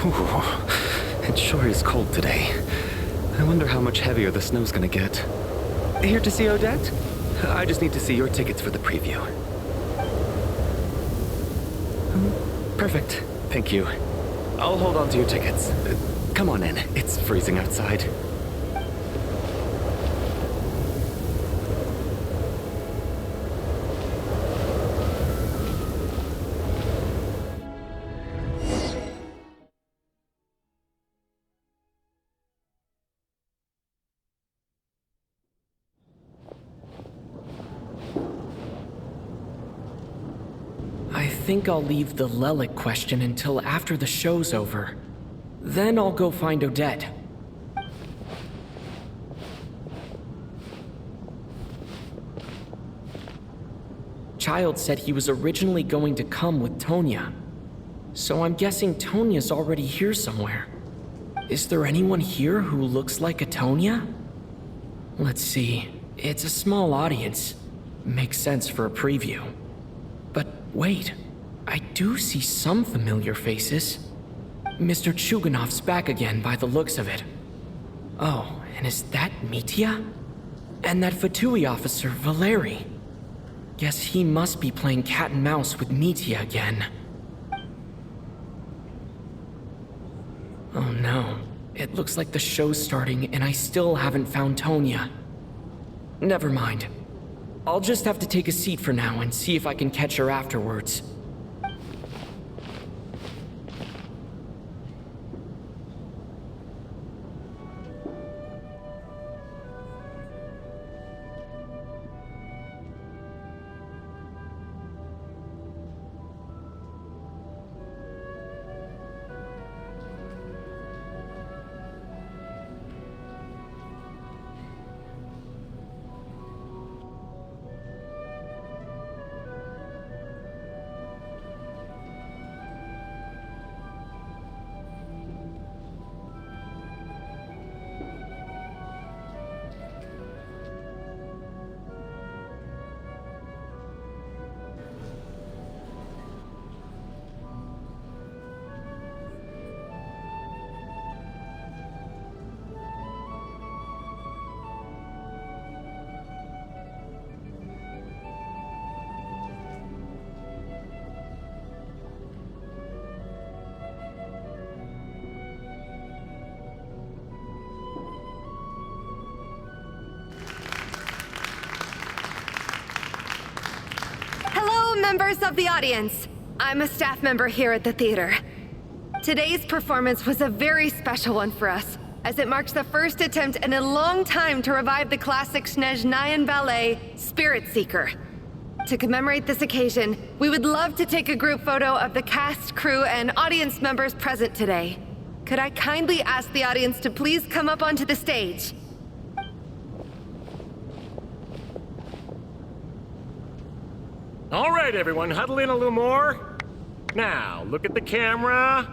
Ooh, it sure is cold today. I wonder how much heavier the snow's gonna get. Here to see Odette? I just need to see your tickets for the preview. Perfect. Thank you. I'll hold on to your tickets. Come on in. It's freezing outside. I think I'll leave the Lelic question until after the show's over. Then I'll go find Odette. Child said he was originally going to come with Tonya. So I'm guessing Tonya's already here somewhere. Is there anyone here who looks like a Tonya? Let's see. It's a small audience. Makes sense for a preview. But wait, I do see some familiar faces. Mr. Chuganov's back again by the looks of it. Oh, and is that Mitya? And that Fatui officer, Valeri. Guess he must be playing cat and mouse with Mitya again. Oh no, it looks like the show's starting and I still haven't found Tonya. Never mind. I'll just have to take a seat for now and see if I can catch her afterwards. Members of the audience, I'm a staff member here at the theater. Today's performance was a very special one for us, as it marks the first attempt in a long time to revive the classic Snezhnayan ballet, Spirit Seeker. To commemorate this occasion, we would love to take a group photo of the cast, crew, and audience members present today. Could I kindly ask the audience to please come up onto the stage? All right, everyone, huddle in a little more. Now, look at the camera.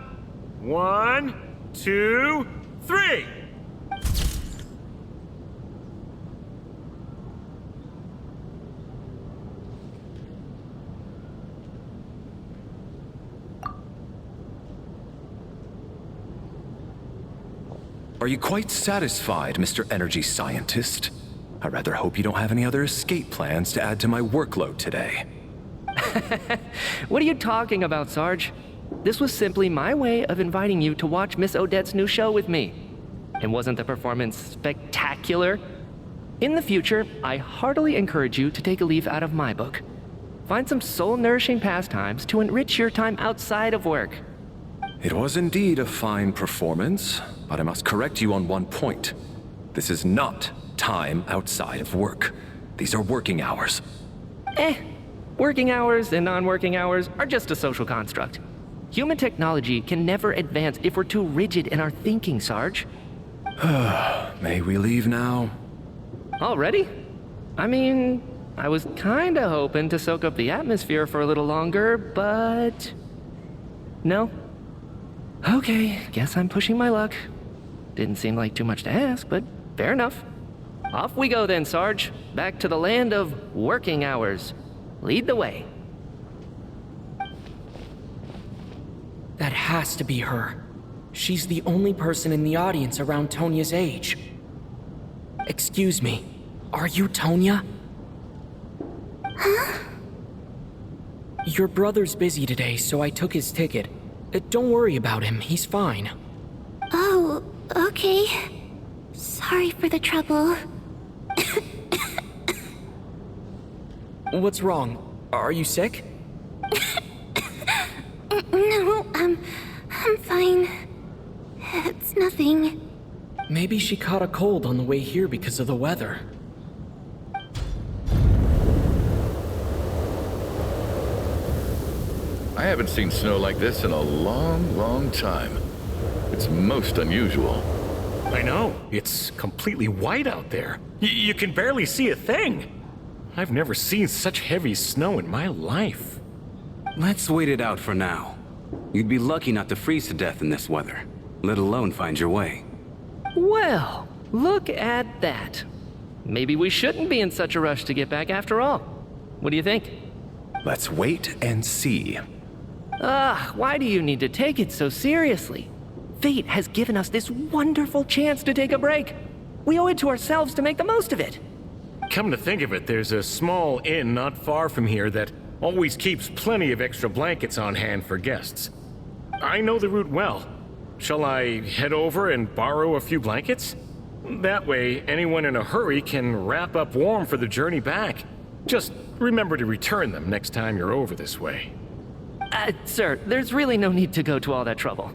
1, 2, 3. Are you quite satisfied, Mr. Energy Scientist? I rather hope you don't have any other escape plans to add to my workload today. What are you talking about, Sarge? This was simply my way of inviting you to watch Miss Odette's new show with me. And wasn't the performance spectacular? In the future, I heartily encourage you to take a leaf out of my book. Find some soul-nourishing pastimes to enrich your time outside of work. It was indeed a fine performance, but I must correct you on one point. This is not time outside of work. These are working hours. Working hours and non-working hours are just a social construct. Human technology can never advance if we're too rigid in our thinking, Sarge. May we leave now? Already? I mean, I was kinda hoping to soak up the atmosphere for a little longer, but... No? Okay, guess I'm pushing my luck. Didn't seem like too much to ask, but fair enough. Off we go then, Sarge. Back to the land of working hours. Lead the way. That has to be her. She's the only person in the audience around Tonya's age. Excuse me, are you Tonya? Huh? Your brother's busy today, so I took his ticket. Don't worry about him, he's fine. Oh, okay. Sorry for the trouble. What's wrong? Are you sick? No, I'm fine. It's nothing. Maybe she caught a cold on the way here because of the weather. I haven't seen snow like this in a long, long time. It's most unusual. I know. It's completely white out there. You can barely see a thing. I've never seen such heavy snow in my life. Let's wait it out for now. You'd be lucky not to freeze to death in this weather, let alone find your way. Well, look at that. Maybe we shouldn't be in such a rush to get back after all. What do you think? Let's wait and see. Why do you need to take it so seriously? Fate has given us this wonderful chance to take a break. We owe it to ourselves to make the most of it. Come to think of it, there's a small inn not far from here that always keeps plenty of extra blankets on hand for guests. I know the route well. Shall I head over and borrow a few blankets? That way, anyone in a hurry can wrap up warm for the journey back. Just remember to return them next time you're over this way. Sir, there's really no need to go to all that trouble.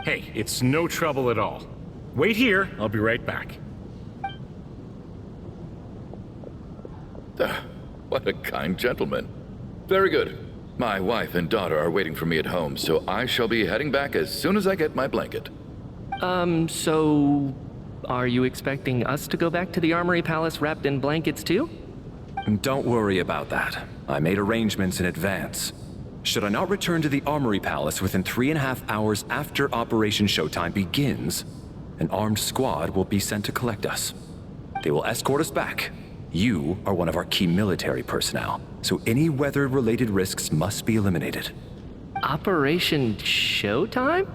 Hey, it's no trouble at all. Wait here, I'll be right back. What a kind gentleman. Very good. My wife and daughter are waiting for me at home, so I shall be heading back as soon as I get my blanket. So... are you expecting us to go back to the Armory Palace wrapped in blankets too? Don't worry about that. I made arrangements in advance. Should I not return to the Armory Palace within 3.5 hours after Operation Showtime begins, an armed squad will be sent to collect us. They will escort us back. You are one of our key military personnel, so any weather-related risks must be eliminated. Operation Showtime?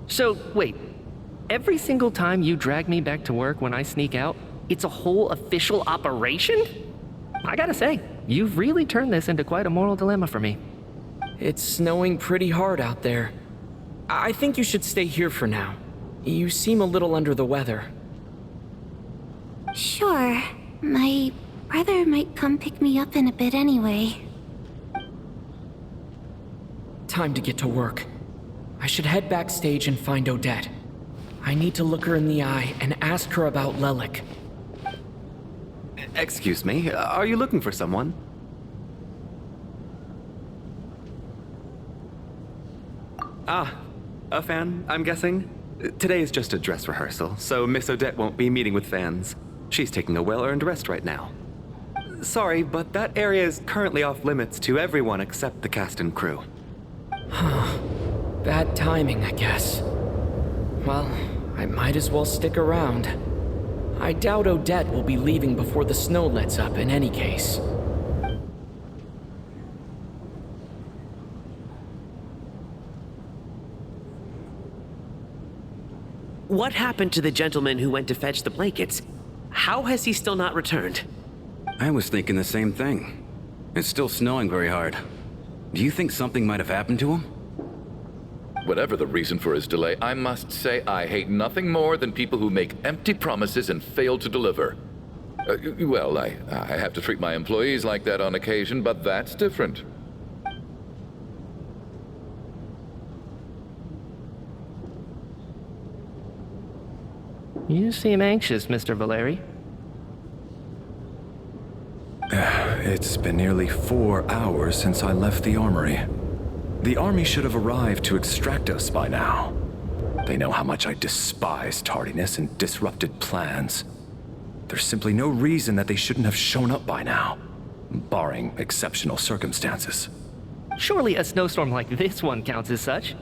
So, wait. Every single time you drag me back to work when I sneak out, it's a whole official operation? I gotta say, you've really turned this into quite a moral dilemma for me. It's snowing pretty hard out there. I think you should stay here for now. You seem a little under the weather. Sure. My brother might come pick me up in a bit anyway. Time to get to work. I should head backstage and find Odette. I need to look her in the eye and ask her about Lelik. Excuse me, are you looking for someone? A fan, I'm guessing? Today is just a dress rehearsal, so Miss Odette won't be meeting with fans. She's taking a well-earned rest right now. Sorry, but that area is currently off limits to everyone except the cast and crew. Bad timing, I guess. Well, I might as well stick around. I doubt Odette will be leaving before the snow lets up in any case. What happened to the gentleman who went to fetch the blankets? How has he still not returned? I was thinking the same thing. It's still snowing very hard. Do you think something might have happened to him? Whatever the reason for his delay, I must say I hate nothing more than people who make empty promises and fail to deliver. Well, I have to treat my employees like that on occasion, but that's different. You seem anxious, Mr. Valeri. It's been nearly 4 hours since I left the armory. The army should have arrived to extract us by now. They know how much I despise tardiness and disrupted plans. There's simply no reason that they shouldn't have shown up by now, barring exceptional circumstances. Surely a snowstorm like this one counts as such.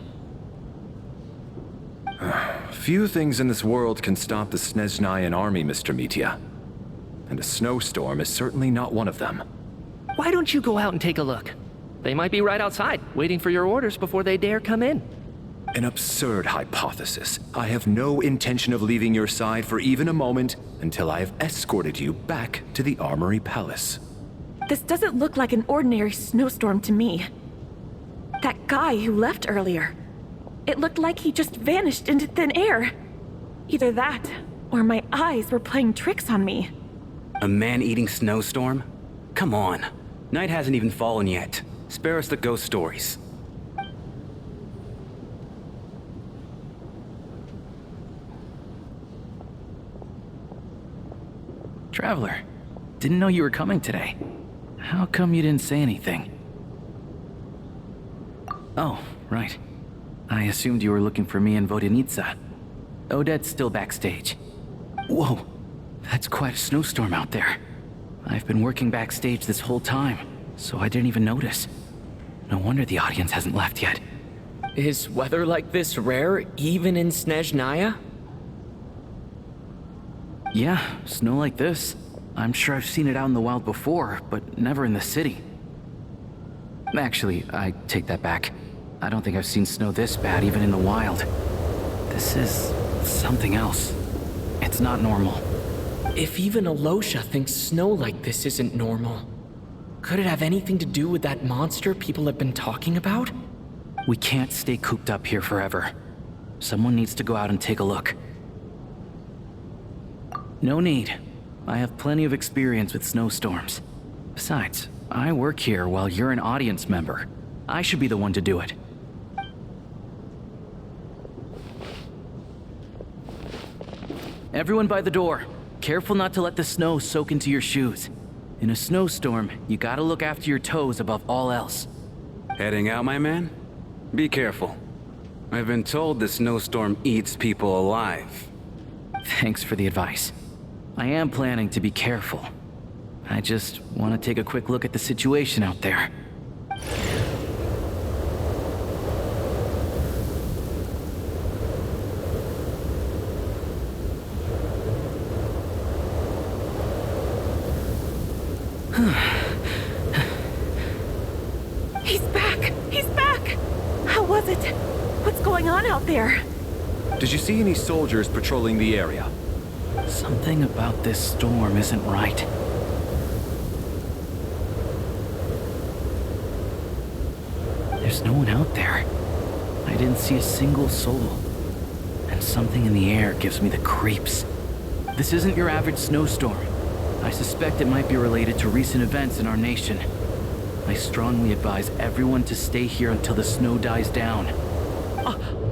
Few things in this world can stop the Snezhnayan army, Mr. Mitya. And a snowstorm is certainly not one of them. Why don't you go out and take a look? They might be right outside, waiting for your orders before they dare come in. An absurd hypothesis. I have no intention of leaving your side for even a moment until I have escorted you back to the Armory Palace. This doesn't look like an ordinary snowstorm to me. That guy who left earlier, it looked like he just vanished into thin air. Either that, or my eyes were playing tricks on me. A man-eating snowstorm? Come on. Night hasn't even fallen yet. Spare us the ghost stories. Traveler, didn't know you were coming today. How come you didn't say anything? Oh, right. I assumed you were looking for me and Vodenitsa. Odette's still backstage. Whoa, that's quite a snowstorm out there. I've been working backstage this whole time, so I didn't even notice. No wonder the audience hasn't left yet. Is weather like this rare, even in Snezhnaya? Yeah, snow like this. I'm sure I've seen it out in the wild before, but never in the city. Actually, I take that back. I don't think I've seen snow this bad even in the wild. This is something else. It's not normal. If even Alosha thinks snow like this isn't normal, could it have anything to do with that monster people have been talking about? We can't stay cooped up here forever. Someone needs to go out and take a look. No need. I have plenty of experience with snowstorms. Besides, I work here while you're an audience member. I should be the one to do it. Everyone by the door. Careful not to let the snow soak into your shoes. In a snowstorm, you gotta look after your toes above all else. Heading out, my man? Be careful. I've been told the snowstorm eats people alive. Thanks for the advice. I am planning to be careful. I just want to take a quick look at the situation out there. He's back! He's back! How was it? What's going on out there? Did you see any soldiers patrolling the area? Something about this storm isn't right. There's no one out there. I didn't see a single soul. And something in the air gives me the creeps. This isn't your average snowstorm. I suspect it might be related to recent events in our nation. I strongly advise everyone to stay here until the snow dies down.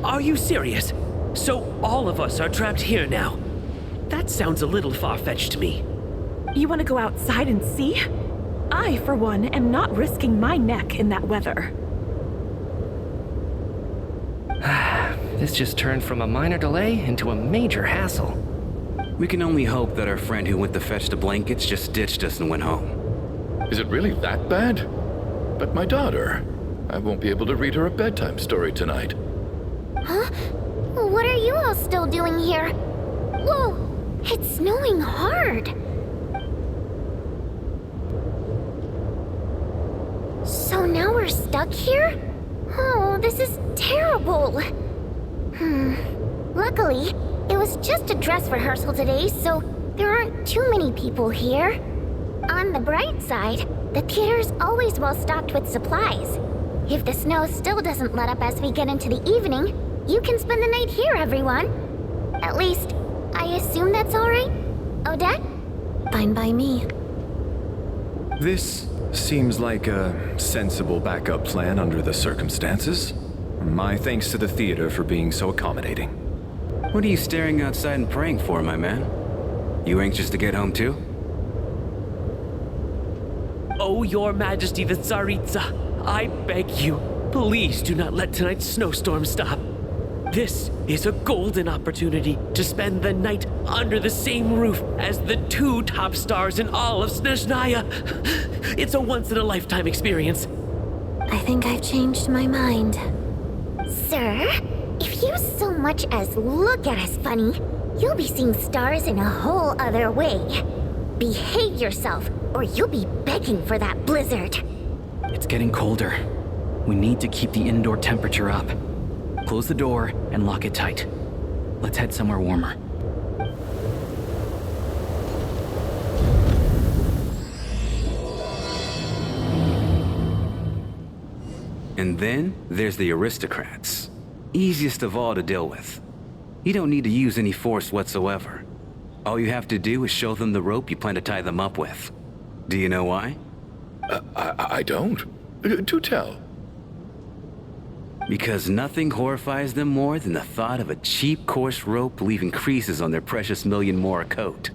Are you serious? So all of us are trapped here now? That sounds a little far-fetched to me. You want to go outside and see? I, for one, am not risking my neck in that weather. This just turned from a minor delay into a major hassle. We can only hope that our friend who went to fetch the blankets just ditched us and went home. Is it really that bad? But my daughter, I won't be able to read her a bedtime story tonight. Huh? What are you all still doing here? Whoa! It's snowing hard! So now we're stuck here? Oh, this is terrible! Luckily, it was just a dress rehearsal today, so there aren't too many people here. On the bright side, the theater's always well stocked with supplies. If the snow still doesn't let up as we get into the evening, you can spend the night here, everyone. At least, I assume that's all right? Odette? Fine by me. This seems like a sensible backup plan under the circumstances. My thanks to the theater for being so accommodating. What are you staring outside and praying for, my man? You anxious to get home too? Oh, Your Majesty the Tsaritsa, I beg you, please do not let tonight's snowstorm stop. This is a golden opportunity to spend the night under the same roof as the two top stars in all of Snezhnaya. It's a once-in-a-lifetime experience. I think I've changed my mind. Sir, if you so much as look at us funny, you'll be seeing stars in a whole other way. Behave yourself, or you'll be begging for that blizzard. It's getting colder. We need to keep the indoor temperature up. Close the door and lock it tight. Let's head somewhere warmer. And then there's the aristocrats. Easiest of all to deal with. You don't need to use any force whatsoever. All you have to do is show them the rope you plan to tie them up with. Do you know why? I don't. Do tell. Because nothing horrifies them more than the thought of a cheap, coarse rope leaving creases on their precious million more coat.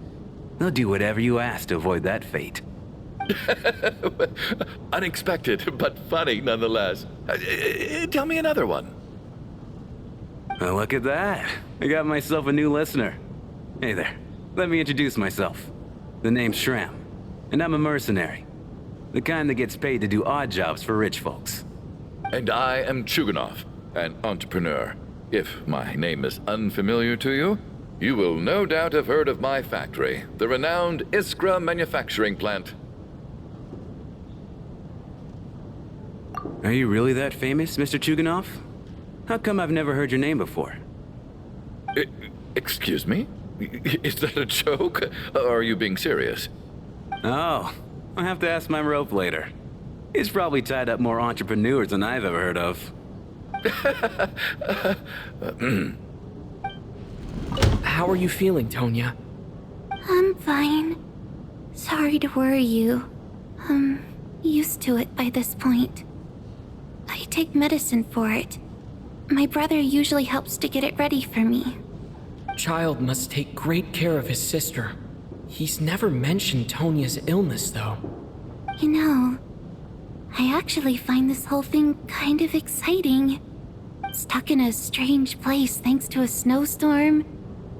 They'll do whatever you ask to avoid that fate. Unexpected, but funny nonetheless. Tell me another one. Oh, look at that. I got myself a new listener. Hey there. Let me introduce myself. The name's Shram, and I'm a mercenary. The kind that gets paid to do odd jobs for rich folks. And I am Chuganov, an entrepreneur. If my name is unfamiliar to you, you will no doubt have heard of my factory, the renowned Iskra manufacturing plant. Are you really that famous, Mr. Chuganov? How come I've never heard your name before? Excuse me? Is that a joke? Or are you being serious? Oh, I'll have to ask my rope later. He's probably tied up more entrepreneurs than I've ever heard of. How are you feeling, Tonya? I'm fine. Sorry to worry you. I'm used to it by this point. I take medicine for it. My brother usually helps to get it ready for me. Child must take great care of his sister. He's never mentioned Tonya's illness, though. You know, I actually find this whole thing kind of exciting. Stuck in a strange place thanks to a snowstorm,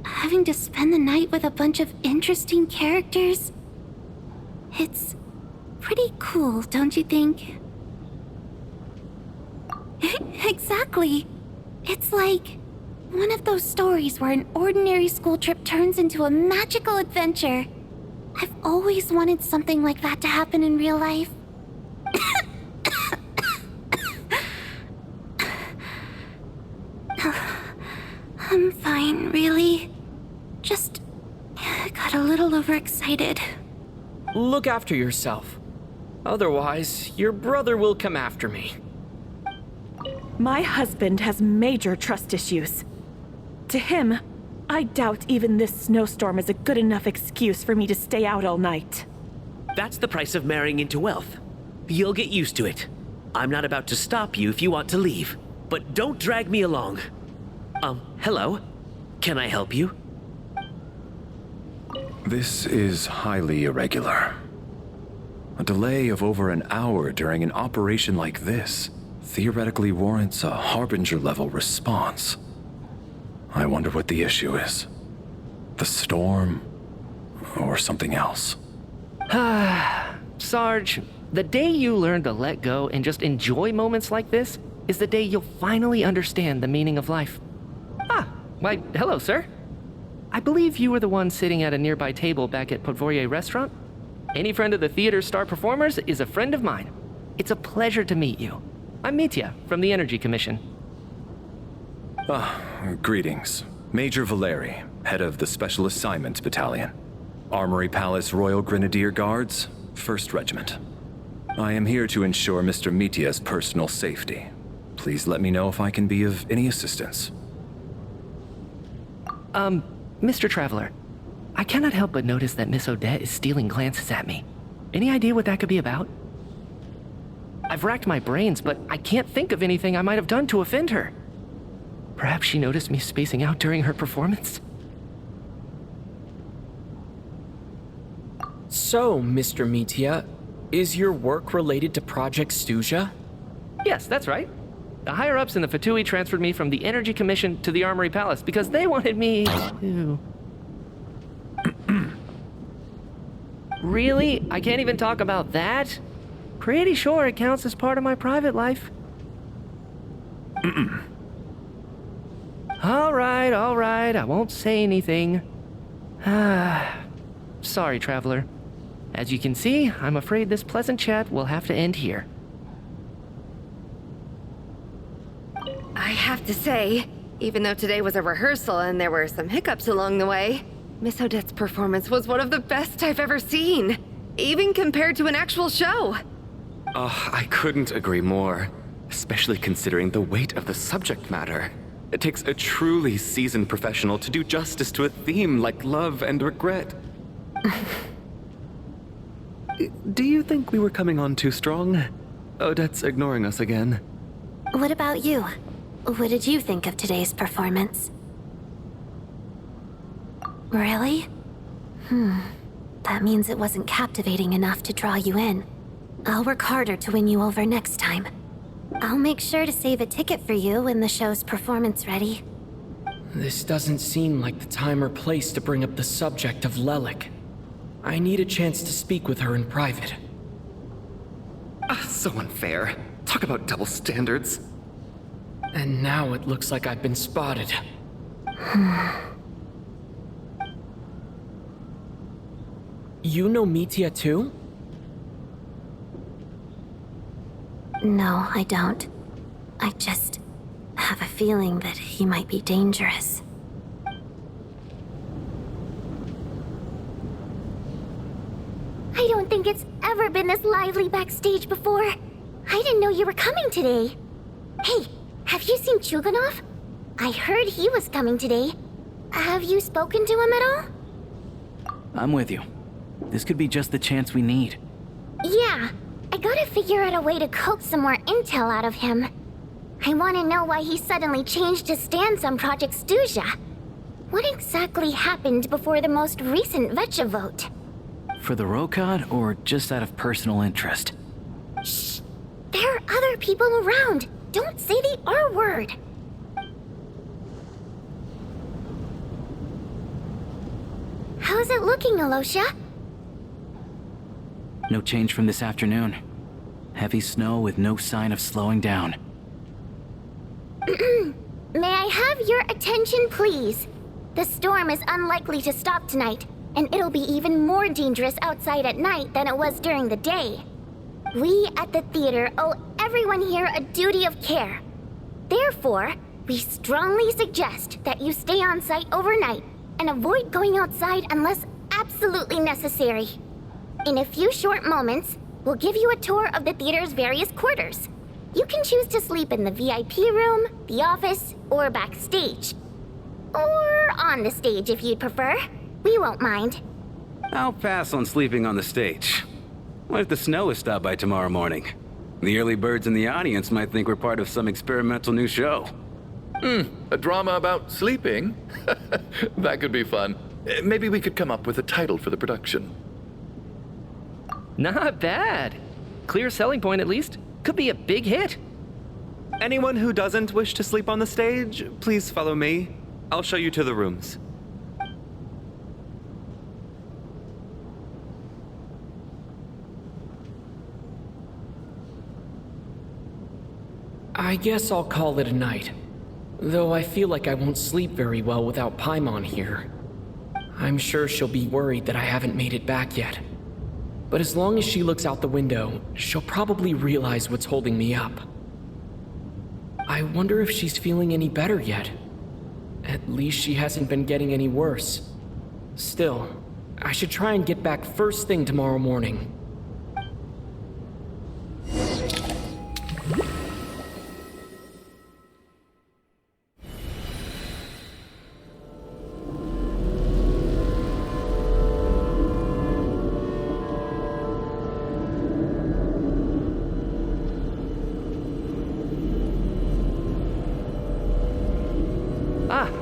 having to spend the night with a bunch of interesting characters. It's pretty cool, don't you think? Exactly. It's like one of those stories where an ordinary school trip turns into a magical adventure. I've always wanted something like that to happen in real life. I'm fine, really. Just got a little overexcited. Look after yourself. Otherwise, your brother will come after me. My husband has major trust issues. To him, I doubt even this snowstorm is a good enough excuse for me to stay out all night. That's the price of marrying into wealth. You'll get used to it. I'm not about to stop you if you want to leave, but don't drag me along. Hello? Can I help you? This is highly irregular. A delay of over an hour during an operation like this theoretically warrants a Harbinger-level response. I wonder what the issue is. The storm, or something else. Sarge, the day you learn to let go and just enjoy moments like this is the day you'll finally understand the meaning of life. Why, hello, sir. I believe you were the one sitting at a nearby table back at Podvorye Restaurant. Any friend of the theater's star performers is a friend of mine. It's a pleasure to meet you. I'm Mitya from the Energy Commission. Greetings. Major Valeri, head of the Special Assignments Battalion. Armory Palace Royal Grenadier Guards, 1st Regiment. I am here to ensure Mr. Mitya's personal safety. Please let me know if I can be of any assistance. Mr. Traveler, I cannot help but notice that Miss Odette is stealing glances at me. Any idea what that could be about? I've racked my brains, but I can't think of anything I might have done to offend her. Perhaps she noticed me spacing out during her performance? So, Mr. Mitya, is your work related to Project Stuja? Yes, that's right. The higher-ups in the Fatui transferred me from the Energy Commission to the Armory Palace because they wanted me to... Really? I can't even talk about that? Pretty sure it counts as part of my private life. All right, I won't say anything. Sorry, Traveler. As you can see, I'm afraid this pleasant chat will have to end here. I have to say, even though today was a rehearsal and there were some hiccups along the way, Miss Odette's performance was one of the best I've ever seen, even compared to an actual show. Oh, I couldn't agree more, especially considering the weight of the subject matter. It takes a truly seasoned professional to do justice to a theme like love and regret. Do you think we were coming on too strong? Odette's ignoring us again. What about you? What did you think of today's performance? Really? That means it wasn't captivating enough to draw you in. I'll work harder to win you over next time. I'll make sure to save a ticket for you when the show's performance ready. This doesn't seem like the time or place to bring up the subject of Lelik. I need a chance to speak with her in private. So unfair. Talk about double standards. And now it looks like I've been spotted. You know Mitya too? No, I don't. I just have a feeling that he might be dangerous. I don't think it's ever been this lively backstage before. I didn't know you were coming today. Hey, have you seen Chuganov? I heard he was coming today. Have you spoken to him at all? I'm with you. This could be just the chance we need. Yeah, I gotta figure out a way to coax some more intel out of him. I want to know why he suddenly changed his stance on Project Stuja. What exactly happened before the most recent VII vote? For the Rokad, or just out of personal interest? Shh! There are other people around. Don't say the R word. How's it looking, Alosha? No change from this afternoon. Heavy snow with no sign of slowing down. May I have your attention, please? The storm is unlikely to stop tonight, and it'll be even more dangerous outside at night than it was during the day. We at the theater owe everyone here a duty of care. Therefore, we strongly suggest that you stay on site overnight and avoid going outside unless absolutely necessary. In a few short moments, we'll give you a tour of the theater's various quarters. You can choose to sleep in the VIP room, the office, or backstage. Or on the stage if you'd prefer. We won't mind. I'll pass on sleeping on the stage. What if the snow is stopped by tomorrow morning? The early birds in the audience might think we're part of some experimental new show. A drama about sleeping? That could be fun. Maybe we could come up with a title for the production. Not bad. Clear selling point at least. Could be a big hit. Anyone who doesn't wish to sleep on the stage, please follow me. I'll show you to the rooms. I guess I'll call it a night. Though I feel like I won't sleep very well without Paimon here. I'm sure she'll be worried that I haven't made it back yet. But as long as she looks out the window, she'll probably realize what's holding me up. I wonder if she's feeling any better yet. At least she hasn't been getting any worse. Still, I should try and get back first thing tomorrow morning.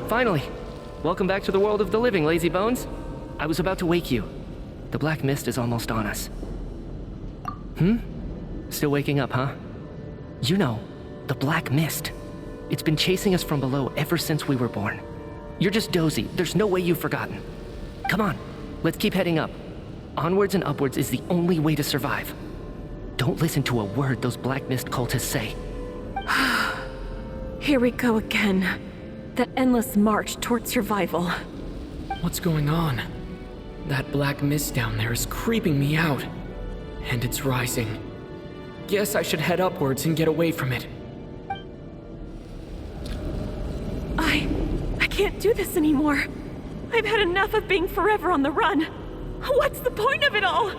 Finally. Welcome back to the world of the living, lazy bones. I was about to wake you. The black mist is almost on us. Still waking up, huh? You know, the black mist. It's been chasing us from below ever since we were born. You're just dozy. There's no way you've forgotten. Come on, let's keep heading up. Onwards and upwards is the only way to survive. Don't listen to a word those black mist cultists say. Here we go again. The endless march toward survival. What's going on? That black mist down there is creeping me out. And it's rising. Guess I should head upwards and get away from it. I can't do this anymore. I've had enough of being forever on the run. What's the point of it all?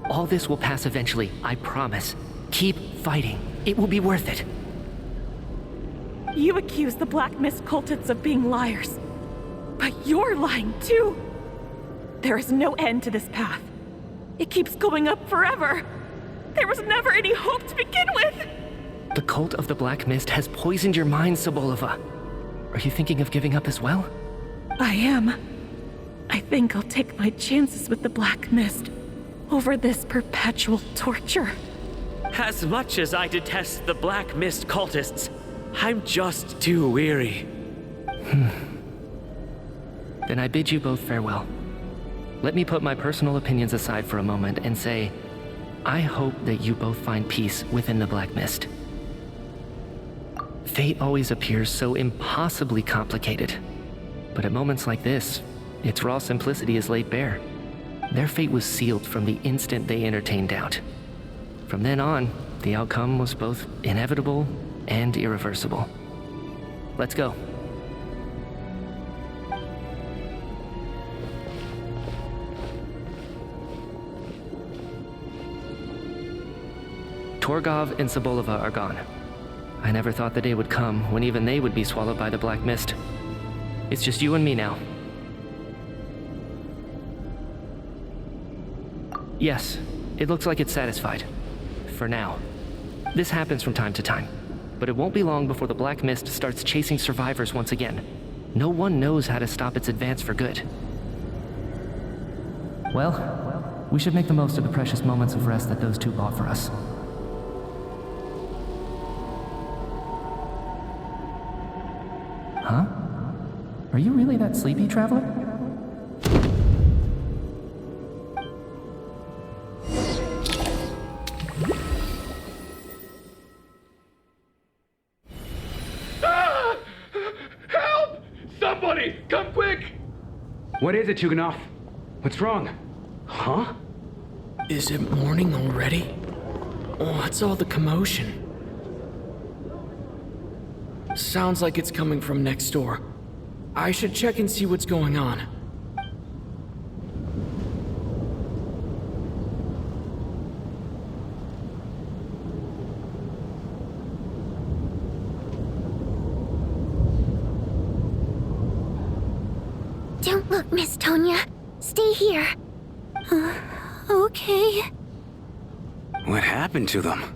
All this will pass eventually, I promise. Keep fighting. It will be worth it. You accuse the Black Mist cultists of being liars. But you're lying too. There is no end to this path. It keeps going up forever. There was never any hope to begin with. The cult of the Black Mist has poisoned your mind, Sobolova. Are you thinking of giving up as well? I am. I think I'll take my chances with the Black Mist over this perpetual torture. As much as I detest the Black Mist cultists, I'm just too weary. Then I bid you both farewell. Let me put my personal opinions aside for a moment and say, I hope that you both find peace within the Black Mist. Fate always appears so impossibly complicated. But at moments like this, its raw simplicity is laid bare. Their fate was sealed from the instant they entertained doubt. From then on, the outcome was both inevitable and irreversible. Let's go. Torgov and Sobolova are gone. I never thought the day would come when even they would be swallowed by the Black Mist. It's just you and me now. Yes, it looks like it's satisfied. For now. This happens from time to time, but it won't be long before the Black Mist starts chasing survivors once again. No one knows how to stop its advance for good. Well, we should make the most of the precious moments of rest that those two bought for us. Huh? Are you really that sleepy, traveler? Help! Somebody, come quick! What is it, Chuganov? What's wrong? Huh? Is it morning already? What's all the commotion? Sounds like it's coming from next door. I should check and see what's going on. Don't look, Miss Tonya. Stay here. Okay. What happened to them?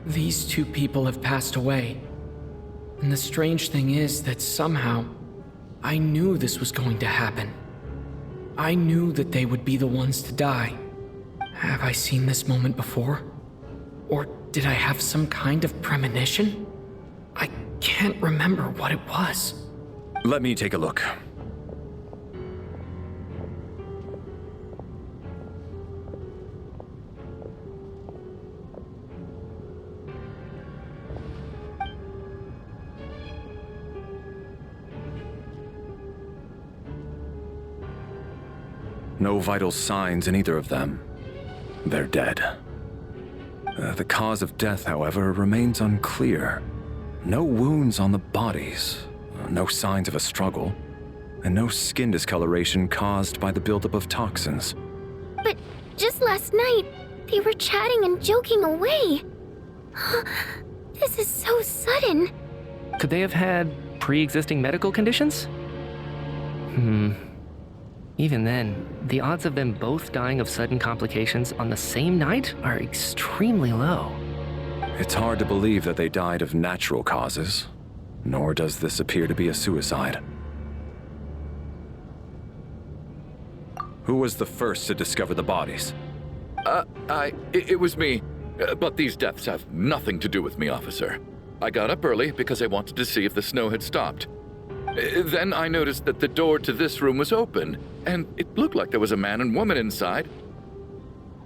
These two people have passed away. And the strange thing is that somehow, I knew this was going to happen. I knew that they would be the ones to die. Have I seen this moment before? Or did I have some kind of premonition? I can't remember what it was. Let me take a look. No vital signs in either of them. They're dead. The cause of death, however, remains unclear. No wounds on the bodies, no signs of a struggle, and no skin discoloration caused by the buildup of toxins. But just last night, they were chatting and joking away. This is so sudden. Could they have had pre-existing medical conditions? Even then, the odds of them both dying of sudden complications on the same night are extremely low. It's hard to believe that they died of natural causes, nor does this appear to be a suicide. Who was the first to discover the bodies? It was me. But these deaths have nothing to do with me, officer. I got up early because I wanted to see if the snow had stopped. Then I noticed that the door to this room was open, and it looked like there was a man and woman inside.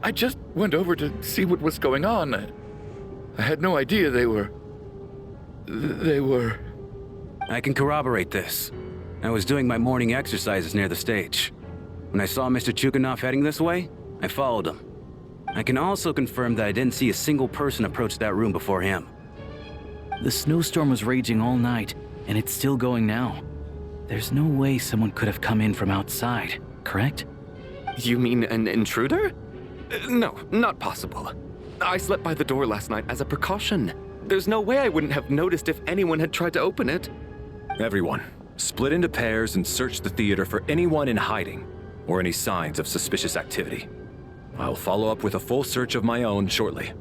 I just went over to see what was going on. I had no idea they were... I can corroborate this. I was doing my morning exercises near the stage. When I saw Mr. Chuganov heading this way, I followed him. I can also confirm that I didn't see a single person approach that room before him. The snowstorm was raging all night, and it's still going now. There's no way someone could have come in from outside, correct? You mean an intruder? No, not possible. I slept by the door last night as a precaution. There's no way I wouldn't have noticed if anyone had tried to open it. Everyone, split into pairs and search the theater for anyone in hiding or any signs of suspicious activity. I'll follow up with a full search of my own shortly.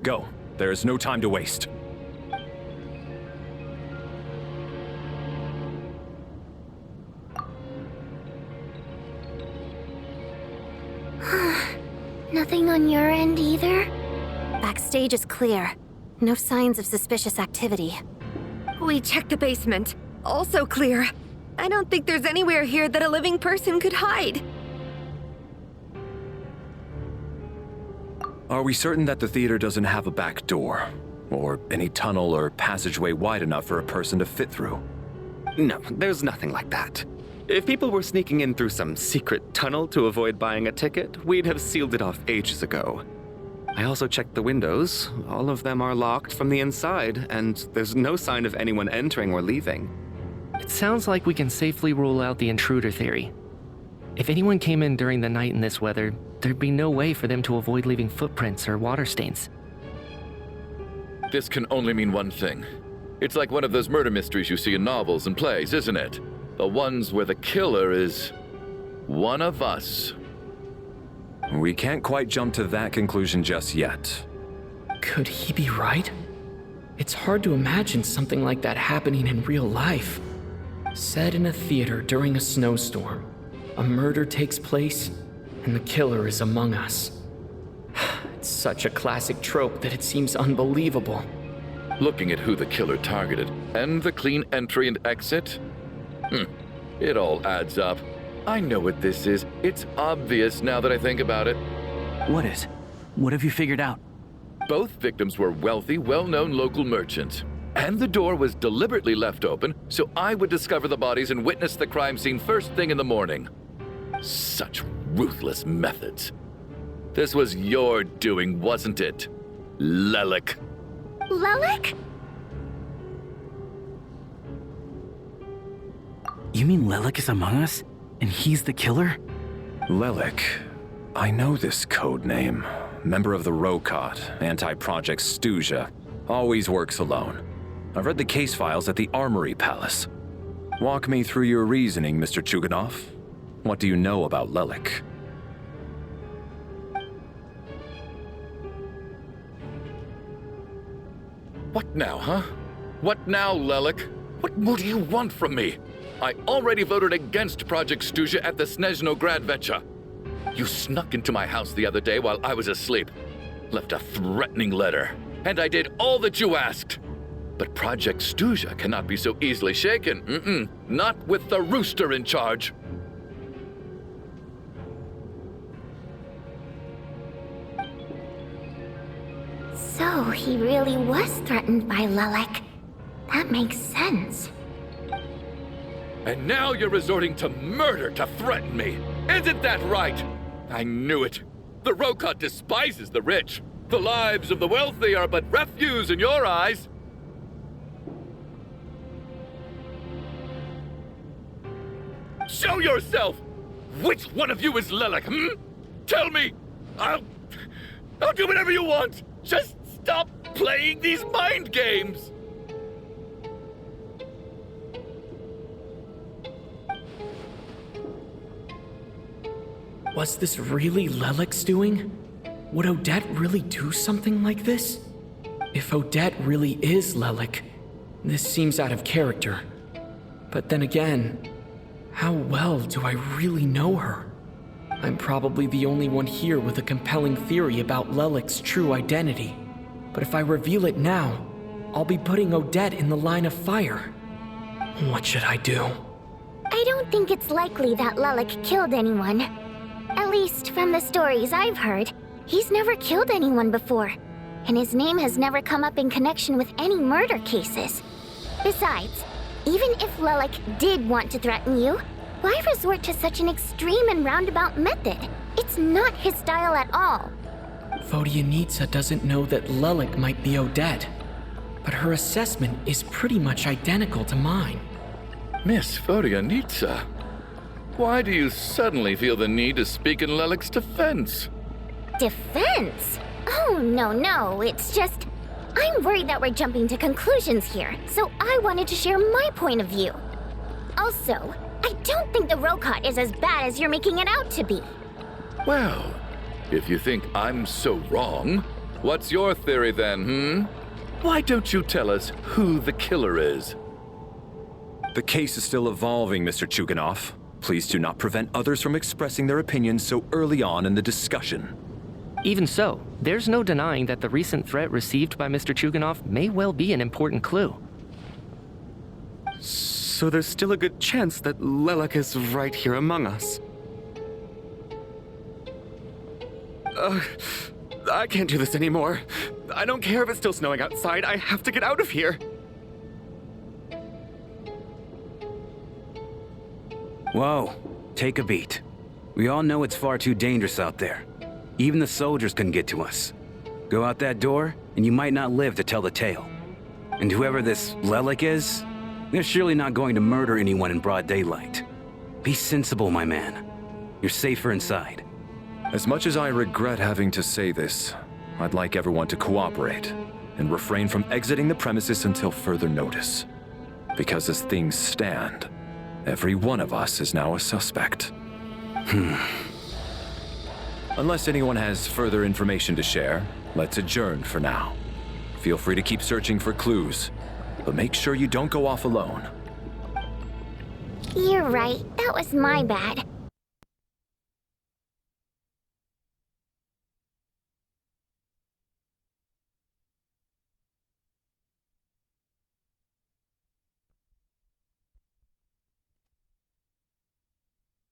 Go. There is no time to waste. Nothing on your end either? Backstage is clear. No signs of suspicious activity. We checked the basement. Also clear. I don't think there's anywhere here that a living person could hide. Are we certain that the theater doesn't have a back door? Or any tunnel or passageway wide enough for a person to fit through? No, there's nothing like that. If people were sneaking in through some secret tunnel to avoid buying a ticket, we'd have sealed it off ages ago. I also checked the windows. All of them are locked from the inside, and there's no sign of anyone entering or leaving. It sounds like we can safely rule out the intruder theory. If anyone came in during the night in this weather, there'd be no way for them to avoid leaving footprints or water stains. This can only mean one thing. It's like one of those murder mysteries you see in novels and plays, isn't it? The ones where the killer is one of us. We can't quite jump to that conclusion just yet. Could he be right? It's hard to imagine something like that happening in real life. Set in a theater during a snowstorm, a murder takes place, and the killer is among us. It's such a classic trope that it seems unbelievable. Looking at who the killer targeted and the clean entry and exit, it all adds up. I know what this is. It's obvious now that I think about it. What is? What have you figured out? Both victims were wealthy, well-known local merchants. And the door was deliberately left open so I would discover the bodies and witness the crime scene first thing in the morning. Such ruthless methods. This was your doing, wasn't it, Lelik? Lelik? You mean Lelik is among us? And he's the killer? Lelik. I know this code name. Member of the Rokot, anti-Project Stuja. Always works alone. I've read the case files at the Armory Palace. Walk me through your reasoning, Mr. Chuganov. What do you know about Lelik? What now, huh? What now, Lelik? What more do you want from me? I already voted against Project Stuja at the Snezhno Gradvecha. You snuck into my house the other day while I was asleep. Left a threatening letter. And I did all that you asked. But Project Stuja cannot be so easily shaken. Not with the rooster in charge. So he really was threatened by Lelik. That makes sense. And now you're resorting to murder to threaten me. Isn't that right? I knew it. The Rokot despises the rich. The lives of the wealthy are but refuse in your eyes. Show yourself! Which one of you is Lelik, Tell me! I'll do whatever you want! Just stop playing these mind games! Was this really Lelik's doing? Would Odette really do something like this? If Odette really is Lelik, this seems out of character. But then again, how well do I really know her? I'm probably the only one here with a compelling theory about Lelik's true identity. But if I reveal it now, I'll be putting Odette in the line of fire. What should I do? I don't think it's likely that Lelik killed anyone. At least from the stories I've heard, He's never killed anyone before, and his name has never come up in connection with any murder cases. Besides, even if Lelik did want to threaten you, why resort to such an extreme and roundabout method? It's not his style at all. Vodyanitsa doesn't know that Lelik might be Odette, but her assessment is pretty much identical to mine. Miss Vodyanitsa, why do you suddenly feel the need to speak in Lelik's defense? Defense? Oh, no, it's just... I'm worried that we're jumping to conclusions here, so I wanted to share my point of view. Also, I don't think the Rokot is as bad as you're making it out to be. Well, if you think I'm so wrong, what's your theory then, Why don't you tell us who the killer is? The case is still evolving, Mr. Chuganov. Please do not prevent others from expressing their opinions so early on in the discussion. Even so, there's no denying that the recent threat received by Mr. Chuganov may well be an important clue. So there's still a good chance that Lelik is right here among us. I can't do this anymore. I don't care if it's still snowing outside. I have to get out of here. Whoa, take a beat. We all know it's far too dangerous out there. Even the soldiers couldn't get to us. Go out that door, and you might not live to tell the tale. And whoever this Lelik is, they're surely not going to murder anyone in broad daylight. Be sensible, my man. You're safer inside. As much as I regret having to say this, I'd like everyone to cooperate and refrain from exiting the premises until further notice. Because as things stand, every one of us is now a suspect. Unless anyone has further information to share, let's adjourn for now. Feel free to keep searching for clues, but make sure you don't go off alone. You're right, that was my bad.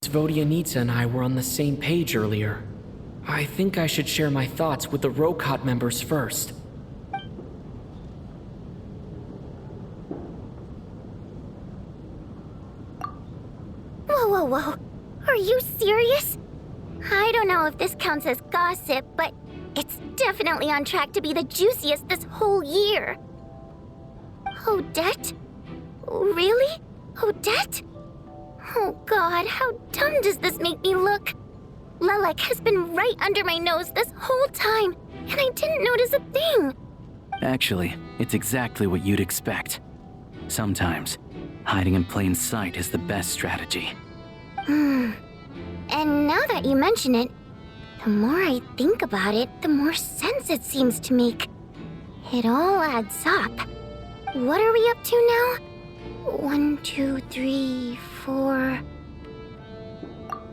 Vodyanitsa and I were on the same page earlier. I think I should share my thoughts with the Rokot members first. Whoa. Are you serious? I don't know if this counts as gossip, but it's definitely on track to be the juiciest this whole year. Odette? Really? Odette? Oh God, how dumb does this make me look? Lelik has been right under my nose this whole time, and I didn't notice a thing. Actually, it's exactly what you'd expect. Sometimes, hiding in plain sight is the best strategy. And now that you mention it, the more I think about it, the more sense it seems to make. It all adds up. What are we up to now? 1, 2, 3, 4...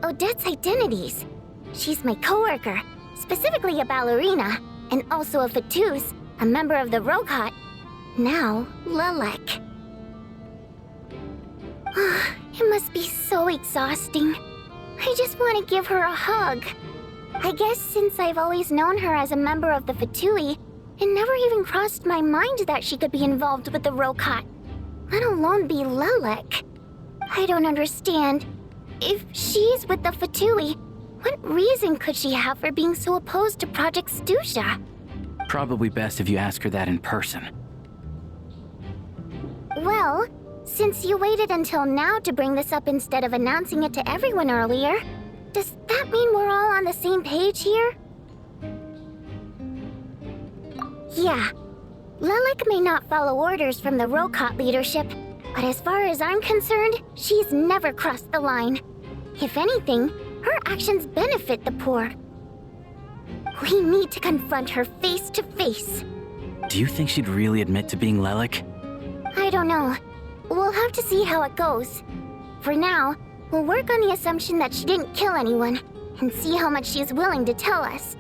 Odette's identities. She's my coworker, specifically a ballerina, and also a Fatuz, a member of the Rokot. Now, Lelik. It must be so exhausting. I just want to give her a hug. I guess since I've always known her as a member of the Fatui, it never even crossed my mind that she could be involved with the Rokot, let alone be Lelik. I don't understand. If she's with the Fatui, what reason could she have for being so opposed to Project Stusha? Probably best if you ask her that in person. Well, since you waited until now to bring this up instead of announcing it to everyone earlier, does that mean we're all on the same page here? Yeah. Lelik may not follow orders from the Rokot leadership, but as far as I'm concerned, she's never crossed the line. If anything, her actions benefit the poor. We need to confront her face to face. Do you think she'd really admit to being Lelik? I don't know. We'll have to see how it goes. For now, we'll work on the assumption that she didn't kill anyone, and see how much she's willing to tell us.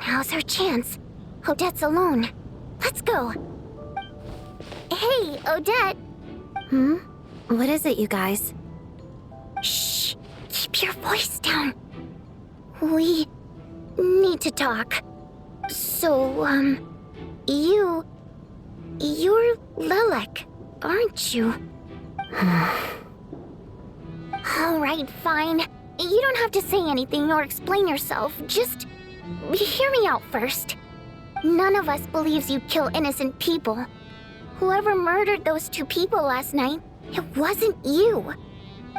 Now's her chance. Odette's alone. Let's go. Hey, Odette. What is it, you guys? Shh! Keep your voice down. We need to talk. So, you're Lilac, aren't you? Alright, fine. You don't have to say anything or explain yourself. Just hear me out first. None of us believes you kill innocent people. Whoever murdered those 2 people last night, it wasn't you.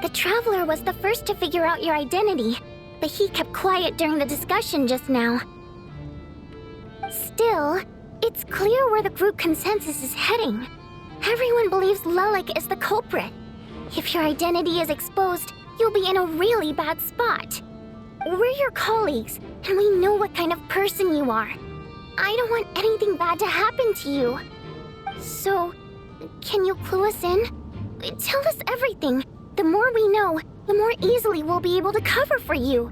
The Traveler was the first to figure out your identity, but he kept quiet during the discussion just now. Still, it's clear where the group consensus is heading. Everyone believes Lilac is the culprit. If your identity is exposed, you'll be in a really bad spot. We're your colleagues, and we know what kind of person you are. I don't want anything bad to happen to you. So, can you clue us in? Tell us everything. The more we know, the more easily we'll be able to cover for you.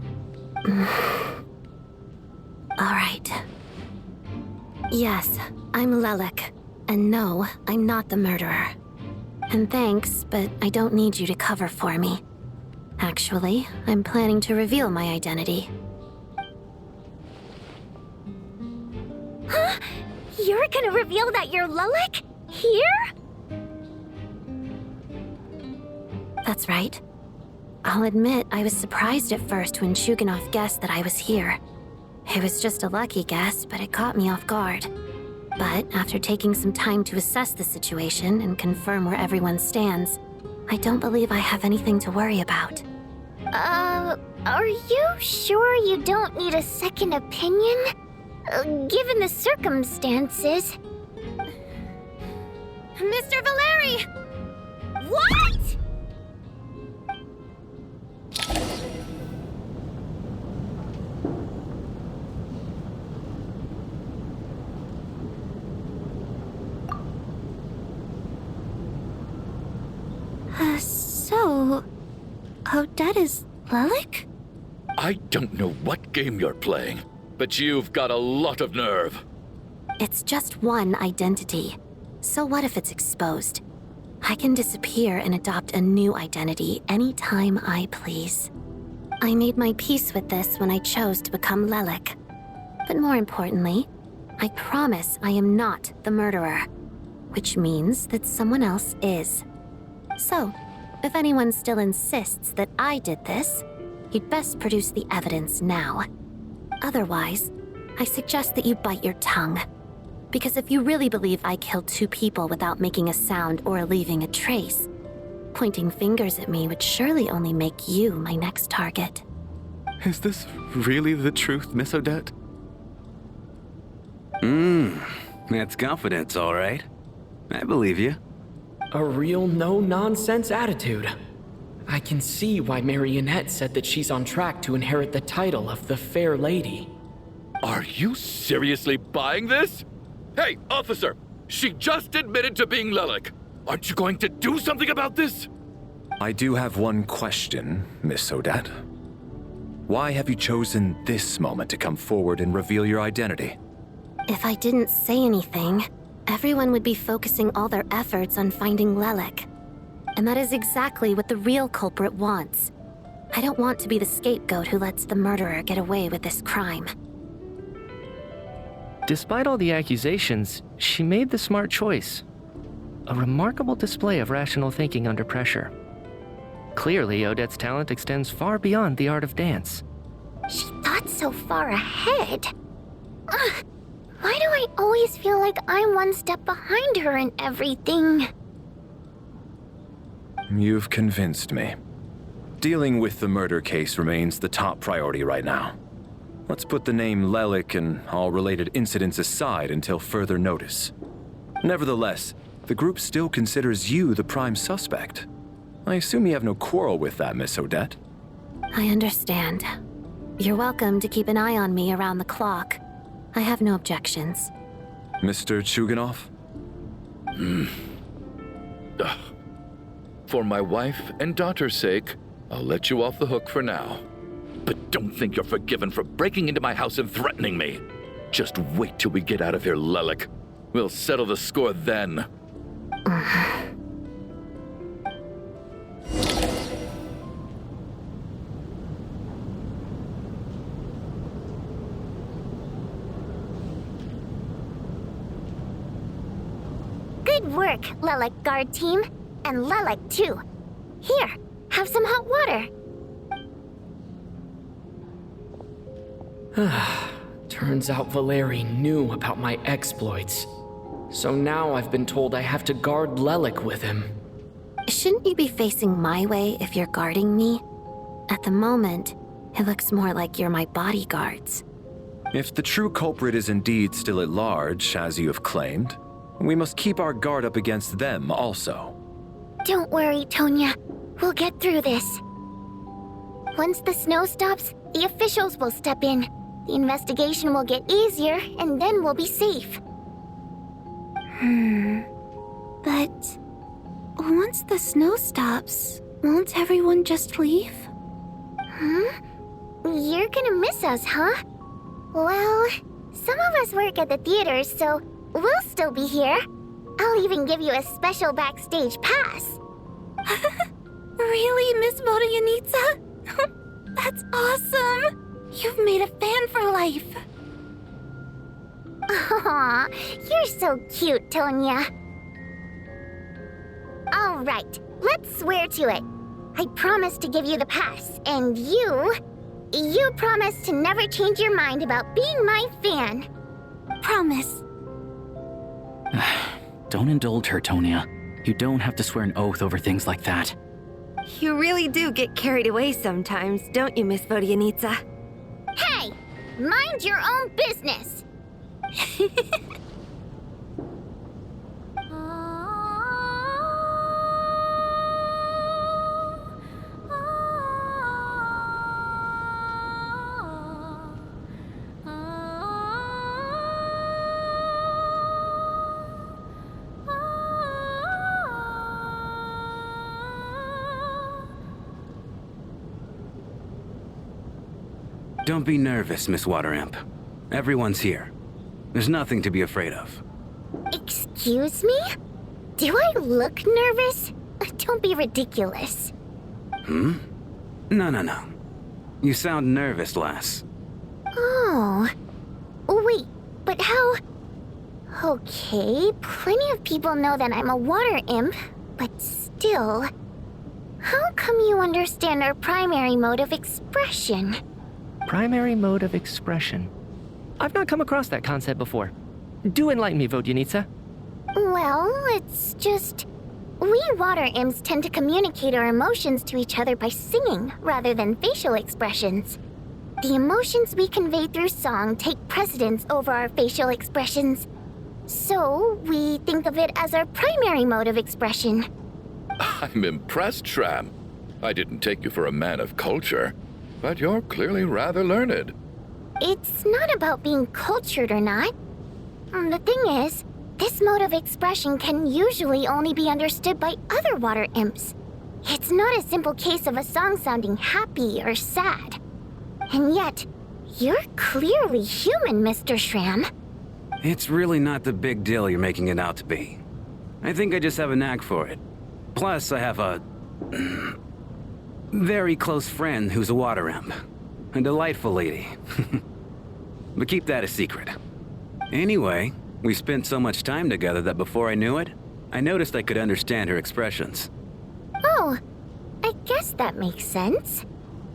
Alright. Yes, I'm Lilac. And no, I'm not the murderer. And thanks, but I don't need you to cover for me. Actually, I'm planning to reveal my identity. Huh? You're gonna reveal that you're Lilac? Here? That's right. I'll admit I was surprised at first when Chuganov guessed that I was here. It was just a lucky guess, but it caught me off guard. But after taking some time to assess the situation and confirm where everyone stands, I don't believe I have anything to worry about. Are you sure you don't need a second opinion? Given the circumstances... Mr. Valeri! What?! So... Odette is Lilac? I don't know what game you're playing, but you've got a lot of nerve. It's just one identity. So what if it's exposed? I can disappear and adopt a new identity anytime I please. I made my peace with this when I chose to become Lilac. But more importantly, I promise I am not the murderer, which means that someone else is. So, if anyone still insists that I did this, you'd best produce the evidence now. Otherwise, I suggest that you bite your tongue. Because if you really believe I killed 2 people without making a sound or leaving a trace, pointing fingers at me would surely only make you my next target. Is this really the truth, Miss Odette? That's confidence, all right. I believe you. A real no-nonsense attitude. I can see why Marionette said that she's on track to inherit the title of the Fair Lady. Are you seriously buying this? Hey, officer! She just admitted to being Lilac. Aren't you going to do something about this? I do have one question, Miss Odette. Why have you chosen this moment to come forward and reveal your identity? If I didn't say anything, everyone would be focusing all their efforts on finding Lilac. And that is exactly what the real culprit wants. I don't want to be the scapegoat who lets the murderer get away with this crime. Despite all the accusations, she made the smart choice. A remarkable display of rational thinking under pressure. Clearly, Odette's talent extends far beyond the art of dance. She thought so far ahead. Why do I always feel like I'm one step behind her in everything? You've convinced me. Dealing with the murder case remains the top priority right now. Let's put the name Lilac and all related incidents aside until further notice. Nevertheless, the group still considers you the prime suspect. I assume you have no quarrel with that, Miss Odette? I understand. You're welcome to keep an eye on me around the clock. I have no objections. Mr. Chuganov? For my wife and daughter's sake, I'll let you off the hook for now. But don't think you're forgiven for breaking into my house and threatening me. Just wait till we get out of here, Lilac. We'll settle the score then. work, Lelek guard team. And Lelek too. Here, have some hot water. Turns out Valeri knew about my exploits. So now I've been told I have to guard Lelek with him. Shouldn't you be facing my way if you're guarding me? At the moment, it looks more like you're my bodyguards. If the true culprit is indeed still at large, as you have claimed, we must keep our guard up against them also. Don't worry, Tonya. We'll get through this. Once the snow stops, the officials will step in. The investigation will get easier, and then we'll be safe. But once the snow stops, won't everyone just leave? You're gonna miss us, huh? Well, some of us work at the theaters, so we'll still be here. I'll even give you a special backstage pass. Really, Miss Vodyanitsa? That's awesome! You've made a fan for life. Aw, you're so cute, Tonya. All right, let's swear to it. I promise to give you the pass, and you promise to never change your mind about being my fan. Promise. Don't indulge her, Tonya. You don't have to swear an oath over things like that. You really do get carried away sometimes, don't you, Miss Vodyanitsa? Hey, mind your own business. Don't be nervous, Miss Water Imp. Everyone's here. There's nothing to be afraid of. Excuse me? Do I look nervous? Don't be ridiculous. No. You sound nervous, lass. Oh. Wait, but how... Okay, plenty of people know that I'm a water imp, but still... How come you understand our primary mode of expression? Primary mode of expression. I've not come across that concept before. Do enlighten me, Vodyanitsa. Well, it's just... We water imps tend to communicate our emotions to each other by singing rather than facial expressions. The emotions we convey through song take precedence over our facial expressions. So, we think of it as our primary mode of expression. I'm impressed, Shram. I didn't take you for a man of culture, but you're clearly rather learned. It's not about being cultured or not. The thing is, this mode of expression can usually only be understood by other water imps. It's not a simple case of a song sounding happy or sad. And yet, you're clearly human, Mr. Shram. It's really not the big deal you're making it out to be. I think I just have a knack for it. Plus, I have a... very close friend who's a water imp. A delightful lady. But keep that a secret. Anyway, we spent so much time together that before I knew it, I noticed I could understand her expressions. Oh, I guess that makes sense.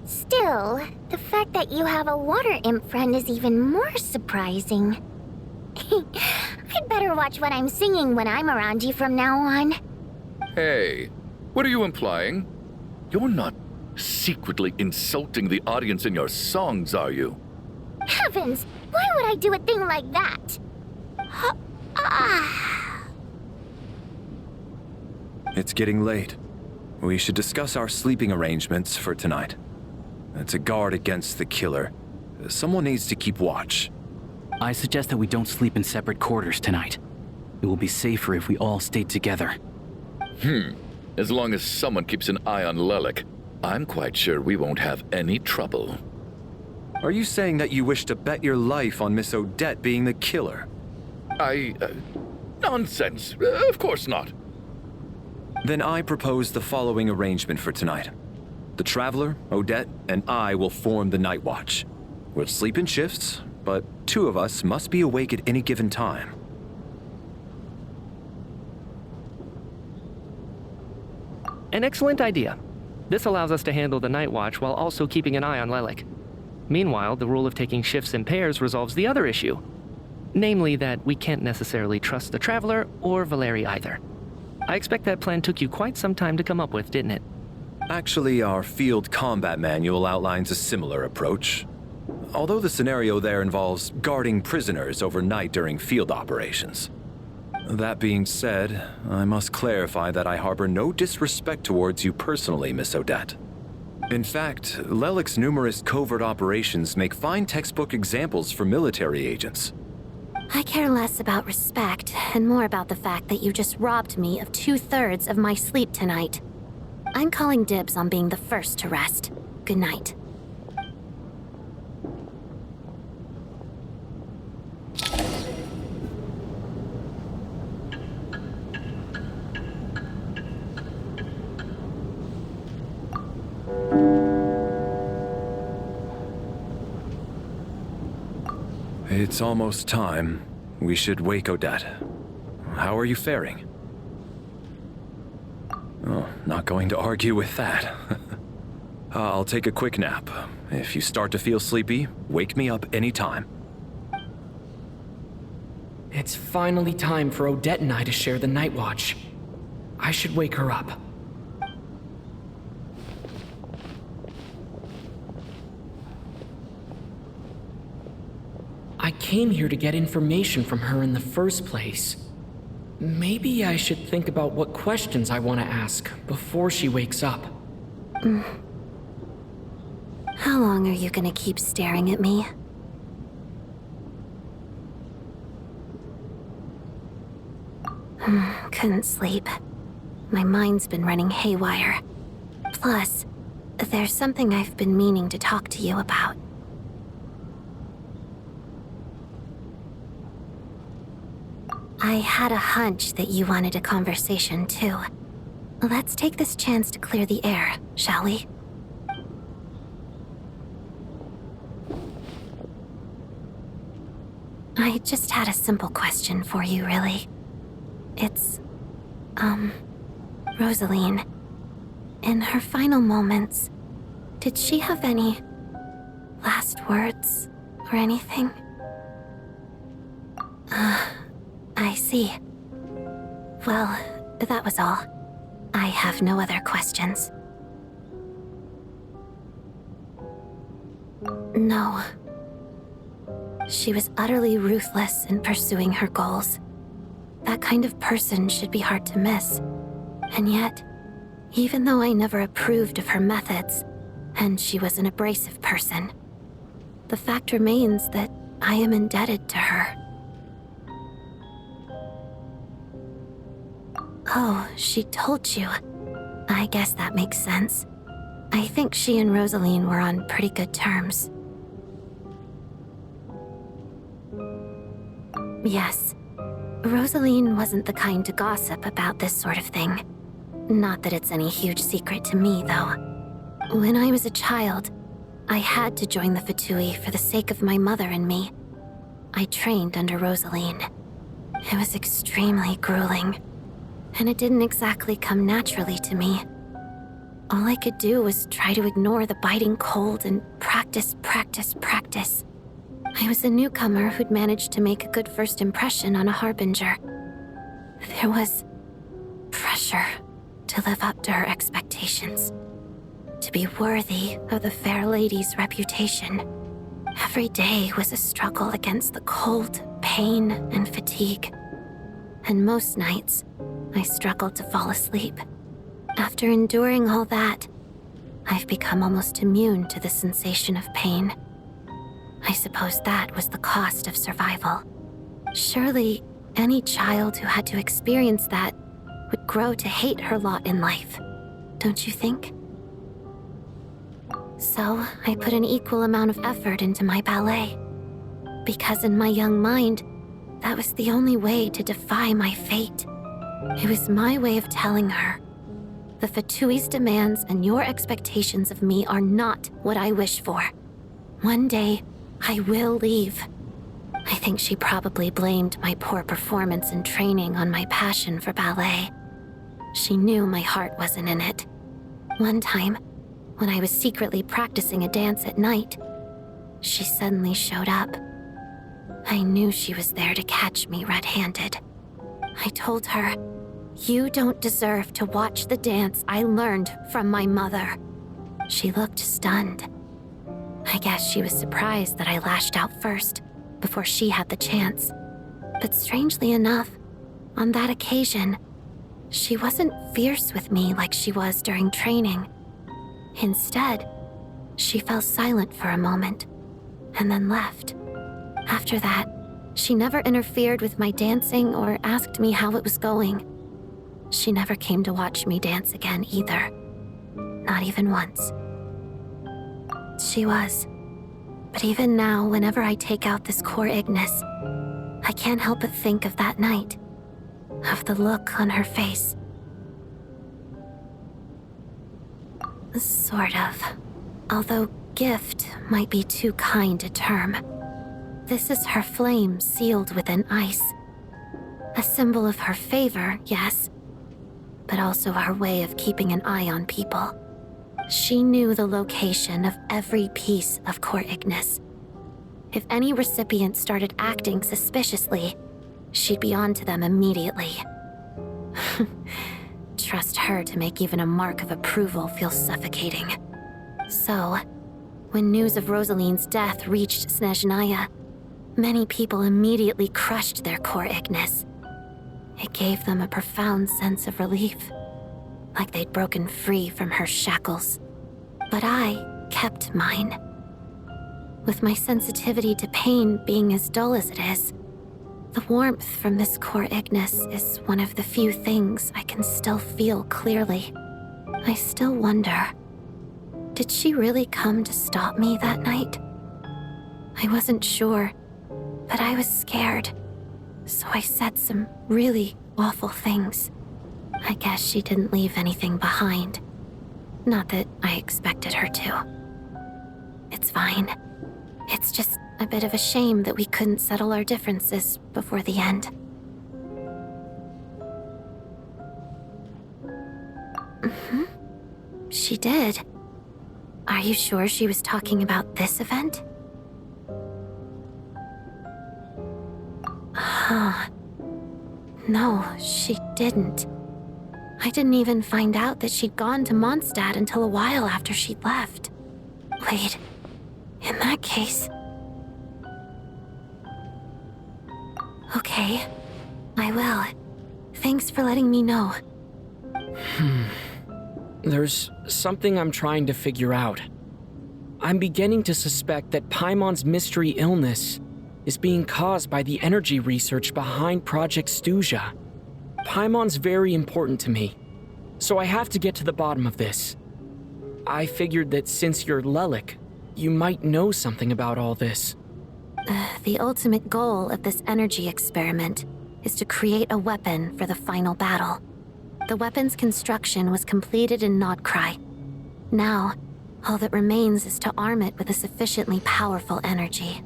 Still, the fact that you have a water imp friend is even more surprising. I'd better watch what I'm singing when I'm around you from now on. Hey, what are you implying? You're not secretly insulting the audience in your songs, are you? Heavens, why would I do a thing like that? It's getting late. We should discuss our sleeping arrangements for tonight. It's a guard against the killer. Someone needs to keep watch. I suggest that we don't sleep in separate quarters tonight. It will be safer if we all stay together. As long as someone keeps an eye on Lelek, I'm quite sure we won't have any trouble. Are you saying that you wish to bet your life on Miss Odette being the killer? Nonsense. Of course not. Then I propose the following arrangement for tonight. The Traveler, Odette, and I will form the Night Watch. We'll sleep in shifts, but 2 of us must be awake at any given time. An excellent idea. This allows us to handle the night watch while also keeping an eye on Lelik. Meanwhile, the rule of taking shifts in pairs resolves the other issue. Namely that we can't necessarily trust the Traveler or Valeri either. I expect that plan took you quite some time to come up with, didn't it? Actually, our field combat manual outlines a similar approach. Although the scenario there involves guarding prisoners overnight during field operations. That being said, I must clarify that I harbor no disrespect towards you personally, Miss Odette. In fact, Lelik's numerous covert operations make fine textbook examples for military agents. I care less about respect and more about the fact that you just robbed me of 2/3 of my sleep tonight. I'm calling dibs on being the first to rest. Good night. It's almost time. We should wake Odette. How are you faring? Oh, not going to argue with that. I'll take a quick nap. If you start to feel sleepy, wake me up anytime. It's finally time for Odette and I to share the night watch. I should wake her up. I came here to get information from her in the first place. Maybe I should think about what questions I want to ask before she wakes up. How long are you gonna keep staring at me? Couldn't sleep. My mind's been running haywire. Plus, there's something I've been meaning to talk to you about. I had a hunch that you wanted a conversation, too. Let's take this chance to clear the air, shall we? I just had a simple question for you, really. It's, Rosaline. In her final moments, did she have any last words or anything? I see. Well, that was all. I have no other questions. No. She was utterly ruthless in pursuing her goals. That kind of person should be hard to miss. And yet, even though I never approved of her methods, and she was an abrasive person, the fact remains that I am indebted to her. Oh, she told you. I guess that makes sense. I think she and Rosaline were on pretty good terms. Yes. Rosaline wasn't the kind to gossip about this sort of thing. Not that it's any huge secret to me, though. When I was a child, I had to join the Fatui for the sake of my mother and me. I trained under Rosaline. It was extremely grueling, and it didn't exactly come naturally to me. All I could do was try to ignore the biting cold and practice. I was a newcomer who'd managed to make a good first impression on a harbinger. There was pressure to live up to her expectations, to be worthy of the fair lady's reputation. Every day was a struggle against the cold, pain, and fatigue. And most nights, I struggled to fall asleep. After enduring all that, I've become almost immune to the sensation of pain. I suppose that was the cost of survival. Surely, any child who had to experience that would grow to hate her lot in life, don't you think? So, I put an equal amount of effort into my ballet. Because in my young mind, that was the only way to defy my fate. It was my way of telling her, the Fatui's demands and your expectations of me are not what I wish for. One day, I will leave. I think she probably blamed my poor performance in training on my passion for ballet. She knew my heart wasn't in it. One time, when I was secretly practicing a dance at night, she suddenly showed up. I knew she was there to catch me red-handed. I told her, "You don't deserve to watch the dance I learned from my mother." She looked stunned. I guess she was surprised that I lashed out first, before she had the chance. But strangely enough, on that occasion, she wasn't fierce with me like she was during training. Instead, she fell silent for a moment, and then left. After that, she never interfered with my dancing or asked me how it was going. She never came to watch me dance again either. Not even once. She was. But even now, whenever I take out this core Ignis, I can't help but think of that night. Of the look on her face. Sort of. Although gift might be too kind a term. This is her flame sealed within ice. A symbol of her favor, yes, but also her way of keeping an eye on people. She knew the location of every piece of core Ignis. If any recipient started acting suspiciously, she'd be on to them immediately. Trust her to make even a mark of approval feel suffocating. So, when news of Rosaline's death reached Snezhnaya, many people immediately crushed their core Ignis. It gave them a profound sense of relief, like they'd broken free from her shackles. But I kept mine. With my sensitivity to pain being as dull as it is, the warmth from this core Ignis is one of the few things I can still feel clearly. I still wonder, did she really come to stop me that night? I wasn't sure, but I was scared, so I said some really awful things. I guess she didn't leave anything behind. Not that I expected her to. It's fine. It's just a bit of a shame that we couldn't settle our differences before the end. She did. Are you sure she was talking about this event? Huh. No, she didn't. I didn't even find out that she'd gone to Mondstadt until a while after she'd left. Wait, in that case... Okay, I will. Thanks for letting me know. There's something I'm trying to figure out. I'm beginning to suspect that Paimon's mystery illness is being caused by the energy research behind Project Stuja. Paimon's very important to me, so I have to get to the bottom of this. I figured that since you're Lelik, you might know something about all this. The ultimate goal of this energy experiment is to create a weapon for the final battle. The weapon's construction was completed in Nodkrai. Now, all that remains is to arm it with a sufficiently powerful energy.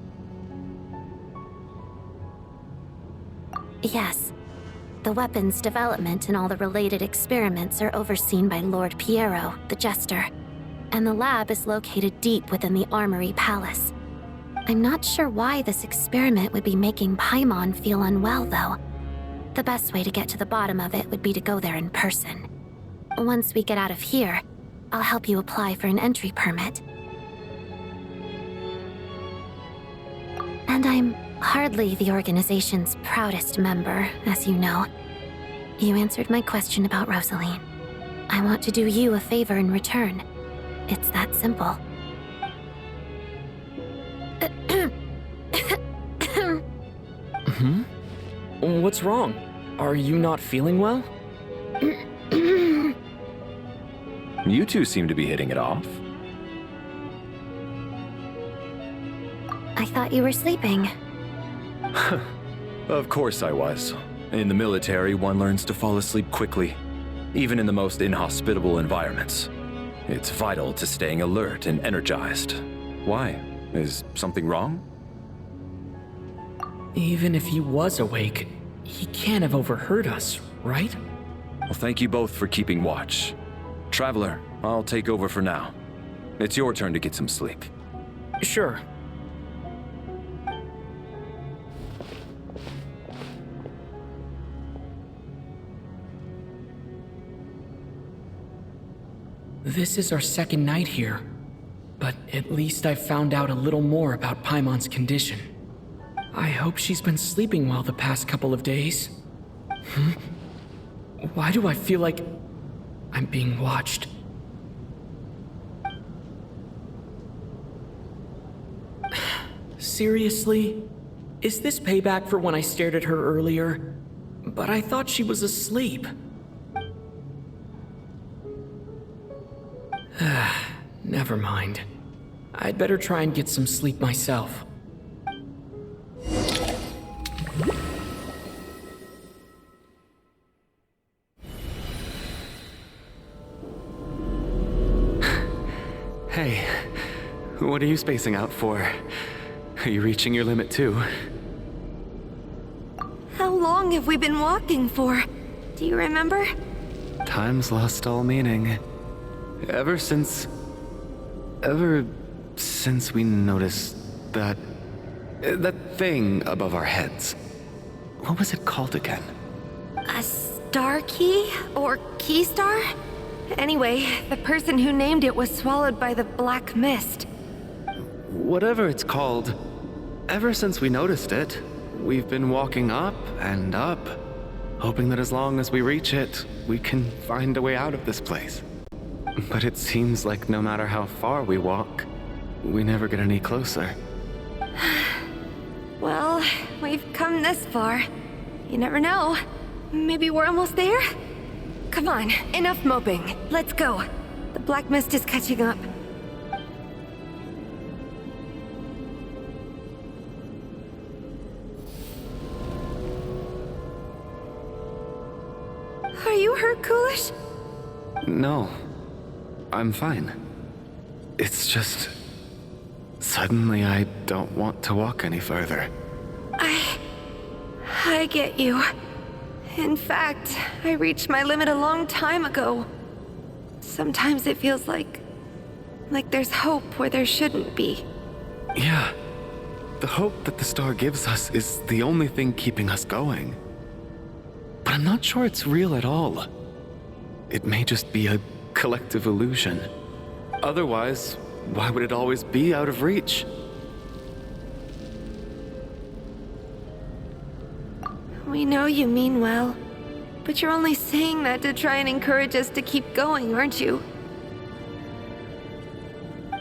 Yes, the weapon's development and all the related experiments are overseen by Lord Piero, the Jester, and the lab is located deep within the Armory Palace. I'm not sure why this experiment would be making Paimon feel unwell, though. The best way to get to the bottom of it would be to go there in person. Once we get out of here, I'll help you apply for an entry permit. And I'm hardly the organization's proudest member, as you know. You answered my question about Rosaline. I want to do you a favor in return. It's that simple. What's wrong? Are you not feeling well? You two seem to be hitting it off. I thought you were sleeping. Of course I was. In the military, one learns to fall asleep quickly, even in the most inhospitable environments. It's vital to staying alert and energized. Why? Is something wrong? Even if he was awake, he can't have overheard us, right? Well, thank you both for keeping watch. Traveler, I'll take over for now. It's your turn to get some sleep. Sure. This is our second night here, but at least I found out a little more about Paimon's condition. I hope she's been sleeping well the past couple of days. Why do I feel like I'm being watched? Seriously? Is this payback for when I stared at her earlier? But I thought she was asleep. Never mind. I'd better try and get some sleep myself. Hey, what are you spacing out for? Are you reaching your limit too? How long have we been walking for? Do you remember? Time's lost all meaning. Ever since we noticed that thing above our heads. What was it called again? A star key? Or key star? Anyway, the person who named it was swallowed by the black mist. Whatever it's called, ever since we noticed it, we've been walking up and up, hoping that as long as we reach it, we can find a way out of this place. But it seems like no matter how far we walk, we never get any closer. Well, we've come this far. You never know. Maybe we're almost there? Come on, enough moping. Let's go. The black mist is catching up. Are you hurt, Coolish? No, I'm fine. It's just... suddenly I don't want to walk any further. I get you. In fact, I reached my limit a long time ago. Sometimes it feels like there's hope where there shouldn't be. Yeah. The hope that the star gives us is the only thing keeping us going. But I'm not sure it's real at all. It may just be a collective illusion. Otherwise, why would it always be out of reach? We know you mean well, but you're only saying that to try and encourage us to keep going, aren't you?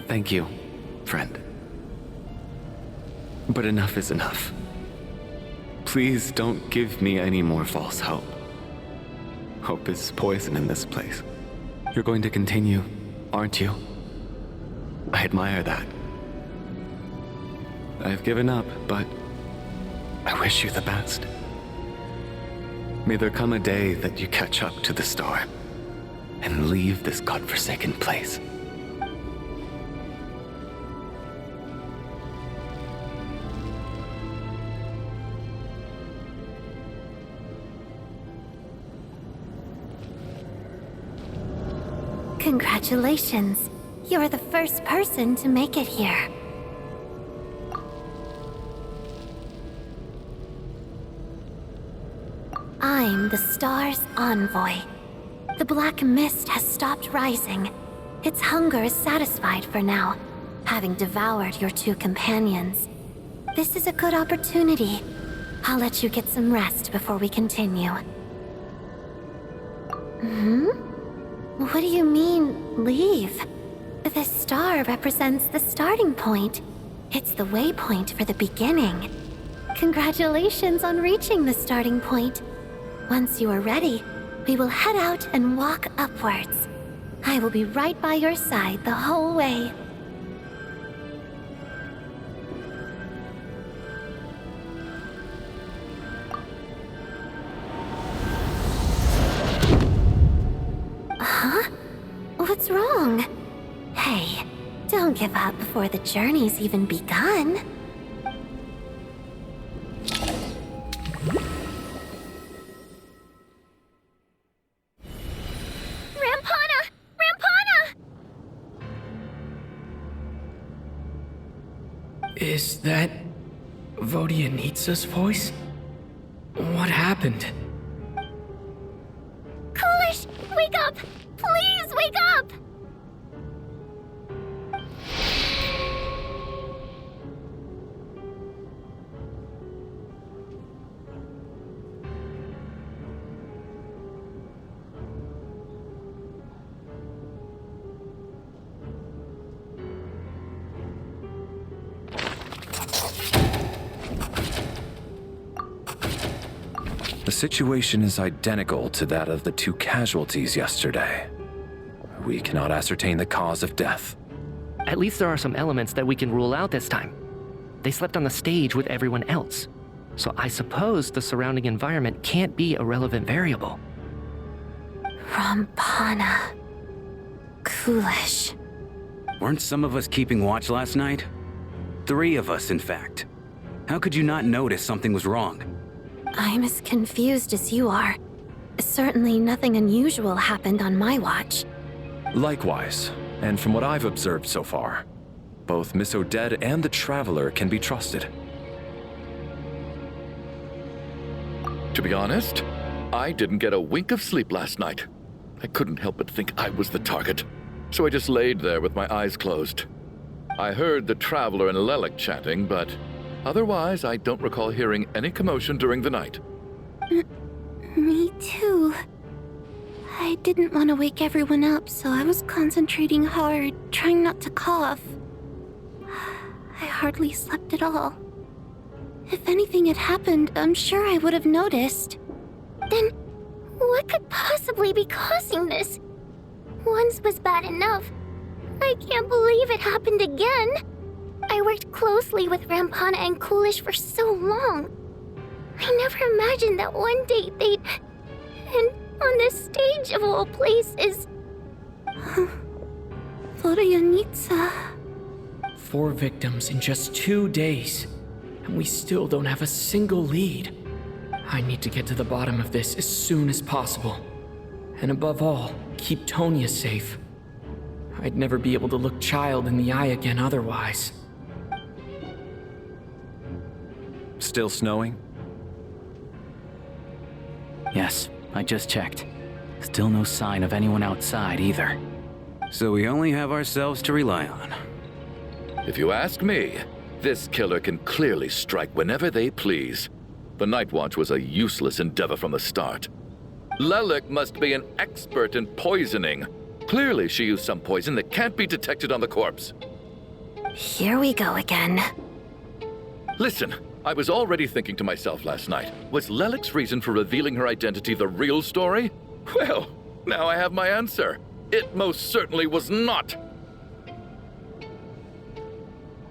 Thank you, friend. But enough is enough. Please don't give me any more false hope. Hope is poison in this place. You're going to continue, aren't you? I admire that. I've given up, but I wish you the best. May there come a day that you catch up to the star and leave this godforsaken place. Congratulations. You're the first person to make it here. I'm the star's envoy. The black mist has stopped rising. Its hunger is satisfied for now, having devoured your two companions. This is a good opportunity. I'll let you get some rest before we continue. What do you mean, leave? The star represents the starting point. It's the waypoint for the beginning. Congratulations on reaching the starting point. Once you are ready, we will head out and walk upwards. I will be right by your side the whole way. Huh? What's wrong? Hey, don't give up before the journey's even begun. Is that Vodyanitsa's voice? What happened? Coolish, wake up! Please wake up! The situation is identical to that of the 2 casualties yesterday. We cannot ascertain the cause of death. At least there are some elements that we can rule out this time. They slept on the stage with everyone else, so I suppose the surrounding environment can't be a relevant variable. Rampana. Coolish. Weren't some of us keeping watch last night? 3 of us, in fact. How could you not notice something was wrong? I'm as confused as you are. Certainly nothing unusual happened on my watch. Likewise, and from what I've observed so far, both Miss Odette and the Traveler can be trusted. To be honest, I didn't get a wink of sleep last night. I couldn't help but think I was the target, so I just laid there with my eyes closed. I heard the Traveler and Lelik chatting, but otherwise I don't recall hearing any commotion during the night. Me too. I didn't want to wake everyone up, so I was concentrating hard, trying not to cough. I hardly slept at all. If anything had happened, I'm sure I would have noticed. Then, what could possibly be causing this? Once was bad enough. I can't believe it happened again. I worked closely with Rampana and Coolish for so long. I never imagined that one day they'd... And on the stage of all places... Vodyanitsa. 4 victims in just 2 days, and we still don't have a single lead. I need to get to the bottom of this as soon as possible. And above all, keep Tonya safe. I'd never be able to look Child in the eye again otherwise. Still snowing? Yes, I just checked. Still no sign of anyone outside either. So we only have ourselves to rely on. If you ask me, this killer can clearly strike whenever they please. The Night Watch was a useless endeavor from the start. Lelik must be an expert in poisoning. Clearly she used some poison that can't be detected on the corpse. Here we go again. Listen, I was already thinking to myself last night, was Lelik's reason for revealing her identity the real story? Well, now I have my answer. It most certainly was not.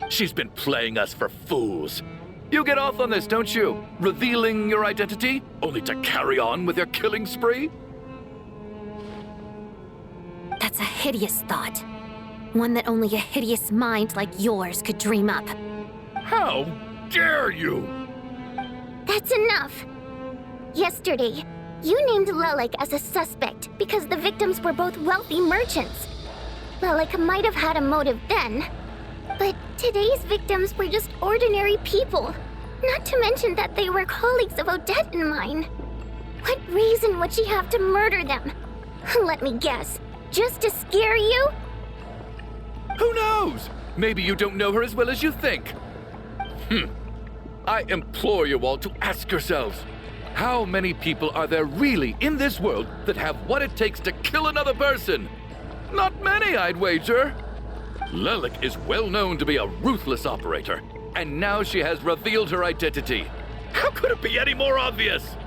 She's been playing us for fools. You get off on this, don't you? Revealing your identity, only to carry on with your killing spree? That's a hideous thought. One that only a hideous mind like yours could dream up. How dare you? That's enough. Yesterday, you named Lelik as a suspect because the victims were both wealthy merchants. Lelik might have had a motive then, but today's victims were just ordinary people. Not to mention that they were colleagues of Odette and mine. What reason would she have to murder them? Let me guess. Just to scare you? Who knows? Maybe you don't know her as well as you think. I implore you all to ask yourselves, how many people are there really in this world that have what it takes to kill another person? Not many, I'd wager. Lelik is well known to be a ruthless operator, and now she has revealed her identity. How could it be any more obvious?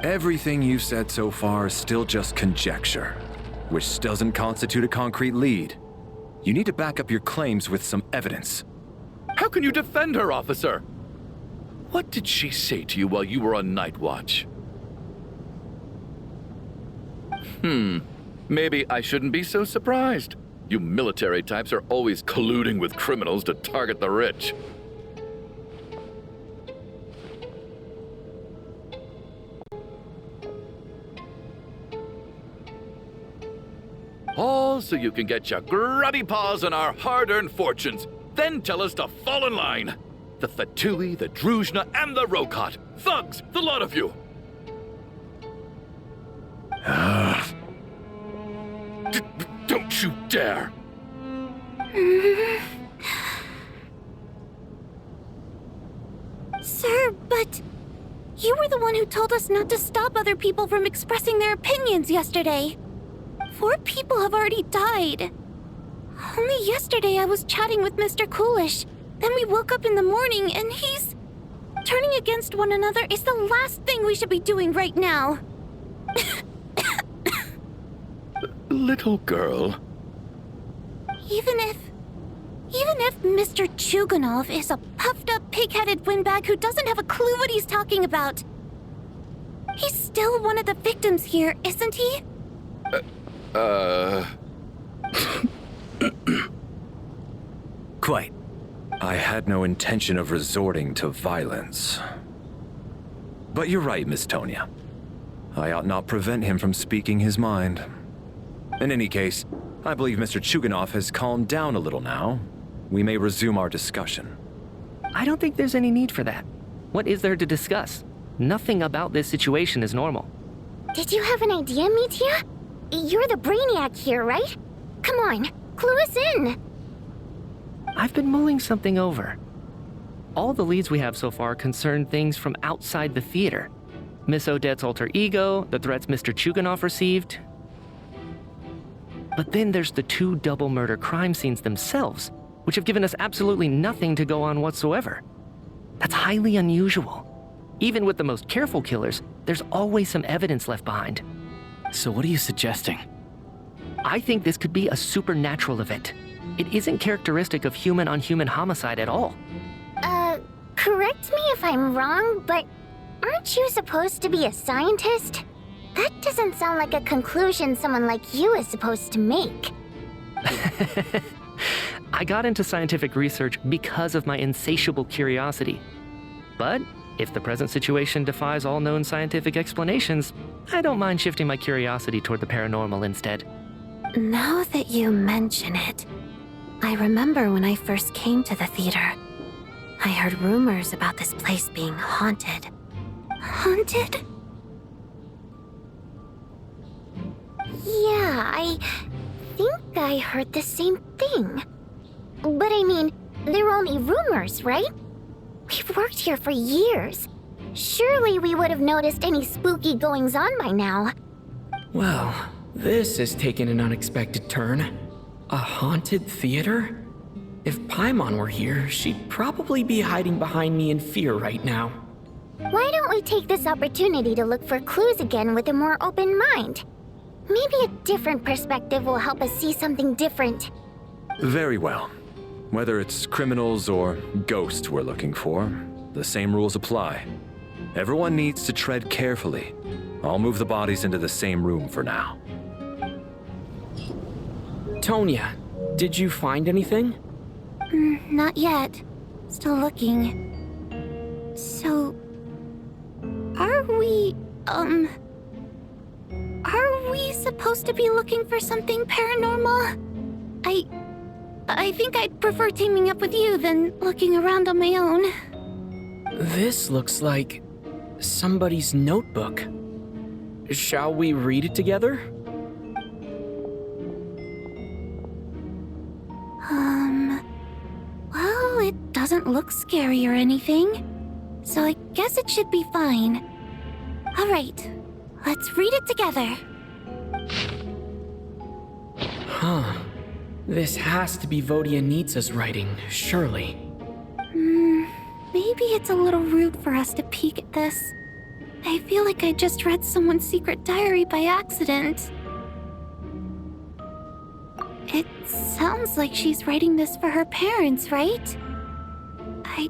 Everything you've said so far is still just conjecture, which doesn't constitute a concrete lead. You need to back up your claims with some evidence. How can you defend her, officer? What did she say to you while you were on Night Watch? Maybe I shouldn't be so surprised. You military types are always colluding with criminals to target the rich. All so you can get your grubby paws on our hard-earned fortunes, then tell us to fall in line. the Fatui, the Druzhna, and the Rokot. Thugs, the lot of you! Don't you dare! Sir, but you were the one who told us not to stop other people from expressing their opinions yesterday. 4 people have already died. Only yesterday I was chatting with Mr. Coolish. Then we woke up in the morning and he's... Turning against one another is the last thing we should be doing right now. Little girl. Even if Mr. Chuganov is a puffed-up, pig-headed windbag who doesn't have a clue what he's talking about, he's still one of the victims here, isn't he? Quite. I had no intention of resorting to violence. But you're right, Miss Tonya. I ought not prevent him from speaking his mind. In any case, I believe Mr. Chuganov has calmed down a little now. We may resume our discussion. I don't think there's any need for that. What is there to discuss? Nothing about this situation is normal. Did you have an idea, Mitya? You're the brainiac here, right? Come on, clue us in. I've been mulling something over. All the leads we have so far concern things from outside the theater. Miss Odette's alter ego, the threats Mr. Chuganov received. But then there's the 2 double murder crime scenes themselves, which have given us absolutely nothing to go on whatsoever. That's highly unusual. Even with the most careful killers, there's always some evidence left behind. So what are you suggesting? I think this could be a supernatural event. It isn't characteristic of human-on-human homicide at all. Correct me if I'm wrong, but aren't you supposed to be a scientist? That doesn't sound like a conclusion someone like you is supposed to make. I got into scientific research because of my insatiable curiosity. But if the present situation defies all known scientific explanations, I don't mind shifting my curiosity toward the paranormal instead. Now that you mention it, I remember when I first came to the theater. I heard rumors about this place being haunted. Haunted? Yeah, I think I heard the same thing. But I mean, they're only rumors, right? We've worked here for years. Surely we would have noticed any spooky goings-on by now. Well, this has taken an unexpected turn. A haunted theater? If Paimon were here, she'd probably be hiding behind me in fear right now. Why don't we take this opportunity to look for clues again with a more open mind? Maybe a different perspective will help us see something different. Very well. Whether it's criminals or ghosts we're looking for, the same rules apply. Everyone needs to tread carefully. I'll move the bodies into the same room for now. Tonya, did you find anything? Not yet. Still looking. So... Are we supposed to be looking for something paranormal? I think I'd prefer teaming up with you than looking around on my own. This looks like somebody's notebook. Shall we read it together? Well, it doesn't look scary or anything, so I guess it should be fine. All right, let's read it together. Huh. This has to be Vodyanitsa's writing, surely. Maybe it's a little rude for us to peek at this. I feel like I just read someone's secret diary by accident. It sounds like she's writing this for her parents, right? I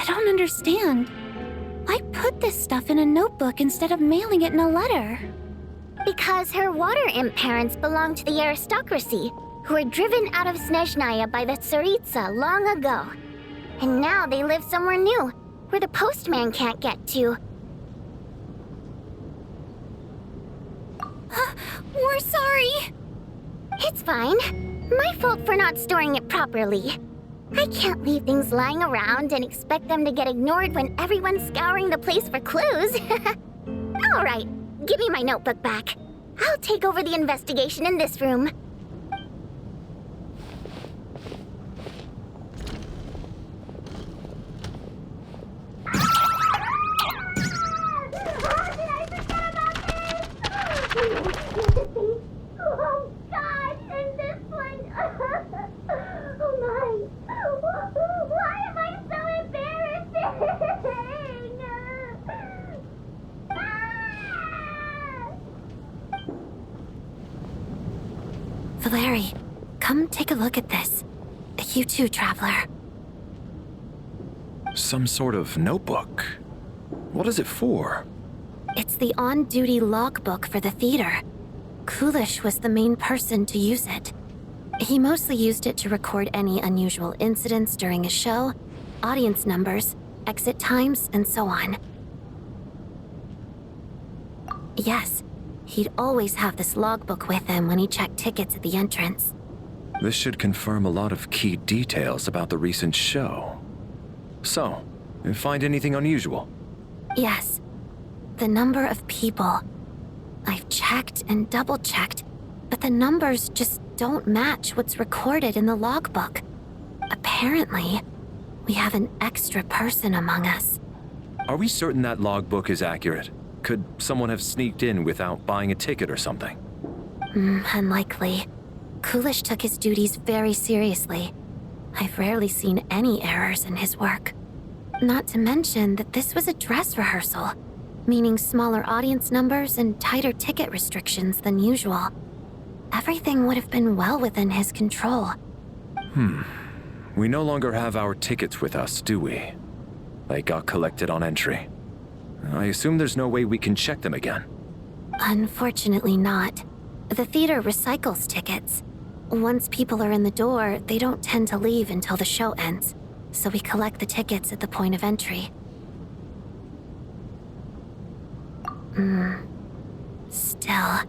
don't understand. Why put this stuff in a notebook instead of mailing it in a letter? Because her water imp parents belong to the aristocracy, who were driven out of Snezhnaya by the Tsaritsa long ago. And now they live somewhere new, where the postman can't get to. We're sorry. It's fine. My fault for not storing it properly. I can't leave things lying around and expect them to get ignored when everyone's scouring the place for clues. All right, give me my notebook back. I'll take over the investigation in this room. Oh God, and this one. Oh my. Why am I so embarrassing? Valeri, come take a look at this. You too, Traveler. Some sort of notebook. What is it for? It's the on-duty logbook for the theater. Kulish was the main person to use it. He mostly used it to record any unusual incidents during a show, audience numbers, exit times, and so on. Yes, he'd always have this logbook with him when he checked tickets at the entrance. This should confirm a lot of key details about the recent show. So, you find anything unusual? Yes. The number of people. I've checked and double-checked, but the numbers just don't match what's recorded in the logbook. Apparently, we have an extra person among us. Are we certain that logbook is accurate? Could someone have sneaked in without buying a ticket or something? Unlikely. Kulish took his duties very seriously. I've rarely seen any errors in his work. Not to mention that this was a dress rehearsal, meaning smaller audience numbers and tighter ticket restrictions than usual. Everything would have been well within his control. We no longer have our tickets with us, do we? They got collected on entry. I assume there's no way we can check them again. Unfortunately not. The theater recycles tickets. Once people are in the door, they don't tend to leave until the show ends, so we collect the tickets at the point of entry. Still,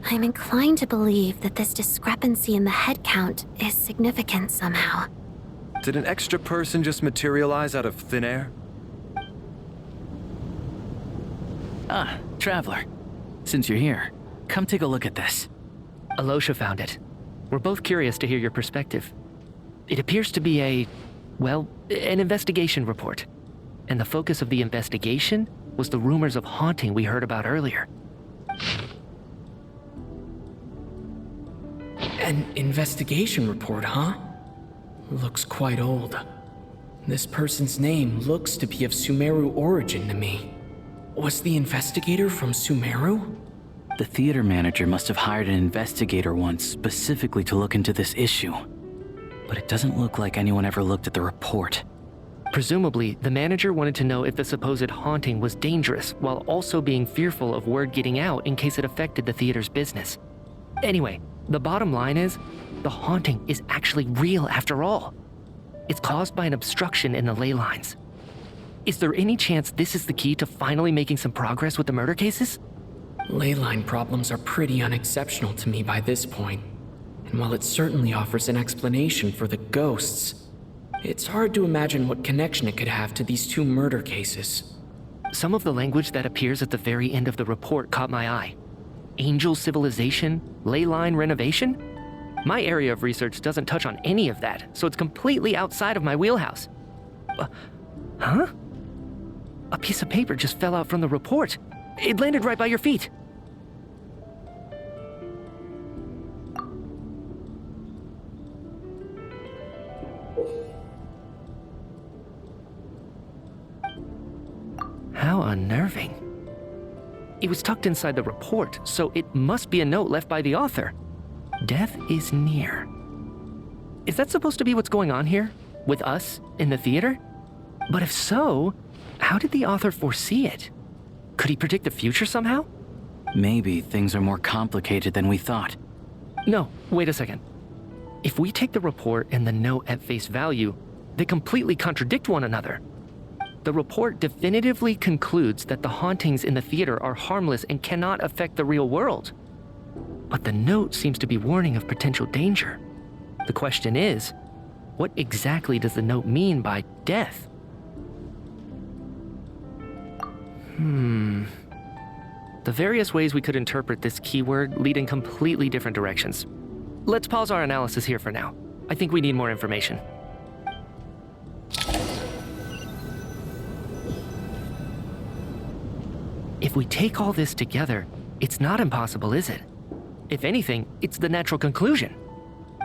I'm inclined to believe that this discrepancy in the head count is significant somehow. Did an extra person just materialize out of thin air? Ah, Traveler. Since you're here, come take a look at this. Alosha found it. We're both curious to hear your perspective. It appears to be an investigation report. And the focus of the investigation was the rumors of haunting we heard about earlier. An investigation report, huh? Looks quite old. This person's name looks to be of Sumeru origin to me. Was the investigator from Sumeru? The theater manager must have hired an investigator once specifically to look into this issue. But it doesn't look like anyone ever looked at the report. Presumably, the manager wanted to know if the supposed haunting was dangerous, while also being fearful of word getting out in case it affected the theater's business. Anyway, the bottom line is, the haunting is actually real after all. It's caused by an obstruction in the ley lines. Is there any chance this is the key to finally making some progress with the murder cases? Ley line problems are pretty unexceptional to me by this point. And while it certainly offers an explanation for the ghosts, it's hard to imagine what connection it could have to these two murder cases. Some of the language that appears at the very end of the report caught my eye. Angel civilization, ley line renovation? My area of research doesn't touch on any of that, so it's completely outside of my wheelhouse. Huh? A piece of paper just fell out from the report. It landed right by your feet. How unnerving. It was tucked inside the report, so it must be a note left by the author. Death is near. Is that supposed to be what's going on here? With us in the theater? But if so, how did the author foresee it? Could he predict the future somehow? Maybe things are more complicated than we thought. No, wait a second. If we take the report and the note at face value, they completely contradict one another. The report definitively concludes that the hauntings in the theater are harmless and cannot affect the real world. But the note seems to be warning of potential danger. The question is what exactly does the note mean by death? The various ways we could interpret this keyword lead in completely different directions. Let's pause our analysis here for now. I think we need more information. If we take all this together, it's not impossible, is it? If anything, it's the natural conclusion.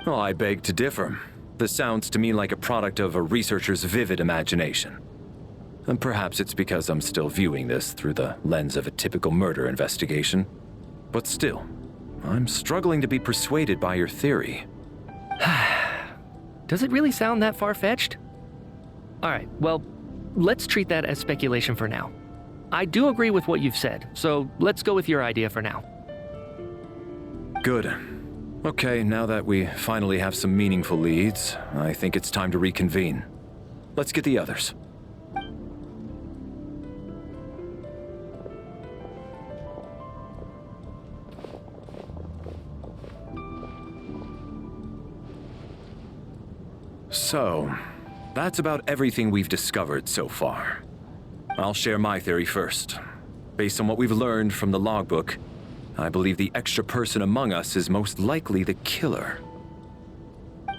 Well, I beg to differ. This sounds to me like a product of a researcher's vivid imagination. And perhaps it's because I'm still viewing this through the lens of a typical murder investigation. But still, I'm struggling to be persuaded by your theory. Does it really sound that far-fetched? Alright, well, let's treat that as speculation for now. I do agree with what you've said, so let's go with your idea for now. Good. Okay, now that we finally have some meaningful leads, I think it's time to reconvene. Let's get the others. So, that's about everything we've discovered so far. I'll share my theory first. Based on what we've learned from the logbook, I believe the extra person among us is most likely the killer.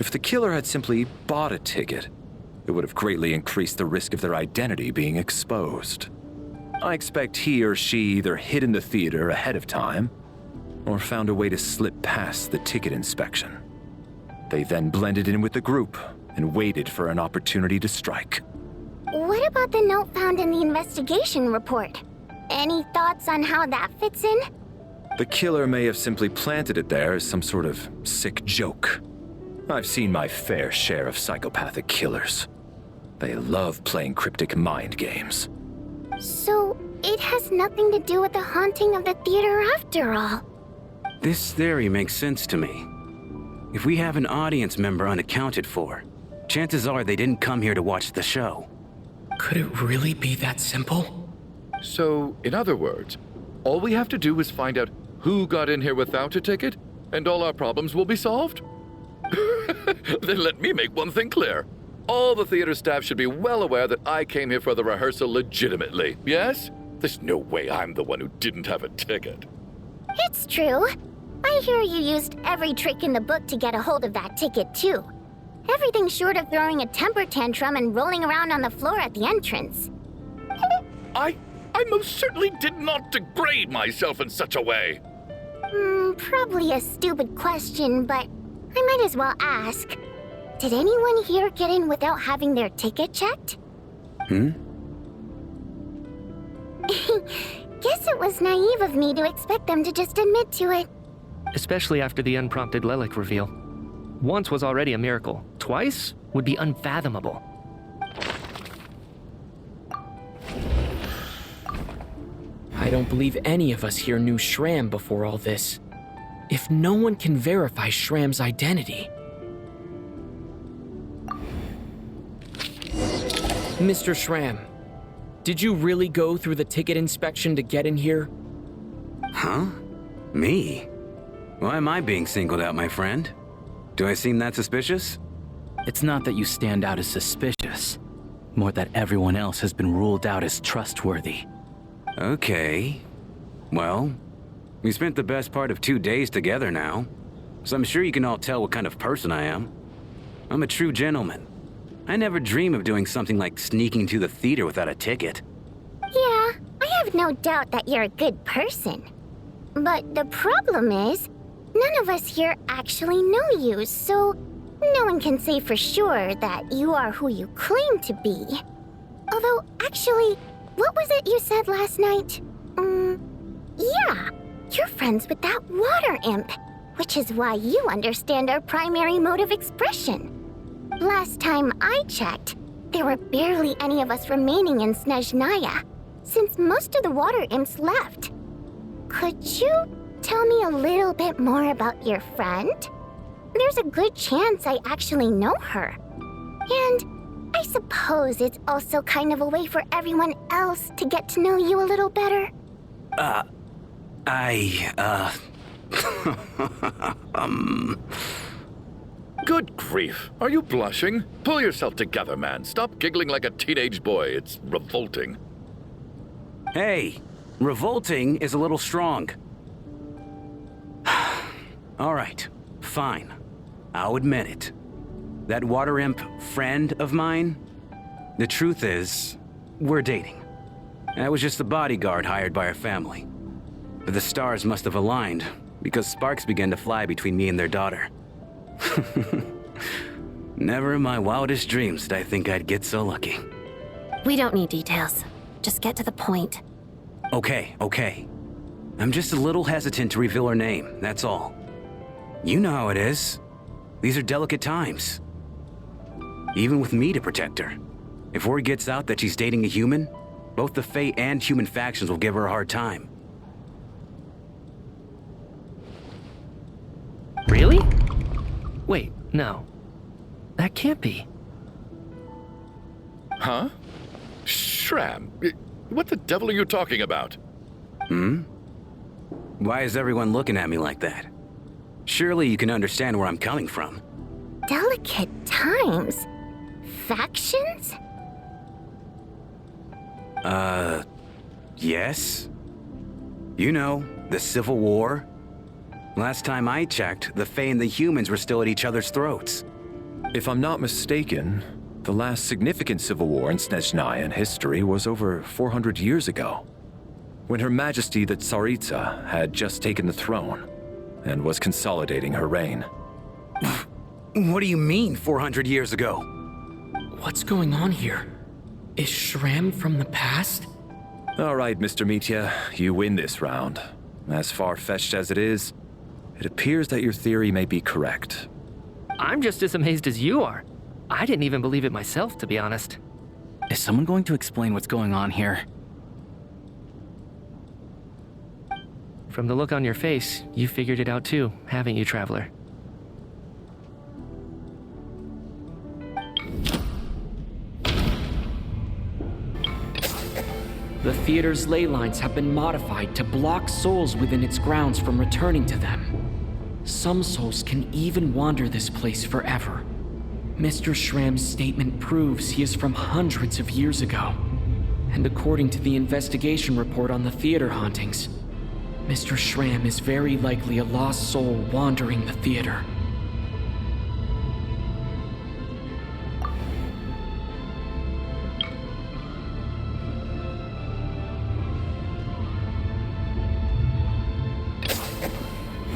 If the killer had simply bought a ticket, it would have greatly increased the risk of their identity being exposed. I expect he or she either hid in the theater ahead of time, or found a way to slip past the ticket inspection. They then blended in with the group and waited for an opportunity to strike. What about the note found in the investigation report? Any thoughts on how that fits in? The killer may have simply planted it there as some sort of sick joke. I've seen my fair share of psychopathic killers. They love playing cryptic mind games. So, it has nothing to do with the haunting of the theater after all. This theory makes sense to me. If we have an audience member unaccounted for, chances are they didn't come here to watch the show. Could it really be that simple? So, in other words, all we have to do is find out who got in here without a ticket, and all our problems will be solved? Then let me make one thing clear. All the theater staff should be well aware that I came here for the rehearsal legitimately, yes? There's no way I'm the one who didn't have a ticket. It's true. I hear you used every trick in the book to get a hold of that ticket, too. Everything short of throwing a temper tantrum and rolling around on the floor at the entrance. I most certainly did not degrade myself in such a way. Probably a stupid question, but I might as well ask. Did anyone here get in without having their ticket checked? Guess it was naive of me to expect them to just admit to it. Especially after the unprompted Lelic reveal. Once was already a miracle. Twice would be unfathomable. I don't believe any of us here knew Shram before all this. If no one can verify Shram's identity... Mr. Shram, did you really go through the ticket inspection to get in here? Huh? Me? Why am I being singled out, my friend? Do I seem that suspicious? It's not that you stand out as suspicious, more that everyone else has been ruled out as trustworthy. Okay. Well, we spent the best part of 2 days together now, so I'm sure you can all tell what kind of person I am. I'm a true gentleman. I never dream of doing something like sneaking to the theater without a ticket. Yeah, I have no doubt that you're a good person. But the problem is, none of us here actually know you, so no one can say for sure that you are who you claim to be. Although, actually, what was it you said last night? Yeah, you're friends with that water imp, which is why you understand our primary mode of expression. Last time I checked, there were barely any of us remaining in Snezhnaya, since most of the water imps left. Could you tell me a little bit more about your friend? There's a good chance I actually know her. And I suppose it's also kind of a way for everyone else to get to know you a little better. Good grief. Are you blushing? Pull yourself together, man. Stop giggling like a teenage boy. It's revolting. Hey, revolting is a little strong. All right, fine. I'll admit it. That water imp friend of mine, the truth is, we're dating. I was just the bodyguard hired by our family. But the stars must have aligned, because sparks began to fly between me and their daughter. Never in my wildest dreams did I think I'd get so lucky. We don't need details. Just get to the point. Okay. I'm just a little hesitant to reveal her name, that's all. You know how it is. These are delicate times. Even with me to protect her. If word gets out that she's dating a human, both the Fae and human factions will give her a hard time. Really? Wait, no. That can't be. Huh? Shram, what the devil are you talking about? Why is everyone looking at me like that? Surely you can understand where I'm coming from. Delicate times? Factions? Yes? You know, the Civil War? Last time I checked, the Fae and the humans were still at each other's throats. If I'm not mistaken, the last significant civil war in Snezhnayan history was over 400 years ago, when Her Majesty the Tsaritsa had just taken the throne and was consolidating her reign. What do you mean, 400 years ago? What's going on here? Is Shram from the past? All right, Mr. Mitya, you win this round. As far-fetched as it is, it appears that your theory may be correct. I'm just as amazed as you are. I didn't even believe it myself, to be honest. Is someone going to explain what's going on here? From the look on your face, you figured it out too, haven't you, Traveler? The theater's ley lines have been modified to block souls within its grounds from returning to them. Some souls can even wander this place forever. Mr. Shram's statement proves he is from hundreds of years ago. And according to the investigation report on the theater hauntings, Mr. Shram is very likely a lost soul wandering the theater.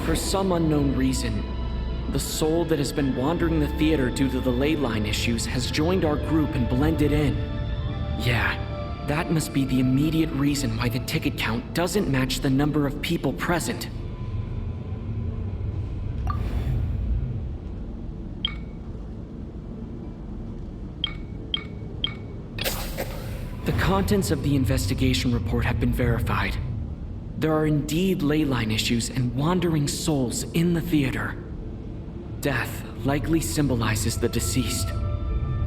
For some unknown reason, the soul that has been wandering the theater due to the ley line issues has joined our group and blended in. Yeah, that must be the immediate reason why the ticket count doesn't match the number of people present. The contents of the investigation report have been verified. There are indeed ley line issues and wandering souls in the theater. Death likely symbolizes the deceased.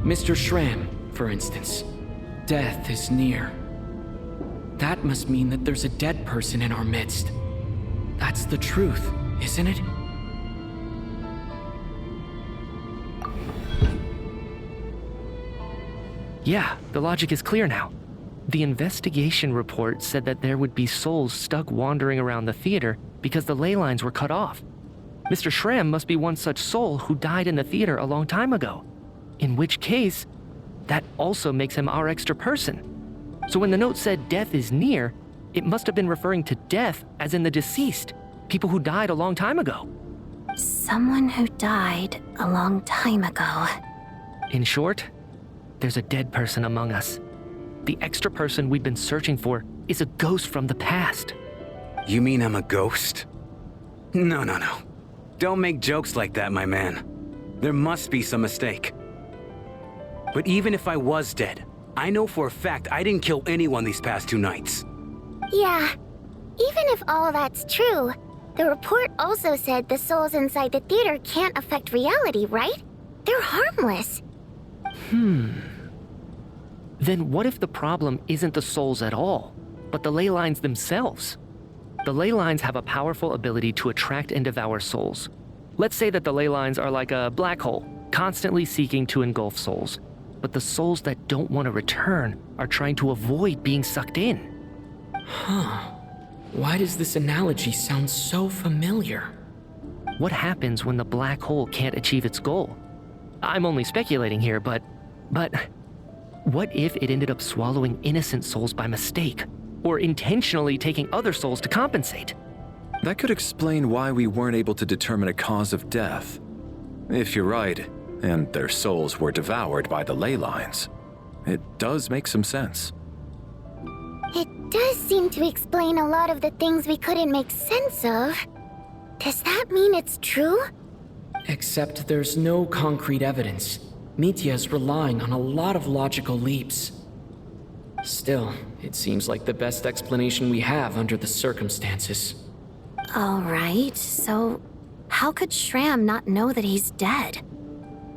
Mr. Shram, for instance. Death is near. That must mean that there's a dead person in our midst. That's the truth, isn't it? Yeah, the logic is clear now. The investigation report said that there would be souls stuck wandering around the theater because the ley lines were cut off. Mr. Shram must be one such soul who died in the theater a long time ago. In which case, that also makes him our extra person. So when the note said death is near, it must have been referring to death as in the deceased, people who died a long time ago. Someone who died a long time ago. In short, there's a dead person among us. The extra person we've been searching for is a ghost from the past. You mean I'm a ghost? No. Don't make jokes like that, my man. There must be some mistake. But even if I was dead, I know for a fact I didn't kill anyone these past 2 nights. Yeah, even if all that's true, the report also said the souls inside the theater can't affect reality, right? They're harmless. Then what if the problem isn't the souls at all, but the ley lines themselves? The ley lines have a powerful ability to attract and devour souls. Let's say that the ley lines are like a black hole, constantly seeking to engulf souls. But the souls that don't want to return are trying to avoid being sucked in. Huh. Why does this analogy sound so familiar? What happens when the black hole can't achieve its goal? I'm only speculating here, but what if it ended up swallowing innocent souls by mistake, or intentionally taking other souls to compensate? That could explain why we weren't able to determine a cause of death. If you're right, and their souls were devoured by the ley lines, it does make some sense. It does seem to explain a lot of the things we couldn't make sense of. Does that mean it's true? Except there's no concrete evidence. Mitya is relying on a lot of logical leaps. Still, it seems like the best explanation we have under the circumstances. Alright, so how could Shram not know that he's dead?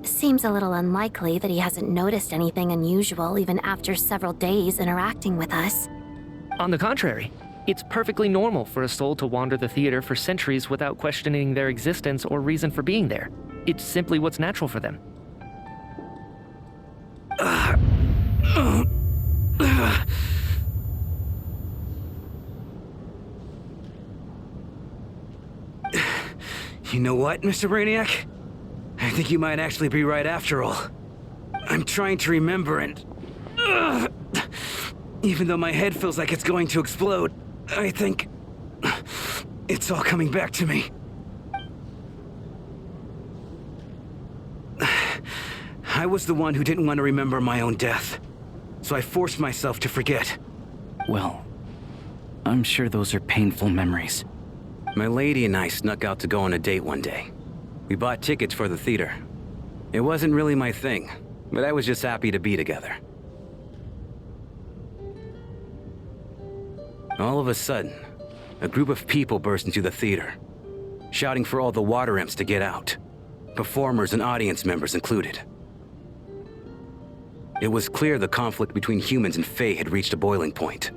Seems a little unlikely that he hasn't noticed anything unusual even after several days interacting with us. On the contrary, it's perfectly normal for a soul to wander the theater for centuries without questioning their existence or reason for being there. It's simply what's natural for them. You know what, Mr. Brainiac? I think you might actually be right after all. I'm trying to remember and... even though my head feels like it's going to explode, I think... it's all coming back to me. I was the one who didn't want to remember my own death, so I forced myself to forget. Well, I'm sure those are painful memories. My lady and I snuck out to go on a date one day. We bought tickets for the theater. It wasn't really my thing, but I was just happy to be together. All of a sudden, a group of people burst into the theater, shouting for all the water imps to get out, performers and audience members included. It was clear the conflict between humans and Fae had reached a boiling point.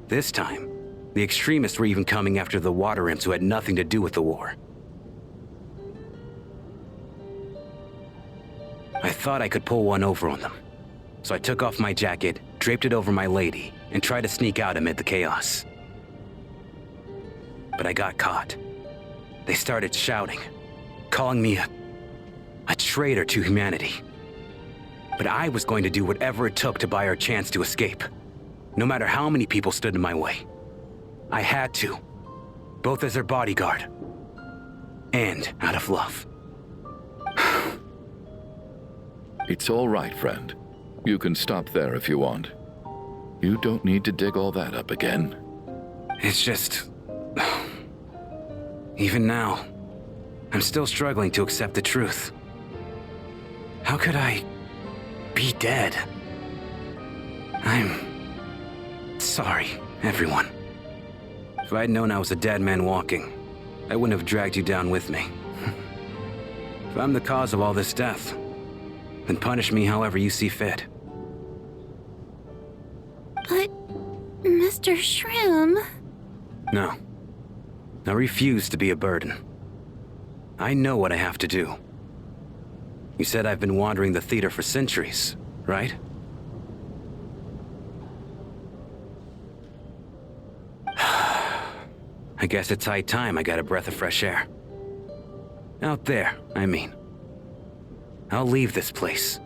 This time, the extremists were even coming after the water imps who had nothing to do with the war. I thought I could pull one over on them, so I took off my jacket, draped it over my lady, and tried to sneak out amid the chaos. But I got caught. They started shouting, calling me a traitor to humanity. But I was going to do whatever it took to buy her a chance to escape, no matter how many people stood in my way. I had to, both as their bodyguard and out of love. It's all right, friend. You can stop there if you want. You don't need to dig all that up again. It's just... even now, I'm still struggling to accept the truth. How could I be dead? I'm sorry, everyone. If I'd known I was a dead man walking, I wouldn't have dragged you down with me. If I'm the cause of all this death, then punish me however you see fit. But, Mr. Shram... No. I refuse to be a burden. I know what I have to do. You said I've been wandering the theater for centuries, right? I guess it's high time I got a breath of fresh air. Out there, I mean. I'll leave this place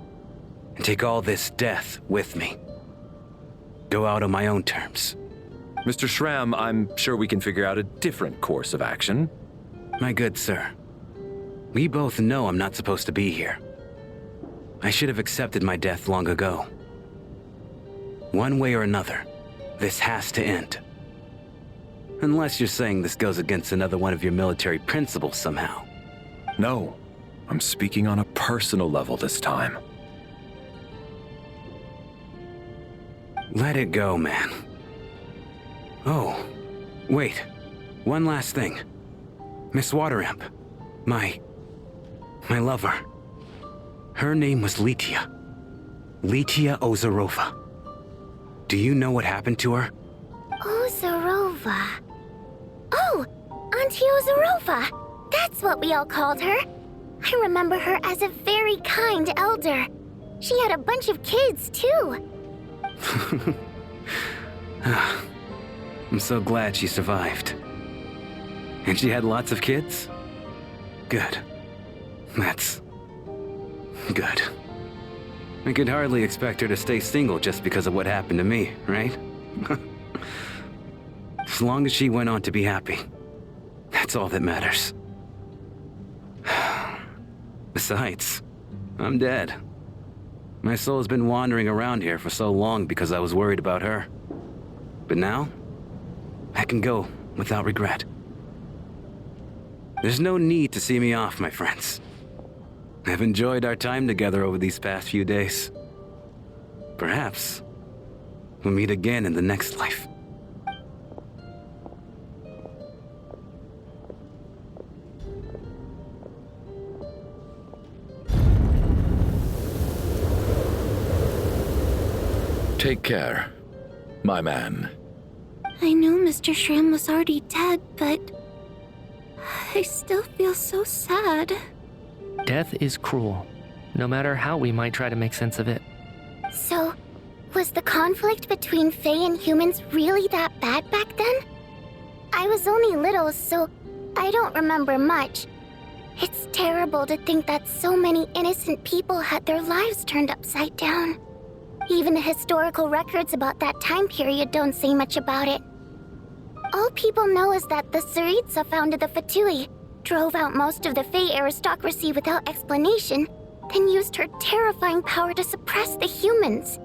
and take all this death with me. Go out on my own terms. Mr. Shram, I'm sure we can figure out a different course of action. My good sir, we both know I'm not supposed to be here. I should have accepted my death long ago. One way or another, this has to end. Unless you're saying this goes against another one of your military principles somehow. No, I'm speaking on a personal level this time. Let it go, man. Oh, wait. One last thing. Miss Waterimp. My lover. Her name was Litia. Litia Ozarova. Do you know what happened to her? Ozarova. Oh, Auntie Ozarova. That's what we all called her. I remember her as a very kind elder. She had a bunch of kids, too. I'm so glad she survived. And she had lots of kids? Good. That's... good. I could hardly expect her to stay single just because of what happened to me, right? As long as she went on to be happy, that's all that matters. Besides, I'm dead. My soul's been wandering around here for so long because I was worried about her. But now, I can go without regret. There's no need to see me off, my friends. I've enjoyed our time together over these past few days. Perhaps we'll meet again in the next life. Take care, my man. I knew Mr. Shram was already dead, but I still feel so sad. Death is cruel, no matter how we might try to make sense of it. So, was the conflict between Fae and humans really that bad back then? I was only little, so I don't remember much. It's terrible to think that so many innocent people had their lives turned upside down. Even the historical records about that time period don't say much about it. All people know is that the Tsaritsa founded the Fatui, drove out most of the Fae aristocracy without explanation, then used her terrifying power to suppress the humans.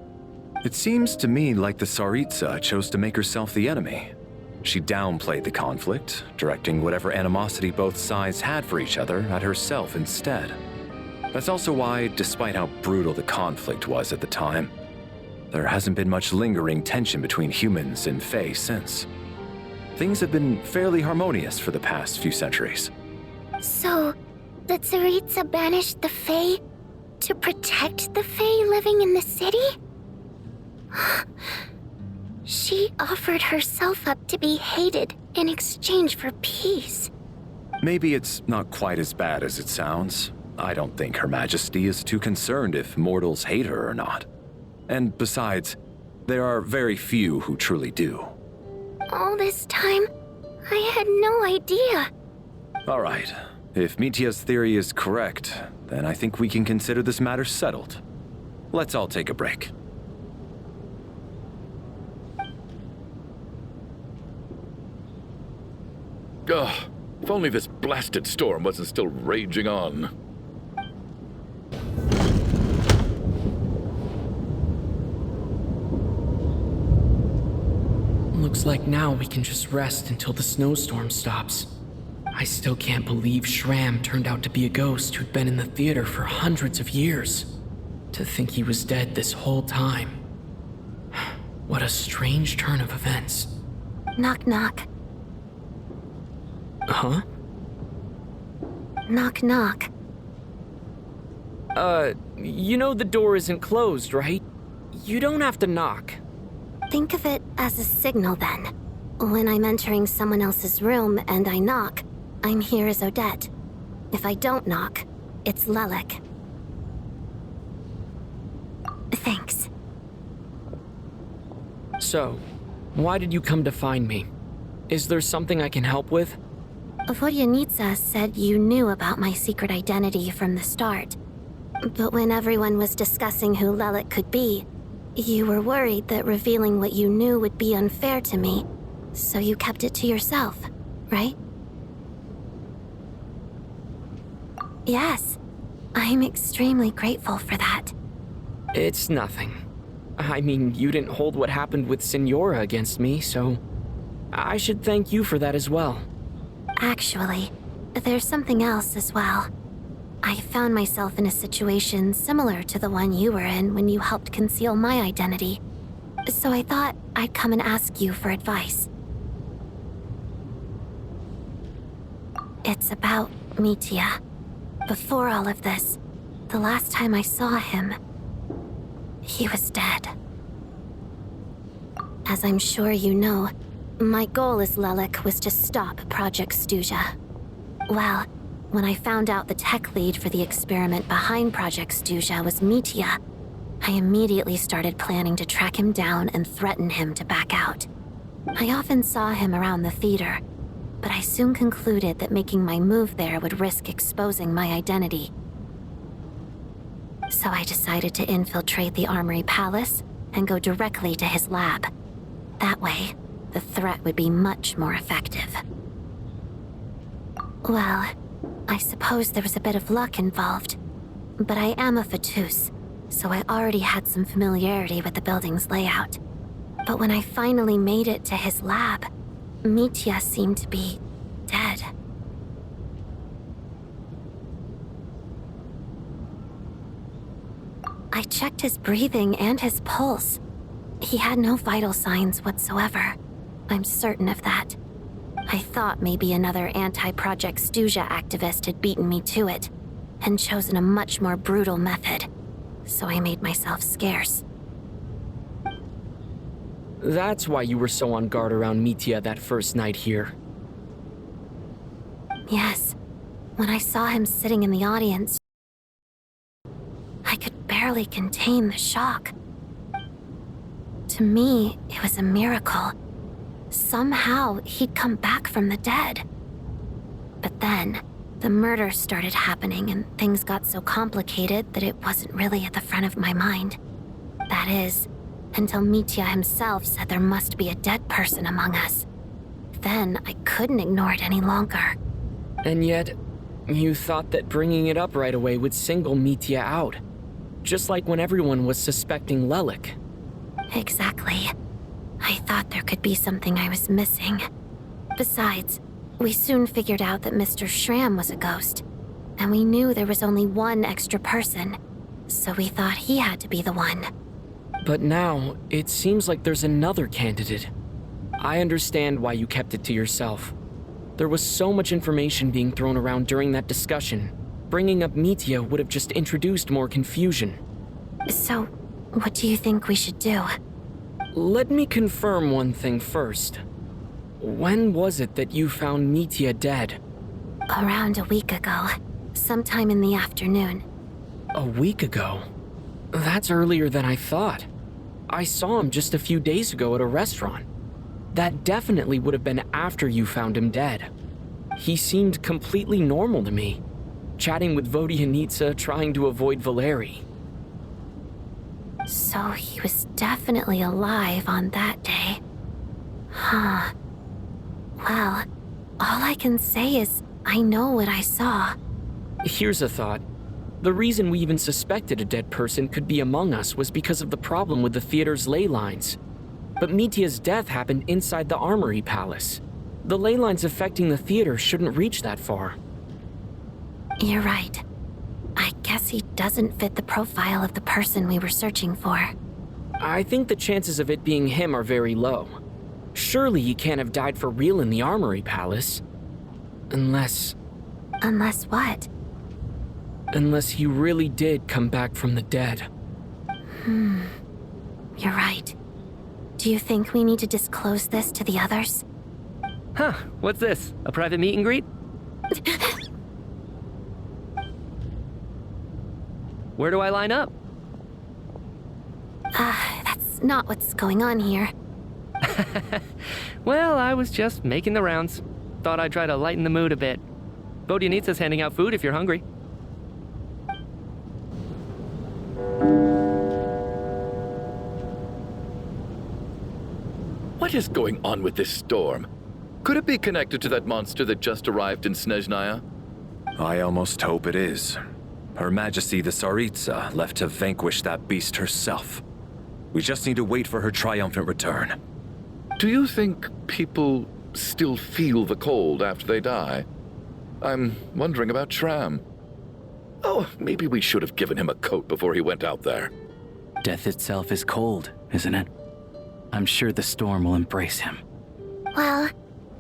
It seems to me like the Tsaritsa chose to make herself the enemy. She downplayed the conflict, directing whatever animosity both sides had for each other at herself instead. That's also why, despite how brutal the conflict was at the time, there hasn't been much lingering tension between humans and Fae since. Things have been fairly harmonious for the past few centuries. So, the Tsaritsa banished the Fae to protect the Fae living in the city? She offered herself up to be hated in exchange for peace. Maybe it's not quite as bad as it sounds. I don't think Her Majesty is too concerned if mortals hate her or not. And besides, there are very few who truly do. All this time, I had no idea. All right. If Mitia's theory is correct, then I think we can consider this matter settled. Let's all take a break. Ugh, if only this blasted storm wasn't still raging on. Looks like now we can just rest until the snowstorm stops. I still can't believe Shram turned out to be a ghost who'd been in the theater for hundreds of years. To think he was dead this whole time. What a strange turn of events. Knock knock. Huh? Knock knock. You know the door isn't closed, right? You don't have to knock. Think of it as a signal then. When I'm entering someone else's room and I knock, I'm here as Odette. If I don't knock, it's Lelik. Thanks. So, why did you come to find me? Is there something I can help with? Vodyanitsa said you knew about my secret identity from the start. But when everyone was discussing who Lelik could be, you were worried that revealing what you knew would be unfair to me, so you kept it to yourself, right? Yes, I'm extremely grateful for that. It's nothing. I mean, you didn't hold what happened with Signora against me, so I should thank you for that as well. Actually, there's something else as well. I found myself in a situation similar to the one you were in when you helped conceal my identity. So I thought I'd come and ask you for advice. It's about Mitia. Before all of this, the last time I saw him, he was dead. As I'm sure you know, my goal as Lelik was to stop Project Stuja. Well, When I found out the tech lead for the experiment behind Project Stuja was Mitya, I immediately started planning to track him down and threaten him to back out. I often saw him around the theater, but I soon concluded that making my move there would risk exposing my identity. So I decided to infiltrate the Armory Palace and go directly to his lab. That way, the threat would be much more effective. Well, I suppose there was a bit of luck involved, but I am a Fatus, so I already had some familiarity with the building's layout. But when I finally made it to his lab, Mitya seemed to be dead. I checked his breathing and his pulse. He had no vital signs whatsoever. I'm certain of that. I thought maybe another anti-Project Stuja activist had beaten me to it, and chosen a much more brutal method, so I made myself scarce. That's why you were so on guard around Mitya that first night here. Yes. When I saw him sitting in the audience, I could barely contain the shock. To me, it was a miracle. Somehow, he'd come back from the dead. But then, the murder started happening and things got so complicated that it wasn't really at the front of my mind. That is, until Mitya himself said there must be a dead person among us. Then, I couldn't ignore it any longer. And yet, you thought that bringing it up right away would single Mitya out. Just like when everyone was suspecting Lelik. Exactly. I thought there could be something I was missing. Besides, we soon figured out that Mr. Schramm was a ghost, and we knew there was only one extra person, so we thought he had to be the one. But now, it seems like there's another candidate. I understand why you kept it to yourself. There was so much information being thrown around during that discussion. Bringing up Mitya would have just introduced more confusion. So, what do you think we should do? Let me confirm one thing first. When was it that you found Mitya dead? Around a week ago, sometime in the afternoon. A week ago? That's earlier than I thought. I saw him just a few days ago at a restaurant. That definitely would have been after you found him dead. He seemed completely normal to me, chatting with Vodyanitsa, trying to avoid Valeri. So he was definitely alive on that day. Huh. Well, all I can say is I know what I saw. Here's a thought. The reason we even suspected a dead person could be among us was because of the problem with the theater's ley lines. But Mitya's death happened inside the Armory Palace. The ley lines affecting the theater shouldn't reach that far. You're right. I guess he doesn't fit the profile of the person we were searching for. I think the chances of it being him are very low. Surely he can't have died for real in the Armory Palace. Unless... Unless what? Unless he really did come back from the dead. You're right. Do you think we need to disclose this to the others? Huh, what's this? A private meet and greet? Where do I line up? That's not what's going on here. Well, I was just making the rounds. Thought I'd try to lighten the mood a bit. Vodyanitsa's handing out food if you're hungry. What is going on with this storm? Could it be connected to that monster that just arrived in Snezhnaya? I almost hope it is. Her Majesty the Tsaritsa left to vanquish that beast herself. We just need to wait for her triumphant return. Do you think people still feel the cold after they die? I'm wondering about Schramm. Oh, maybe we should have given him a coat before he went out there. Death itself is cold, isn't it? I'm sure the storm will embrace him. Well,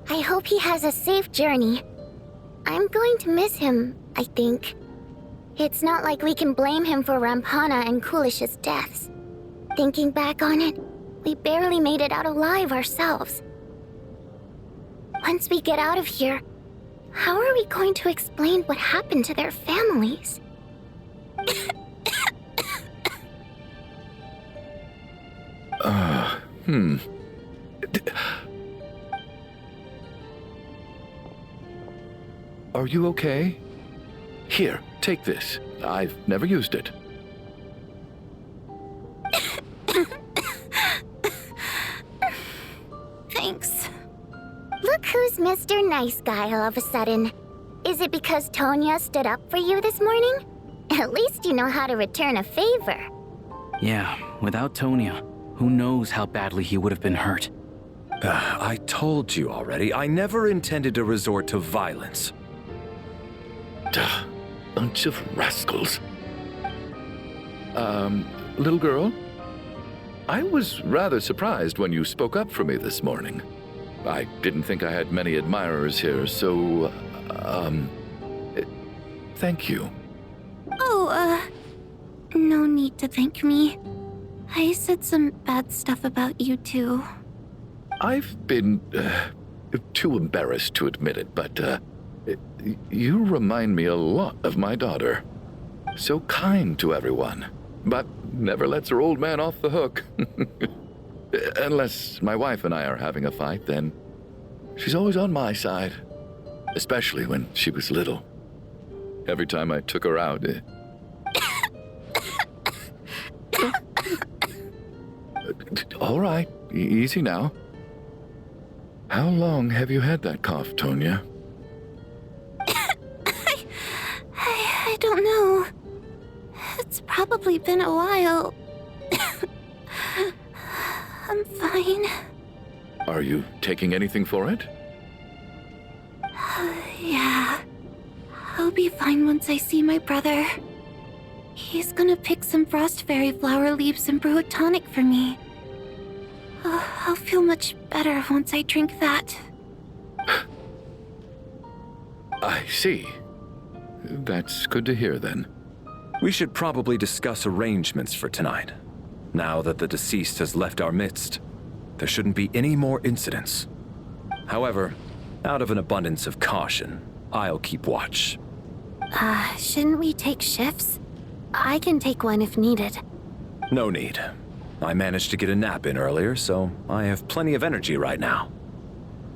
I hope he has a safe journey. I'm going to miss him, I think. It's not like we can blame him for Rampana and Kulish's deaths. Thinking back on it, we barely made it out alive ourselves. Once we get out of here, How are we going to explain what happened to their families? Are you okay? Here, take this. I've never used it. Thanks. Look who's Mr. Nice Guy all of a sudden. Is it because Tonya stood up for you this morning? At least you know how to return a favor. Yeah, without Tonya, who knows how badly he would have been hurt. I told you already, I never intended to resort to violence. Duh, bunch of rascals. Little girl? I was rather surprised when you spoke up for me this morning. I didn't think I had many admirers here, so, thank you. Oh, no need to thank me. I said some bad stuff about you too. I've been, too embarrassed to admit it, but, you remind me a lot of my daughter. So kind to everyone, but never lets her old man off the hook. Unless my wife and I are having a fight, then she's always on my side. Especially when she was little. Every time I took her out. All right, easy now. How long have you had that cough, Tonya? I don't know. It's probably been a while. I'm fine. Are you taking anything for it? Yeah. I'll be fine once I see my brother. He's gonna pick some frost fairy flower leaves and brew a tonic for me. I'll feel much better once I drink that. I see. That's good to hear then. We should probably discuss arrangements for tonight. Now that the deceased has left our midst, there shouldn't be any more incidents. However, out of an abundance of caution, I'll keep watch. Shouldn't we take shifts? I can take one if needed. No need. I managed to get a nap in earlier, so I have plenty of energy right now.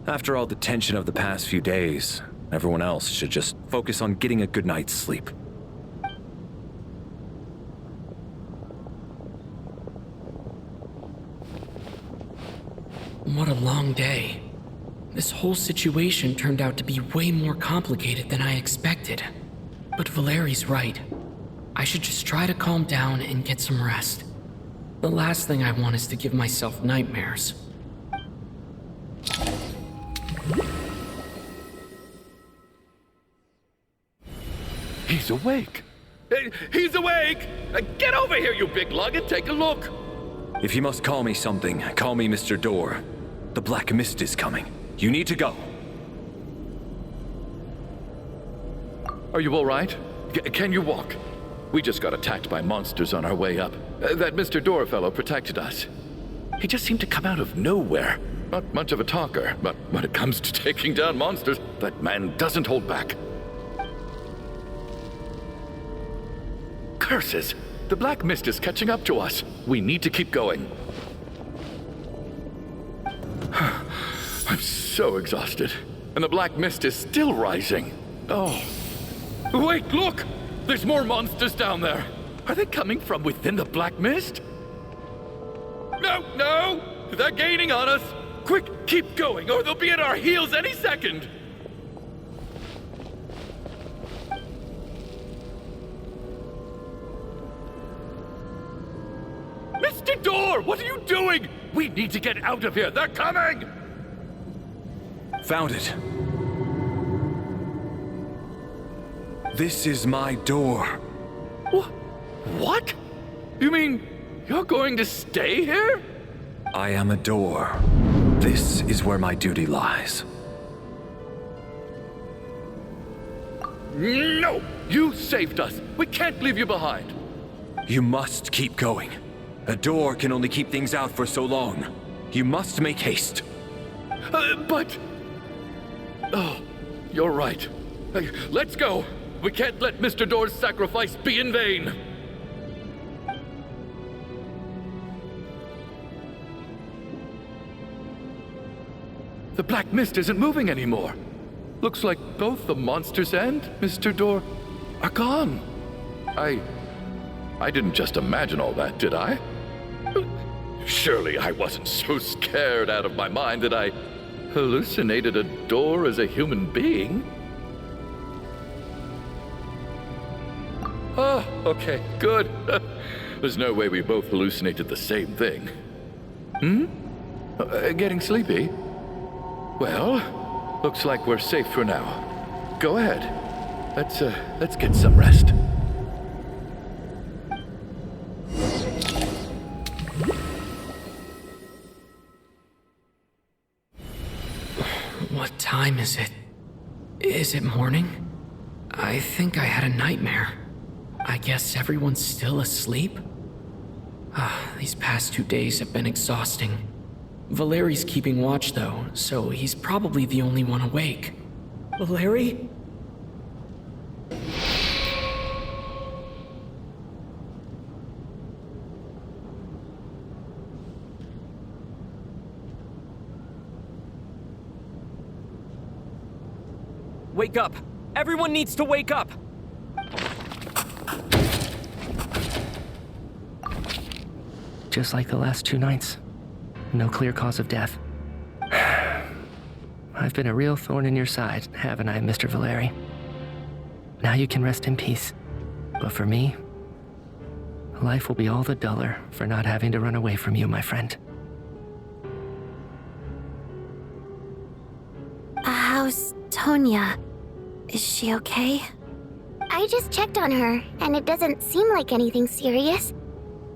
After all the tension of the past few days, everyone else should just focus on getting a good night's sleep. What a long day. This whole situation turned out to be way more complicated than I expected. But Valeri's right. I should just try to calm down and get some rest. The last thing I want is to give myself nightmares. He's awake! He's awake! Get over here, you big lug, and take a look! If you must call me something, call me Mr. Door. The Black Mist is coming. You need to go. Are you all right? Can you walk? We just got attacked by monsters on our way up. That Mr. Door fellow protected us. He just seemed to come out of nowhere. Not much of a talker, but when it comes to taking down monsters, that man doesn't hold back. Curses! The Black Mist is catching up to us. We need to keep going. I'm so exhausted. And the Black Mist is still rising. Oh. Wait, look! There's more monsters down there. Are they coming from within the Black Mist? No! They're gaining on us. Quick, keep going, or they'll be at our heels any second. Mr. Door, what are you doing? We need to get out of here. They're coming! Found it. This is my door. What? You mean you're going to stay here? I am a door. This is where my duty lies. No! You saved us. We can't leave you behind. You must keep going. A door can only keep things out for so long. You must make haste. But... Oh, you're right. Let's go! We can't let Mr. Door's sacrifice be in vain! The black mist isn't moving anymore. Looks like both the monsters and Mr. Door are gone. I didn't just imagine all that, did I? Surely I wasn't so scared out of my mind that I hallucinated a door as a human being. Oh, okay, good. There's no way we both hallucinated the same thing. Getting sleepy? Well, looks like we're safe for now. Go ahead. Let's get some rest. What time is it? Is it morning? I think I had a nightmare. I guess everyone's still asleep? These past 2 days have been exhausting. Valeri's keeping watch though, so he's probably the only one awake. Valeri? Wake up! Everyone needs to wake up! Just like the last 2 nights. No clear cause of death. I've been a real thorn in your side, haven't I, Mr. Valeri? Now you can rest in peace. But for me, life will be all the duller for not having to run away from you, my friend. How's Tonya? Is she okay? I just checked on her, and it doesn't seem like anything serious.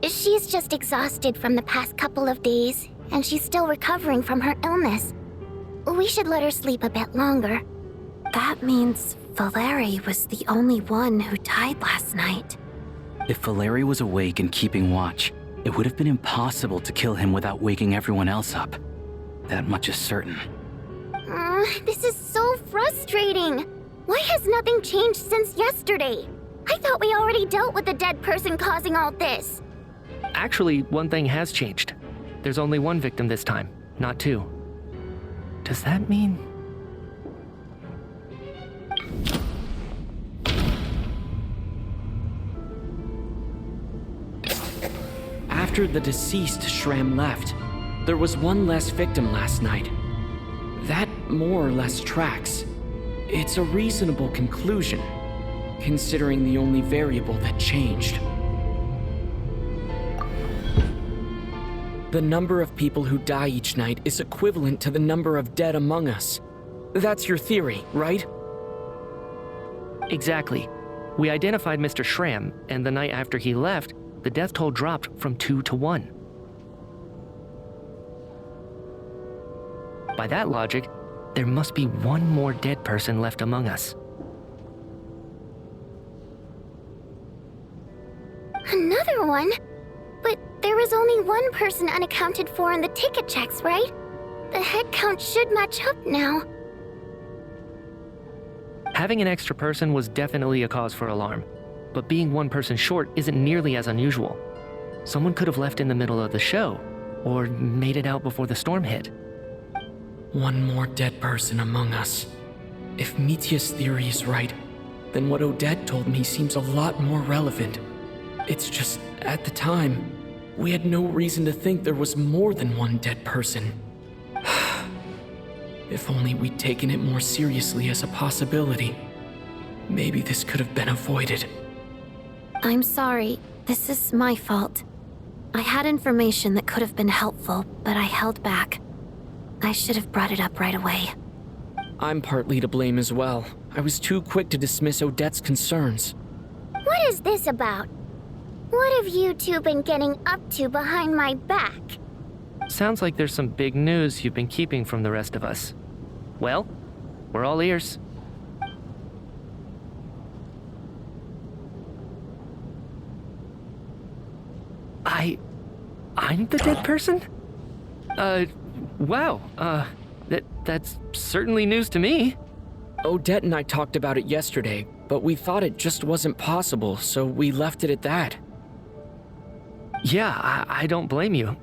She's just exhausted from the past couple of days, and she's still recovering from her illness. We should let her sleep a bit longer. That means Valeri was the only one who died last night. If Valeri was awake and keeping watch, it would have been impossible to kill him without waking everyone else up. That much is certain. This is so frustrating. Why has nothing changed since yesterday? I thought we already dealt with the dead person causing all this. Actually, one thing has changed. There's only one victim this time, not 2. Does that mean... After the deceased Shram left, there was one less victim last night. That more or less tracks. It's a reasonable conclusion, considering the only variable that changed. The number of people who die each night is equivalent to the number of dead among us. That's your theory, right? Exactly. We identified Mr. Shram, and the night after he left, the death toll dropped from 2 to 1. By that logic, there must be one more dead person left among us. Another one? But there was only one person unaccounted for in the ticket checks, right? The head count should match up now. Having an extra person was definitely a cause for alarm, but being one person short isn't nearly as unusual. Someone could have left in the middle of the show, or made it out before the storm hit. One more dead person among us. If Mitya's theory is right, then what Odette told me seems a lot more relevant. It's just, at the time, we had no reason to think there was more than one dead person. If only we'd taken it more seriously as a possibility, maybe this could have been avoided. I'm sorry. This is my fault. I had information that could have been helpful, but I held back. I should have brought it up right away. I'm partly to blame as well. I was too quick to dismiss Odette's concerns. What is this about? What have you two been getting up to behind my back? Sounds like there's some big news you've been keeping from the rest of us. Well, we're all ears. I'm the dead person? Wow, that's certainly news to me. Odette and I talked about it yesterday, but we thought it just wasn't possible, so we left it at that. Yeah, I don't blame you.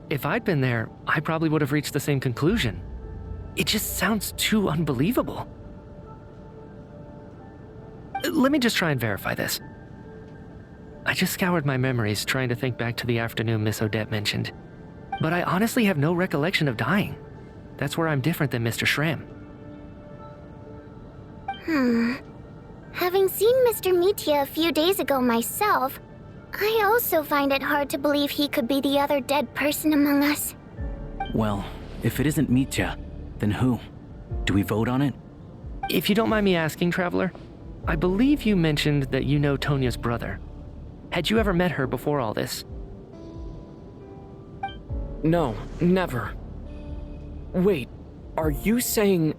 If I'd been there, I probably would have reached the same conclusion. It just sounds too unbelievable. Let me just try and verify this. I just scoured my memories trying to think back to the afternoon Miss Odette mentioned. But I honestly have no recollection of dying. That's where I'm different than Mr. Schramm. Having seen Mr. Mitya a few days ago myself, I also find it hard to believe he could be the other dead person among us. Well, if it isn't Mitya, then who? Do we vote on it? If you don't mind me asking, Traveler, I believe you mentioned that you know Tonya's brother. Had you ever met her before all this? No, never. Wait, are you saying...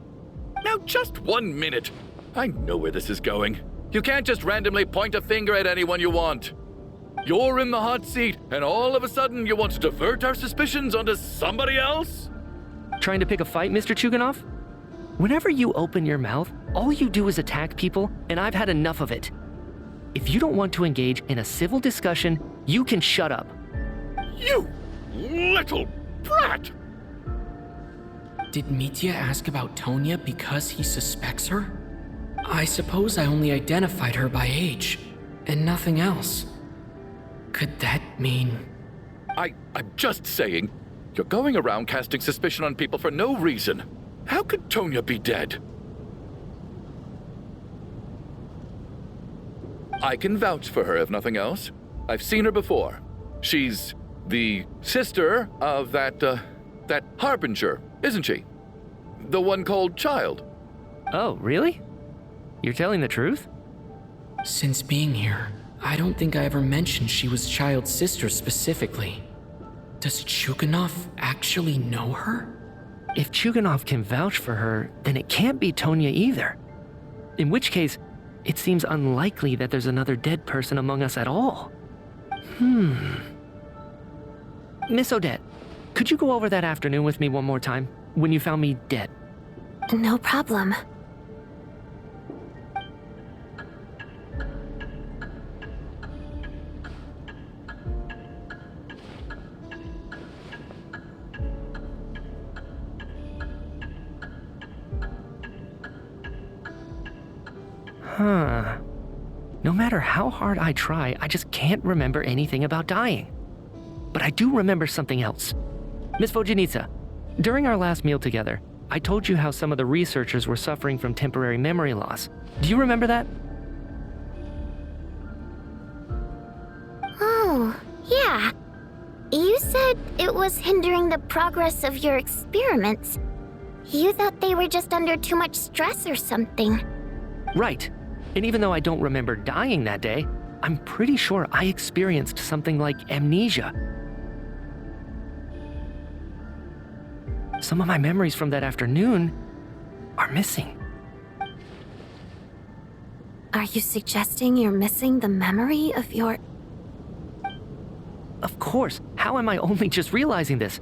Now just 1 minute. I know where this is going. You can't just randomly point a finger at anyone you want. You're in the hot seat, and all of a sudden you want to divert our suspicions onto somebody else? Trying to pick a fight, Mr. Chuganov? Whenever you open your mouth, all you do is attack people, and I've had enough of it. If you don't want to engage in a civil discussion, you can shut up. You little brat! Did Mitya ask about Tonya because he suspects her? I suppose I only identified her by age, and nothing else. Could that mean... I'm just saying, you're going around casting suspicion on people for no reason. How could Tonya be dead? I can vouch for her, if nothing else. I've seen her before. She's the sister of that Harbinger, isn't she? The one called Child. Oh, really? You're telling the truth? Since being here, I don't think I ever mentioned she was Child's sister specifically. Does Chuganov actually know her? If Chuganov can vouch for her, then it can't be Tonya either. In which case, it seems unlikely that there's another dead person among us at all. Miss Odette, could you go over that afternoon with me one more time, when you found me dead? No problem. No matter how hard I try, I just can't remember anything about dying. But I do remember something else. Miss Vojanitsa, during our last meal together, I told you how some of the researchers were suffering from temporary memory loss. Do you remember that? Oh, yeah. You said it was hindering the progress of your experiments. You thought they were just under too much stress or something. Right. And even though I don't remember dying that day, I'm pretty sure I experienced something like amnesia. Some of my memories from that afternoon are missing. Are you suggesting you're missing the memory of your... Of course. How am I only just realizing this?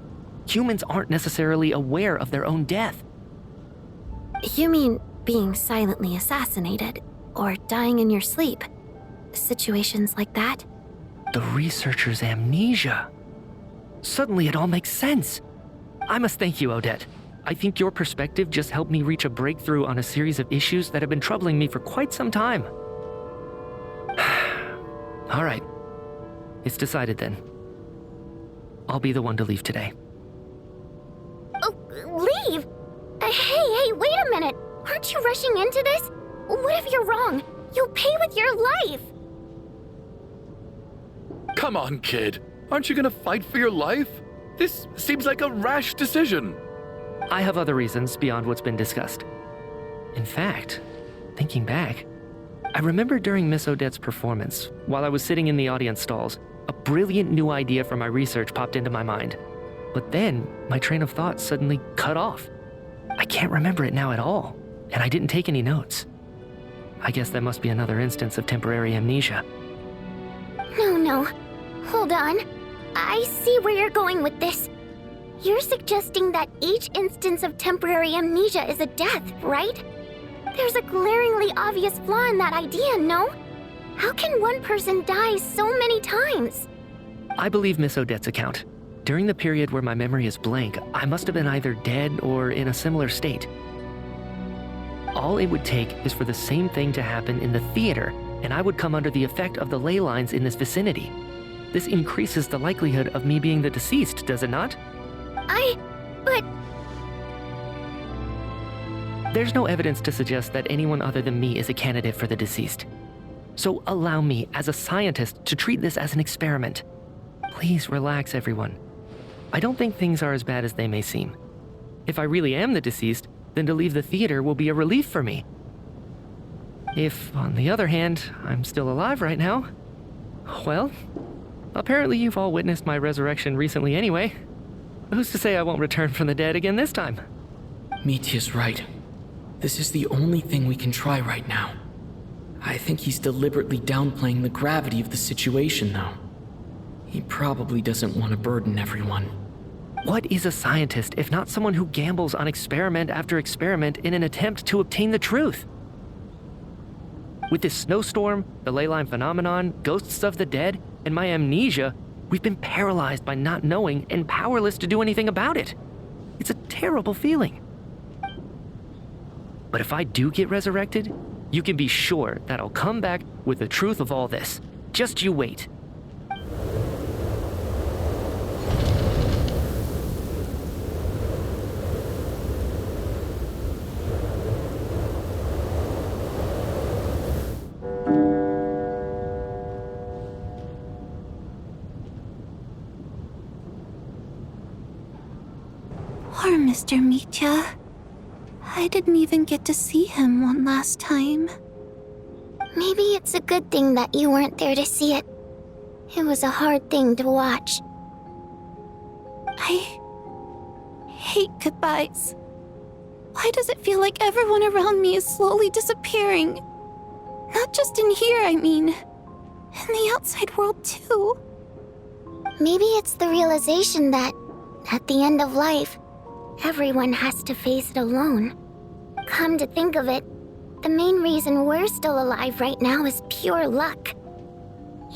Humans aren't necessarily aware of their own death. You mean being silently assassinated, or dying in your sleep? Situations like that? The researcher's amnesia. Suddenly it all makes sense. I must thank you, Odette. I think your perspective just helped me reach a breakthrough on a series of issues that have been troubling me for quite some time. All right. It's decided then. I'll be the one to leave today. Oh, leave? Hey, wait a minute. Aren't you rushing into this? What if you're wrong? You'll pay with your life. Come on, kid. Aren't you gonna fight for your life? This seems like a rash decision. I have other reasons beyond what's been discussed. In fact, thinking back, I remember during Miss Odette's performance, while I was sitting in the audience stalls, a brilliant new idea for my research popped into my mind. But then, my train of thought suddenly cut off. I can't remember it now at all, and I didn't take any notes. I guess that must be another instance of temporary amnesia. No. Hold on. I see where you're going with this. You're suggesting that each instance of temporary amnesia is a death, right? There's a glaringly obvious flaw in that idea, no? How can one person die so many times? I believe Miss Odette's account. During the period where my memory is blank, I must have been either dead or in a similar state. All it would take is for the same thing to happen in the theater, and I would come under the effect of the ley lines in this vicinity. This increases the likelihood of me being the deceased, does it not? But... There's no evidence to suggest that anyone other than me is a candidate for the deceased. So allow me, as a scientist, to treat this as an experiment. Please relax, everyone. I don't think things are as bad as they may seem. If I really am the deceased, then to leave the theater will be a relief for me. If, on the other hand, I'm still alive right now, well, apparently you've all witnessed my resurrection recently anyway. Who's to say I won't return from the dead again this time? Mitya's right. This is the only thing we can try right now. I think he's deliberately downplaying the gravity of the situation, though. He probably doesn't want to burden everyone. What is a scientist if not someone who gambles on experiment after experiment in an attempt to obtain the truth? With this snowstorm, the ley line phenomenon, ghosts of the dead, and my amnesia, we've been paralyzed by not knowing and powerless to do anything about it. It's a terrible feeling. But if I do get resurrected, you can be sure that I'll come back with the truth of all this. Just you wait. Poor Mr. Mitya. I didn't even get to see him one last time. Maybe it's a good thing that you weren't there to see it. It was a hard thing to watch. I hate goodbyes. Why does it feel like everyone around me is slowly disappearing? Not just in here, I mean. In the outside world, too. Maybe it's the realization that, at the end of life, everyone has to face it alone. Come to think of it, the main reason we're still alive right now is pure luck.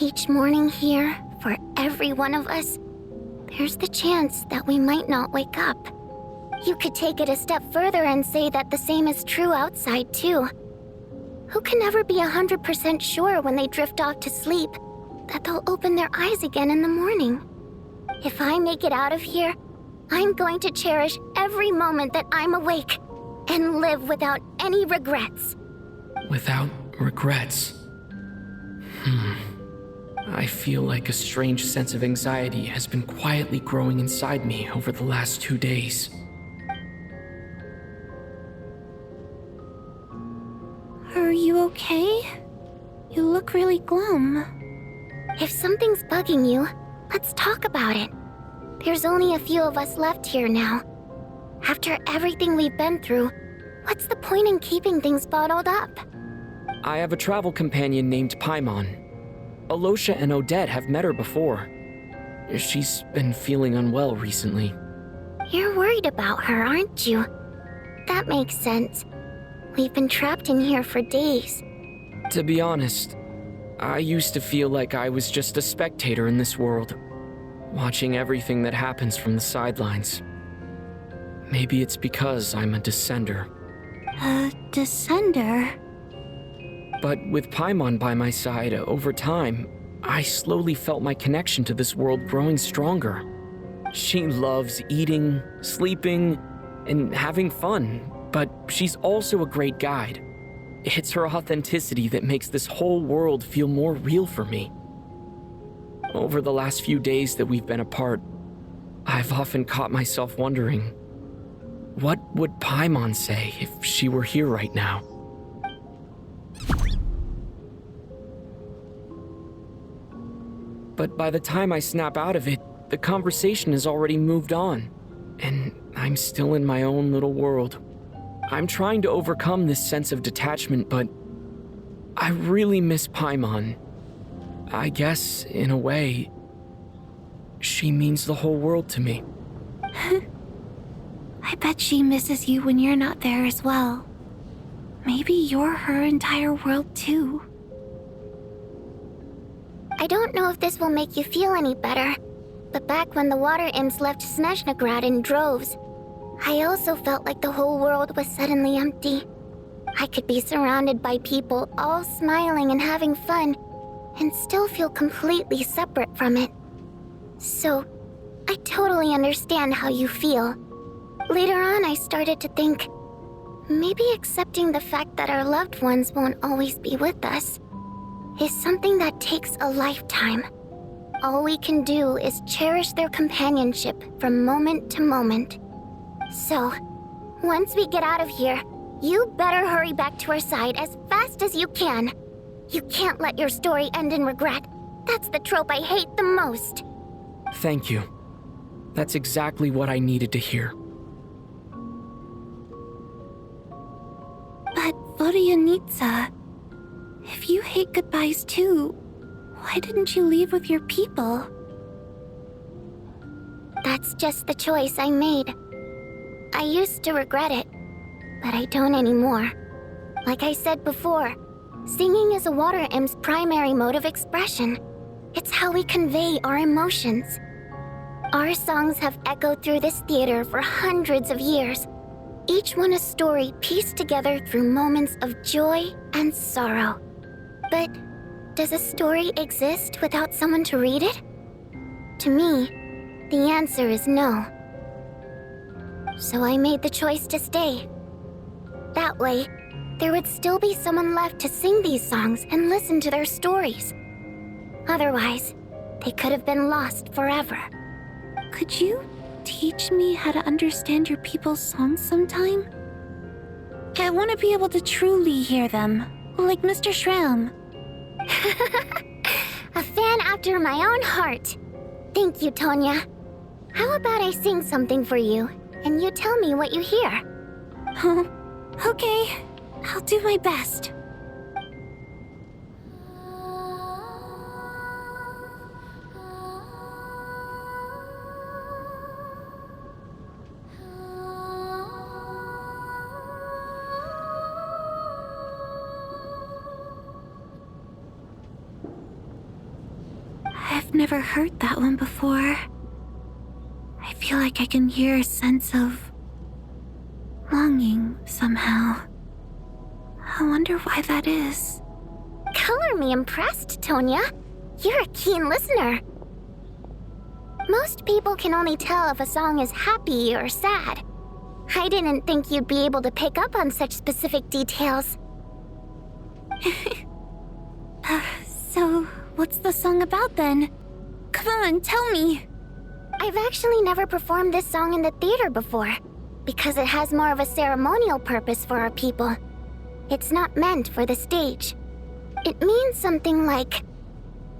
Each morning here, for every one of us, there's the chance that we might not wake up. You could take it a step further and say that the same is true outside, too. Who can ever be 100% sure when they drift off to sleep that they'll open their eyes again in the morning? If I make it out of here, I'm going to cherish every moment that I'm awake and live without any regrets. Without regrets? I feel like a strange sense of anxiety has been quietly growing inside me over the last 2 days. Are you okay? You look really glum. If something's bugging you, let's talk about it. There's only a few of us left here now. After everything we've been through, what's the point in keeping things bottled up? I have a travel companion named Paimon. Alosha and Odette have met her before. She's been feeling unwell recently. You're worried about her, aren't you? That makes sense. We've been trapped in here for days. To be honest, I used to feel like I was just a spectator in this world, watching everything that happens from the sidelines. Maybe it's because I'm a descender. A descender? But with Paimon by my side, over time, I slowly felt my connection to this world growing stronger. She loves eating, sleeping, and having fun, but she's also a great guide. It's her authenticity that makes this whole world feel more real for me. Over the last few days that we've been apart, I've often caught myself wondering, what would Paimon say if she were here right now? But by the time I snap out of it, the conversation has already moved on, and I'm still in my own little world. I'm trying to overcome this sense of detachment, but I really miss Paimon. I guess, in a way, she means the whole world to me. I bet she misses you when you're not there as well. maybe you're her entire world too. I don't know if this will make you feel any better, but back when the water imps left Snezhnograd in droves, I also felt like the whole world was suddenly empty. I could be surrounded by people all smiling and having fun, and still feel completely separate from it. So, I totally understand how you feel. Later on, I started to think, maybe accepting the fact that our loved ones won't always be with us is something that takes a lifetime. All we can do is cherish their companionship from moment to moment. So, once we get out of here, you better hurry back to our side as fast as you can. You can't let your story end in regret. That's the trope I hate the most. Thank you. That's exactly what I needed to hear. But Vodyanitsa, if you hate goodbyes too, why didn't you leave with your people? That's just the choice I made. I used to regret it, but I don't anymore. Like I said before, singing is a water imp's primary mode of expression. It's how we convey our emotions. Our songs have echoed through this theater for hundreds of years, each one a story pieced together through moments of joy and sorrow. But does a story exist without someone to read it? To me, the answer is no. So I made the choice to stay. That way, there would still be someone left to sing these songs and listen to their stories. Otherwise, they could have been lost forever. Could you teach me how to understand your people's songs sometime? I want to be able to truly hear them, like Mr. Shram. A fan after my own heart. Thank you, Tonya. How about I sing something for you, and you tell me what you hear? Okay, I'll do my best. I've never heard that one before. I feel like I can hear a sense of longing somehow. I wonder why that is. Color me impressed, Tonya. You're a keen listener. Most people can only tell if a song is happy or sad. I didn't think you'd be able to pick up on such specific details. So, what's the song about then? Come on, tell me. I've actually never performed this song in the theater before, because it has more of a ceremonial purpose for our people. It's not meant for the stage. It means something like,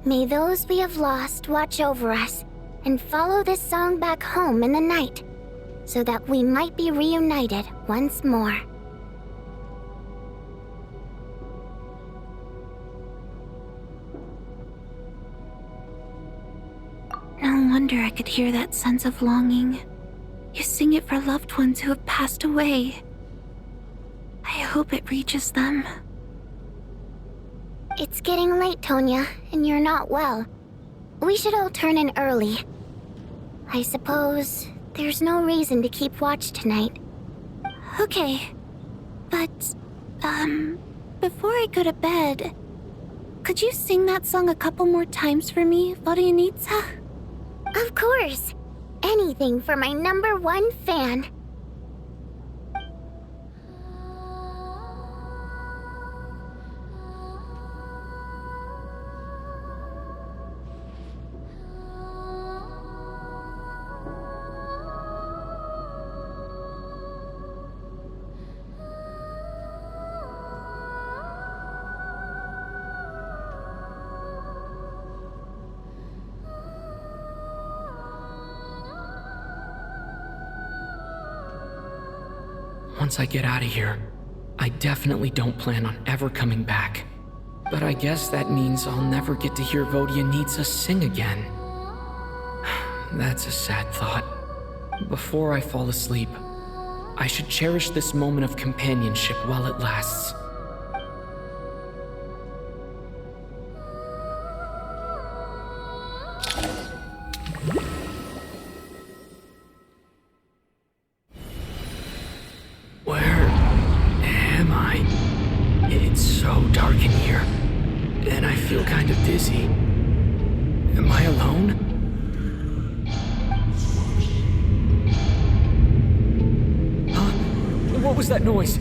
may those we have lost watch over us, and follow this song back home in the night, so that we might be reunited once more. No wonder I could hear that sense of longing. You sing it for loved ones who have passed away. I hope it reaches them. It's getting late, Tonya, and you're not well. We should all turn in early. I suppose there's no reason to keep watch tonight. Okay, but, before I go to bed, could you sing that song a couple more times for me, Vodyanitsa? Of course. Anything for my #1 fan. Once I get out of here, I definitely don't plan on ever coming back. But I guess that means I'll never get to hear Vodyanitsa sing again. That's a sad thought. Before I fall asleep, I should cherish this moment of companionship while it lasts. Where am I? It's so dark in here, and I feel kind of dizzy. Am I alone? Huh? What was that noise?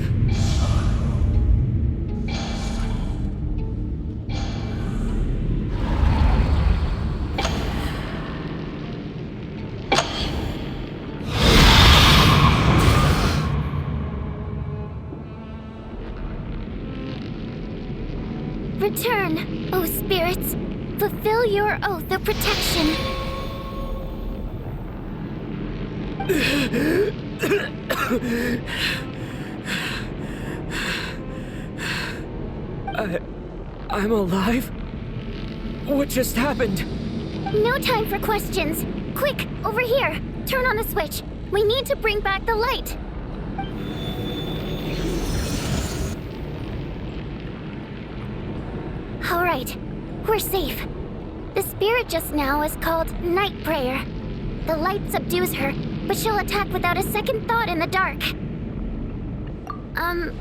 Return, O spirits. Fulfill your oath of protection. I'm alive? What just happened? No time for questions. Quick, over here. Turn on the switch. We need to bring back the light. All right, we're safe. The spirit just now is called Night Prayer. The light subdues her, but she'll attack without a second thought in the dark.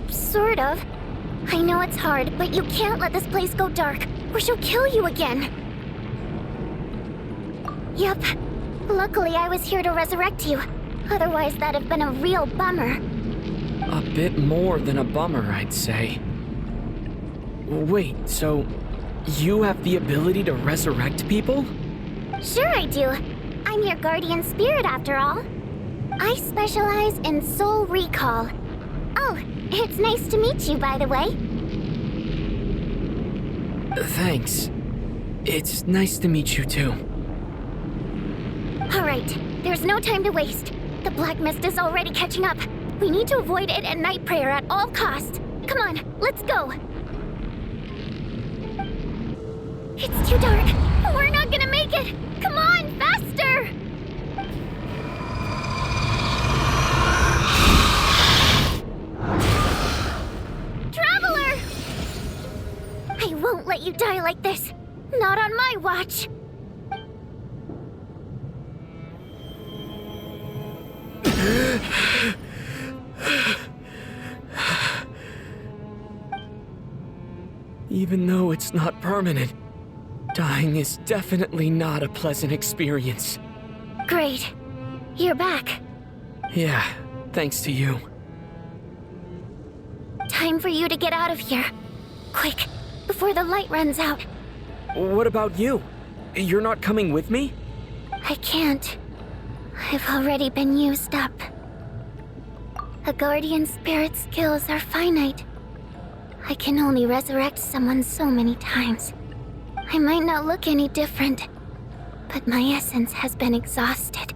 Sort of. I know it's hard, but you can't let this place go dark, or she'll kill you again. Yep. Luckily, I was here to resurrect you. Otherwise, that'd have been a real bummer. A bit more than a bummer, I'd say. Wait, so you have the ability to resurrect people? Sure I do. I'm your guardian spirit after all. I specialize in soul recall. Oh, it's nice to meet you, by the way. Thanks. It's nice to meet you too. All right, there's no time to waste. The black mist is already catching up. We need to avoid it and Night Prayer at all costs. Come on, let's go. It's too dark. We're not gonna make it. Come on, faster! Traveler! I won't let you die like this. Not on my watch. Even though it's not permanent, dying is definitely not a pleasant experience. Great. You're back. Yeah, thanks to you. Time for you to get out of here. Quick, before the light runs out. What about you? You're not coming with me? I can't. I've already been used up. A guardian spirit's skills are finite. I can only resurrect someone so many times. I might not look any different, but my essence has been exhausted.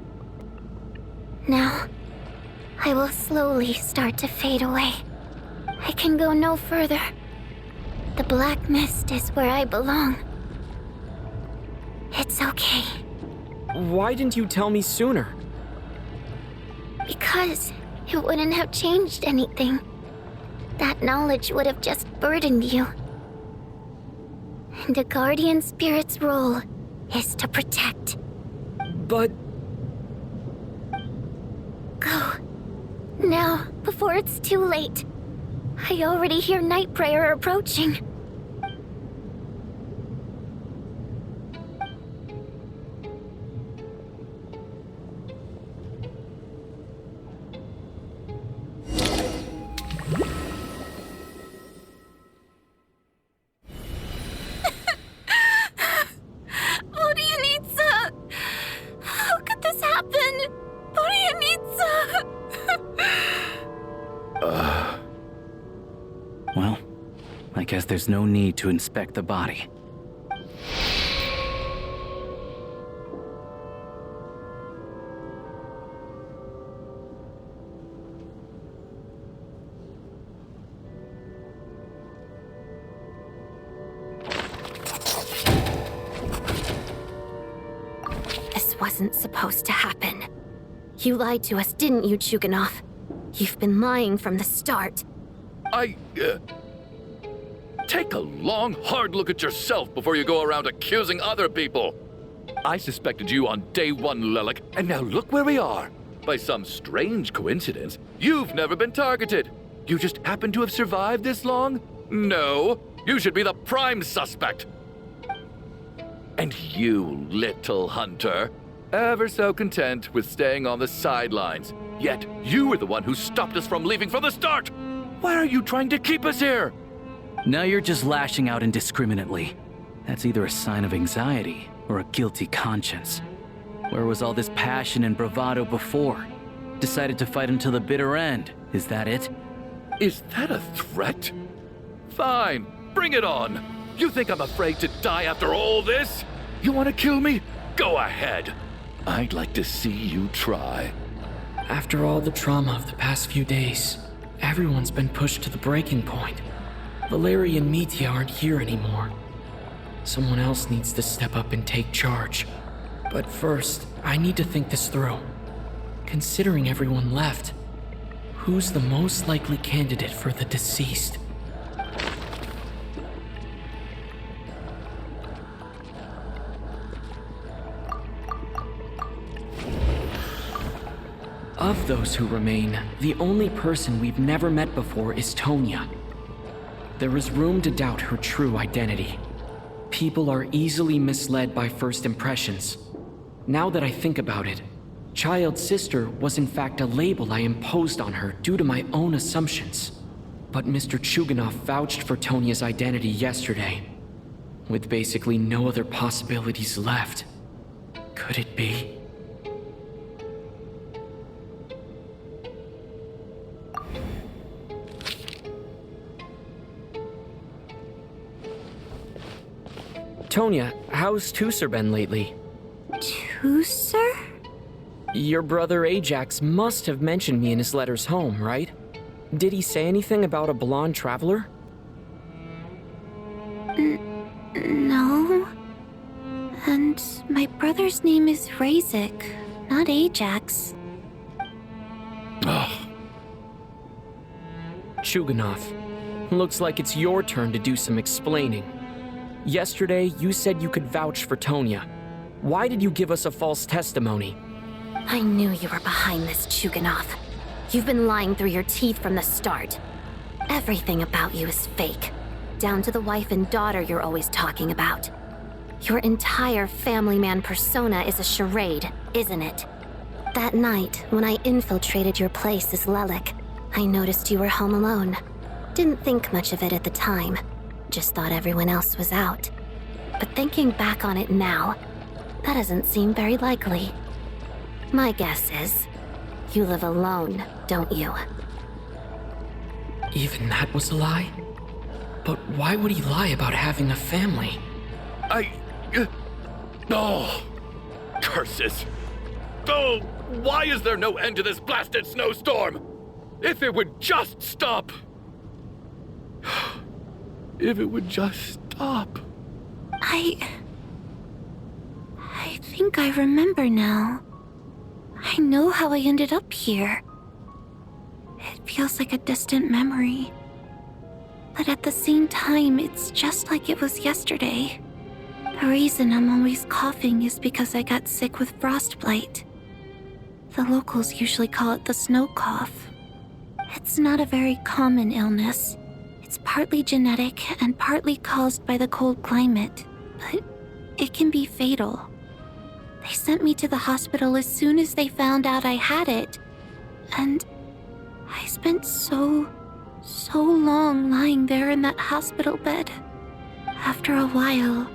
Now, I will slowly start to fade away. I can go no further. The black mist is where I belong. It's okay. Why didn't you tell me sooner? Because it wouldn't have changed anything. That knowledge would have just burdened you. And a guardian spirit's role is to protect. But... Go. Now, before it's too late. I already hear Night Prayer approaching. Well, I guess there's no need to inspect the body. This wasn't supposed to happen. You lied to us, didn't you, Chuganov? You've been lying from the start. Take a long, hard look at yourself before you go around accusing other people. I suspected you on day one, Lelik, and now look where we are. By some strange coincidence, you've never been targeted. You just happen to have survived this long? No, you should be the prime suspect. And you, little hunter, ever so content with staying on the sidelines. Yet you were the one who stopped us from leaving from the start. Why are you trying to keep us here? Now you're just lashing out indiscriminately. That's either a sign of anxiety or a guilty conscience. Where was all this passion and bravado before? Decided to fight until the bitter end. Is that it? Is that a threat? Fine, bring it on. You think I'm afraid to die after all this? You want to kill me? Go ahead. I'd like to see you try. After all the trauma of the past few days, everyone's been pushed to the breaking point. Valeria and Mitya aren't here anymore. Someone else needs to step up and take charge. But first, I need to think this through. Considering everyone left, who's the most likely candidate for the deceased? Of those who remain, the only person we've never met before is Tonya. There is room to doubt her true identity. People are easily misled by first impressions. Now that I think about it, Child's sister was in fact a label I imposed on her due to my own assumptions. But Mr. Chuganov vouched for Tonya's identity yesterday. With basically no other possibilities left, could it be? Tonya, how's Tusser been lately? Tusser? Your brother Ajax must have mentioned me in his letters home, right? Did he say anything about a blonde traveler? No. And my brother's name is Razik, not Ajax. Chuganov, looks like it's your turn to do some explaining. Yesterday, you said you could vouch for Tonya. Why did you give us a false testimony? I knew you were behind this, Chuganov. You've been lying through your teeth from the start. Everything about you is fake, down to the wife and daughter you're always talking about. Your entire family man persona is a charade, isn't it? That night, when I infiltrated your place as Lelik, I noticed you were home alone. Didn't think much of it at the time. Just thought everyone else was out. But thinking back on it now, that doesn't seem very likely. My guess is, you live alone, don't you? Even that was a lie? But why would he lie about having a family? Oh! Curses! Oh! Why is there no end to this blasted snowstorm? If it would just stop! If it would just stop. I think I remember now. I know how I ended up here. It feels like a distant memory. But at the same time, it's just like it was yesterday. The reason I'm always coughing is because I got sick with frostbite. The locals usually call it the snow cough. It's not a very common illness. It's partly genetic and partly caused by the cold climate, but it can be fatal. They sent me to the hospital as soon as they found out I had it, and I spent so long lying there in that hospital bed. After a while,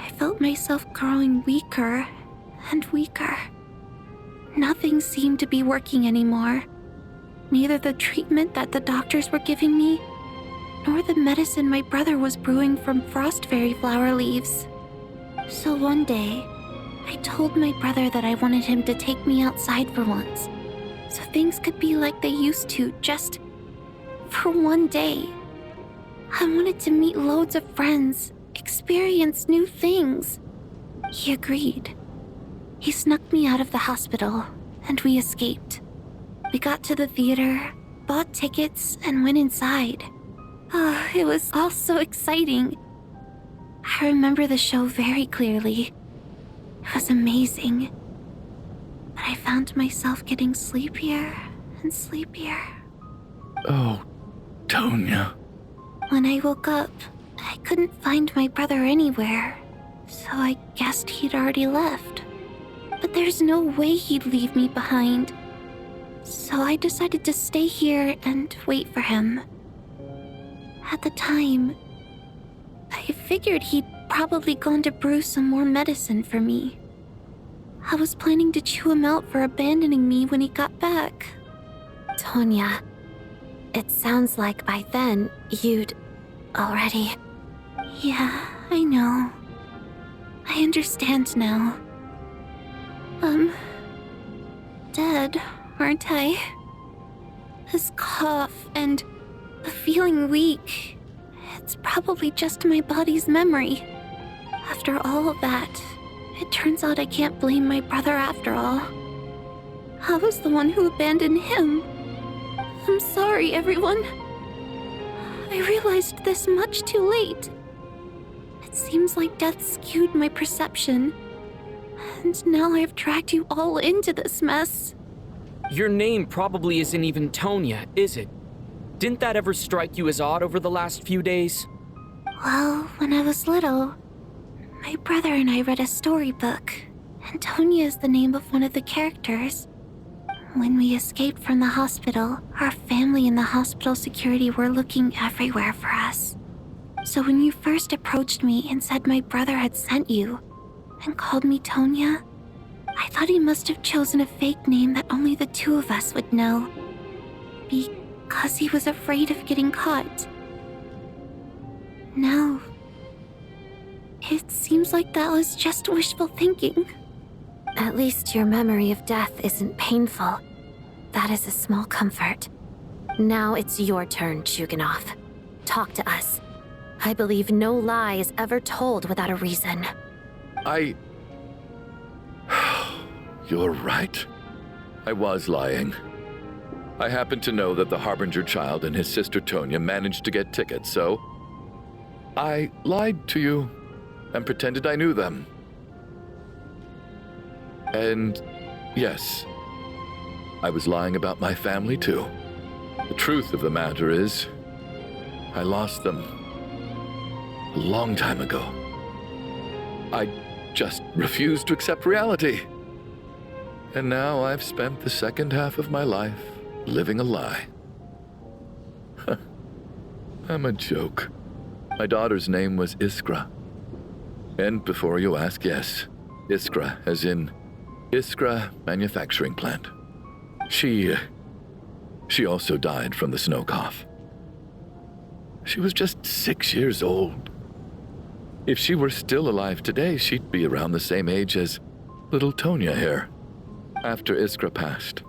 I felt myself growing weaker and weaker. Nothing seemed to be working anymore. Neither the treatment that the doctors were giving me, nor the medicine my brother was brewing from frost fairy flower leaves. So one day, I told my brother that I wanted him to take me outside for once, so things could be like they used to, just for one day. I wanted to meet loads of friends, experience new things. He agreed. He snuck me out of the hospital, and we escaped. We got to the theater, bought tickets, and went inside. Oh, it was all so exciting. I remember the show very clearly. It was amazing. But I found myself getting sleepier and sleepier. Oh, Tonya. When I woke up, I couldn't find my brother anywhere, so I guessed he'd already left. But there's no way he'd leave me behind. So I decided to stay here and wait for him. At the time, I figured he'd probably gone to brew some more medicine for me. I was planning to chew him out for abandoning me when he got back. Tonya, it sounds like by then you'd already... Yeah, I know. I understand now. Dead, aren't I? This cough and the feeling weak, it's probably just my body's memory. After all of that, it turns out I can't blame my brother after all. I was the one who abandoned him. I'm sorry, everyone. I realized this much too late. It seems like death skewed my perception. And now I've dragged you all into this mess. Your name probably isn't even Tonya, is it? Didn't that ever strike you as odd over the last few days? Well, when I was little, my brother and I read a storybook, and Tonya is the name of one of the characters. When we escaped from the hospital, our family and the hospital security were looking everywhere for us. So when you first approached me and said my brother had sent you, and called me Tonya, I thought he must have chosen a fake name that only the two of us would know. Because he was afraid of getting caught. Now, it seems like that was just wishful thinking. At least your memory of death isn't painful. That is a small comfort. Now it's your turn, Chuganov. Talk to us. I believe no lie is ever told without a reason. You're right. I was lying. I happen to know that the Harbinger child and his sister Tonya managed to get tickets, so I lied to you and pretended I knew them. And yes, I was lying about my family too. The truth of the matter is, I lost them a long time ago. I just refused to accept reality. And now I've spent the second half of my life living a lie. I'm a joke. My daughter's name was Iskra. And before you ask, yes, Iskra, as in Iskra Manufacturing Plant. She also died from the snow cough. She was just 6 years old. If she were still alive today, she'd be around the same age as little Tonya here. After Iskra passed,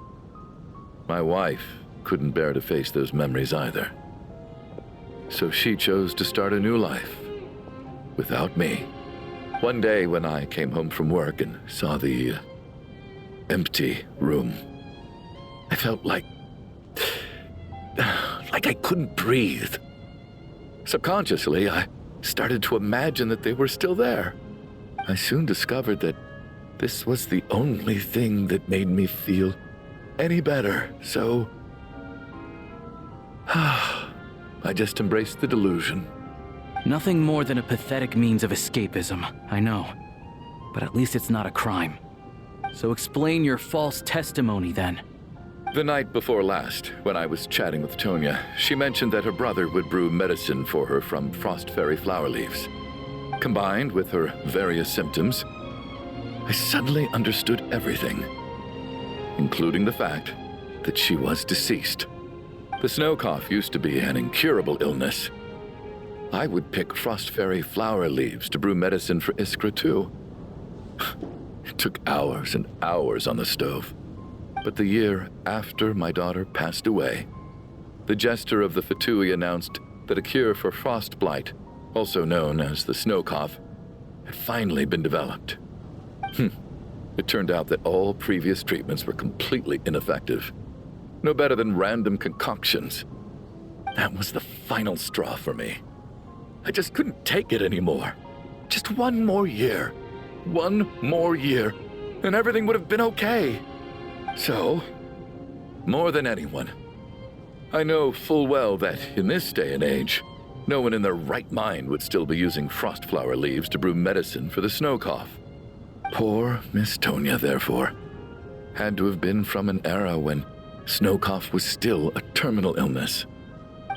my wife couldn't bear to face those memories either. So she chose to start a new life without me. One day when I came home from work and saw the empty room, I felt like I couldn't breathe. Subconsciously, I started to imagine that they were still there. I soon discovered that this was the only thing that made me feel any better, so I just embraced the delusion. Nothing more than a pathetic means of escapism, I know. But at least it's not a crime. So explain your false testimony then. The night before last, when I was chatting with Tonya, she mentioned that her brother would brew medicine for her from frost fairy flower leaves. Combined with her various symptoms, I suddenly understood everything, including the fact that she was deceased. The snow cough used to be an incurable illness. I would pick frost fairy flower leaves to brew medicine for Iskra too. It took hours and hours on the stove. But the year after my daughter passed away, the jester of the Fatui announced that a cure for frost blight, also known as the snow cough, had finally been developed. It turned out that all previous treatments were completely ineffective. No better than random concoctions. That was the final straw for me. I just couldn't take it anymore. Just one more year. One more year, and everything would have been okay. So, more than anyone, I know full well that in this day and age, no one in their right mind would still be using frost flower leaves to brew medicine for the snow cough. Poor Miss Tonya, therefore, had to have been from an era when snow cough was still a terminal illness.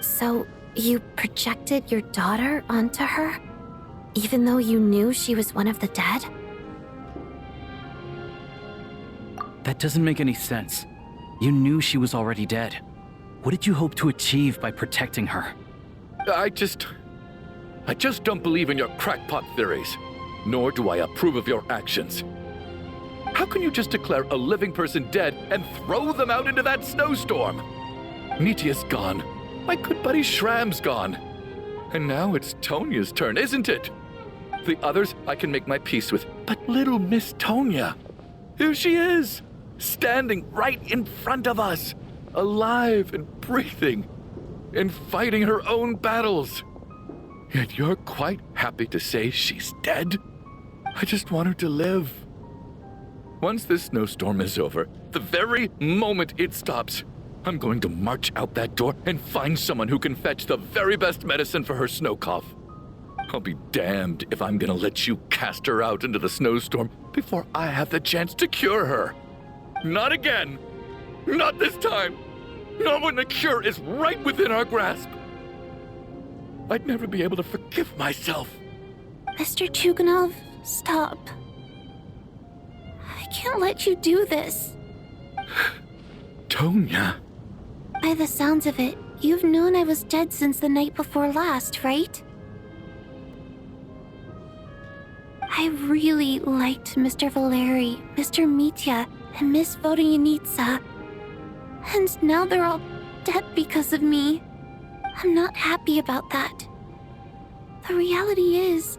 So, you projected your daughter onto her? Even though you knew she was one of the dead? That doesn't make any sense. You knew she was already dead. What did you hope to achieve by protecting her? I just don't believe in your crackpot theories, nor do I approve of your actions. How can you just declare a living person dead and throw them out into that snowstorm? Nitia's gone. My good buddy Shram's gone. And now it's Tonya's turn, isn't it? The others I can make my peace with, but little Miss Tonya, here she is, standing right in front of us, alive and breathing, and fighting her own battles. Yet you're quite happy to say she's dead? I just want her to live. Once this snowstorm is over, the very moment it stops, I'm going to march out that door and find someone who can fetch the very best medicine for her snow cough. I'll be damned if I'm gonna let you cast her out into the snowstorm before I have the chance to cure her. Not again. Not this time. Not when the cure is right within our grasp. I'd never be able to forgive myself. Mr. Chuganov, stop. I can't let you do this. Tonya. By the sounds of it, you've known I was dead since the night before last, right? I really liked Mr. Valeri, Mr. Mitya, and Miss Vodyanitsa. And now they're all dead because of me. I'm not happy about that. The reality is,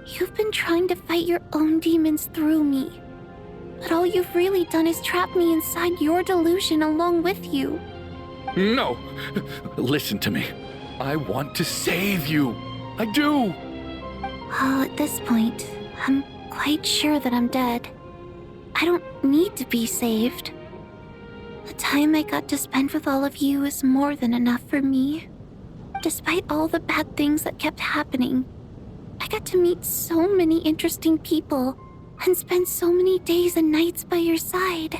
you've been trying to fight your own demons through me. But all you've really done is trap me inside your delusion along with you. No! Listen to me. I want to save you. I do! Well, at this point, I'm quite sure that I'm dead. I don't need to be saved. The time I got to spend with all of you is more than enough for me. Despite all the bad things that kept happening, I got to meet so many interesting people and spend so many days and nights by your side.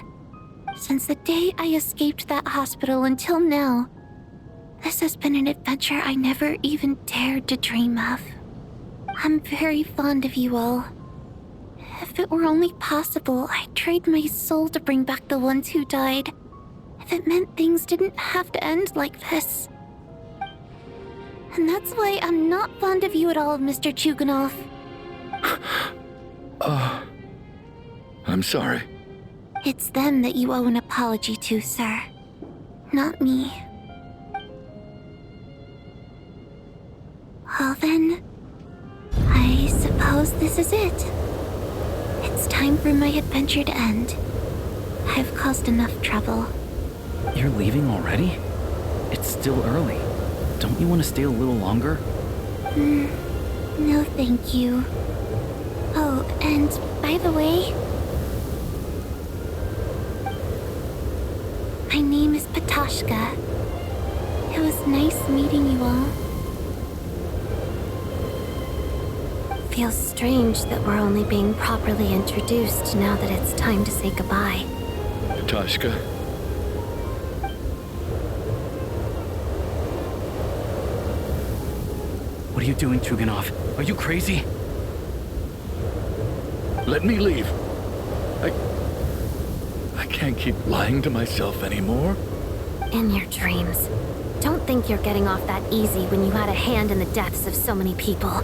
Since the day I escaped that hospital until now, this has been an adventure I never even dared to dream of. I'm very fond of you all. If it were only possible, I'd trade my soul to bring back the ones who died. If it meant things didn't have to end like this. And that's why I'm not fond of you at all, Mr. Chuganov. I'm sorry. It's them that you owe an apology to, sir. Not me. Well then, I suppose this is it. It's time for my adventure to end. I've caused enough trouble. You're leaving already? It's still early. Don't you want to stay a little longer? No thank you. Oh, and by the way, my name is Patashka. It was nice meeting you all. Feels strange that we're only being properly introduced now that it's time to say goodbye. Patashka. What are you doing, Chuganov? Are you crazy? Let me leave. I can't keep lying to myself anymore. In your dreams. Don't think you're getting off that easy when you had a hand in the deaths of so many people.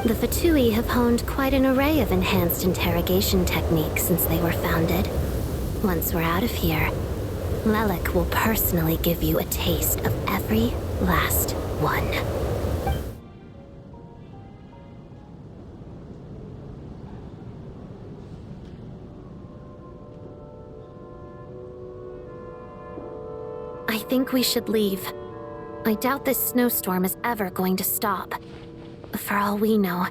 The Fatui have honed quite an array of enhanced interrogation techniques since they were founded. Once we're out of here, Lelik will personally give you a taste of every last one. I think we should leave. I doubt this snowstorm is ever going to stop. For all we know,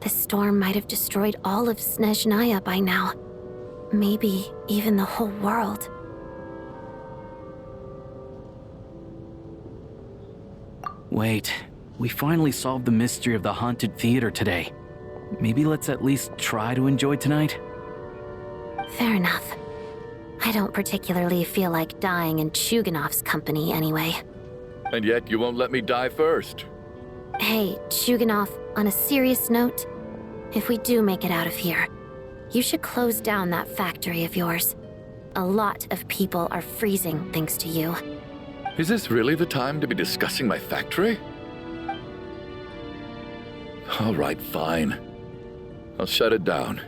this storm might have destroyed all of Snezhnaya by now. Maybe even the whole world. Wait, we finally solved the mystery of the haunted theater today. Maybe let's at least try to enjoy tonight? Fair enough. I don't particularly feel like dying in Chuganov's company anyway. And yet you won't let me die first. Hey, Chuganov, on a serious note, if we do make it out of here, you should close down that factory of yours. A lot of people are freezing thanks to you. Is this really the time to be discussing my factory? All right, fine. I'll shut it down.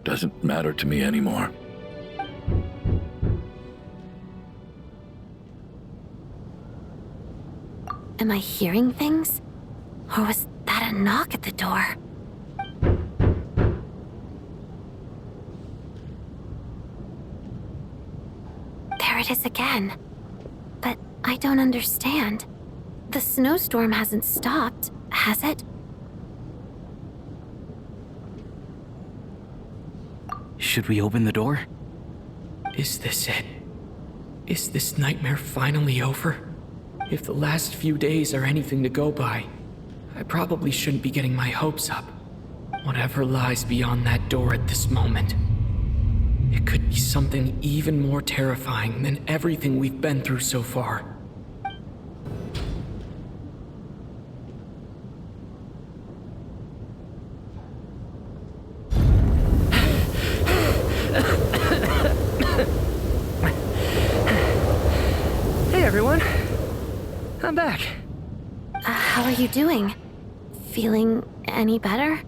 Doesn't matter to me anymore. Am I hearing things? Or was that a knock at the door? There it is again. But I don't understand. The snowstorm hasn't stopped, has it? Should we open the door? Is this it? Is this nightmare finally over? If the last few days are anything to go by, I probably shouldn't be getting my hopes up. Whatever lies beyond that door at this moment. It could be something even more terrifying than everything we've been through so far. Hey everyone, I'm back. How are you doing? Feeling any better?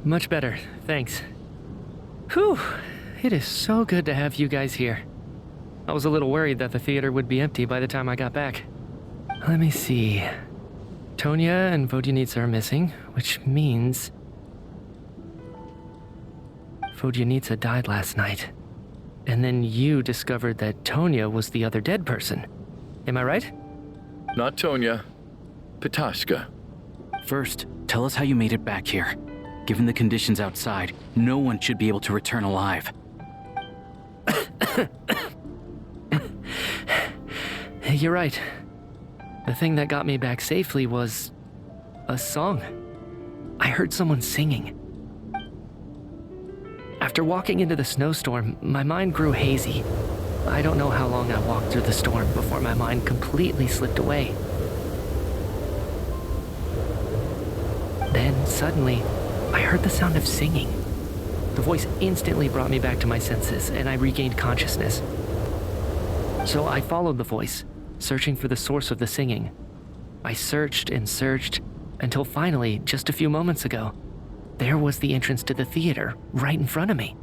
Much better, thanks. Whew, it is so good to have you guys here. I was a little worried that the theater would be empty by the time I got back. Let me see. Tonya and Vodyanitsa are missing, which means... Vodyanitsa died last night. And then you discovered that Tonya was the other dead person. Am I right? Not Tonya. Pitashka. First, tell us how you made it back here. Given the conditions outside, no one should be able to return alive. You're right. The thing that got me back safely was... a song. I heard someone singing. After walking into the snowstorm, my mind grew hazy. I don't know how long I walked through the storm before my mind completely slipped away. Then, suddenly, I heard the sound of singing. The voice instantly brought me back to my senses, and I regained consciousness. So I followed the voice, searching for the source of the singing. I searched and searched, until finally, just a few moments ago, there was the entrance to the theater, right in front of me.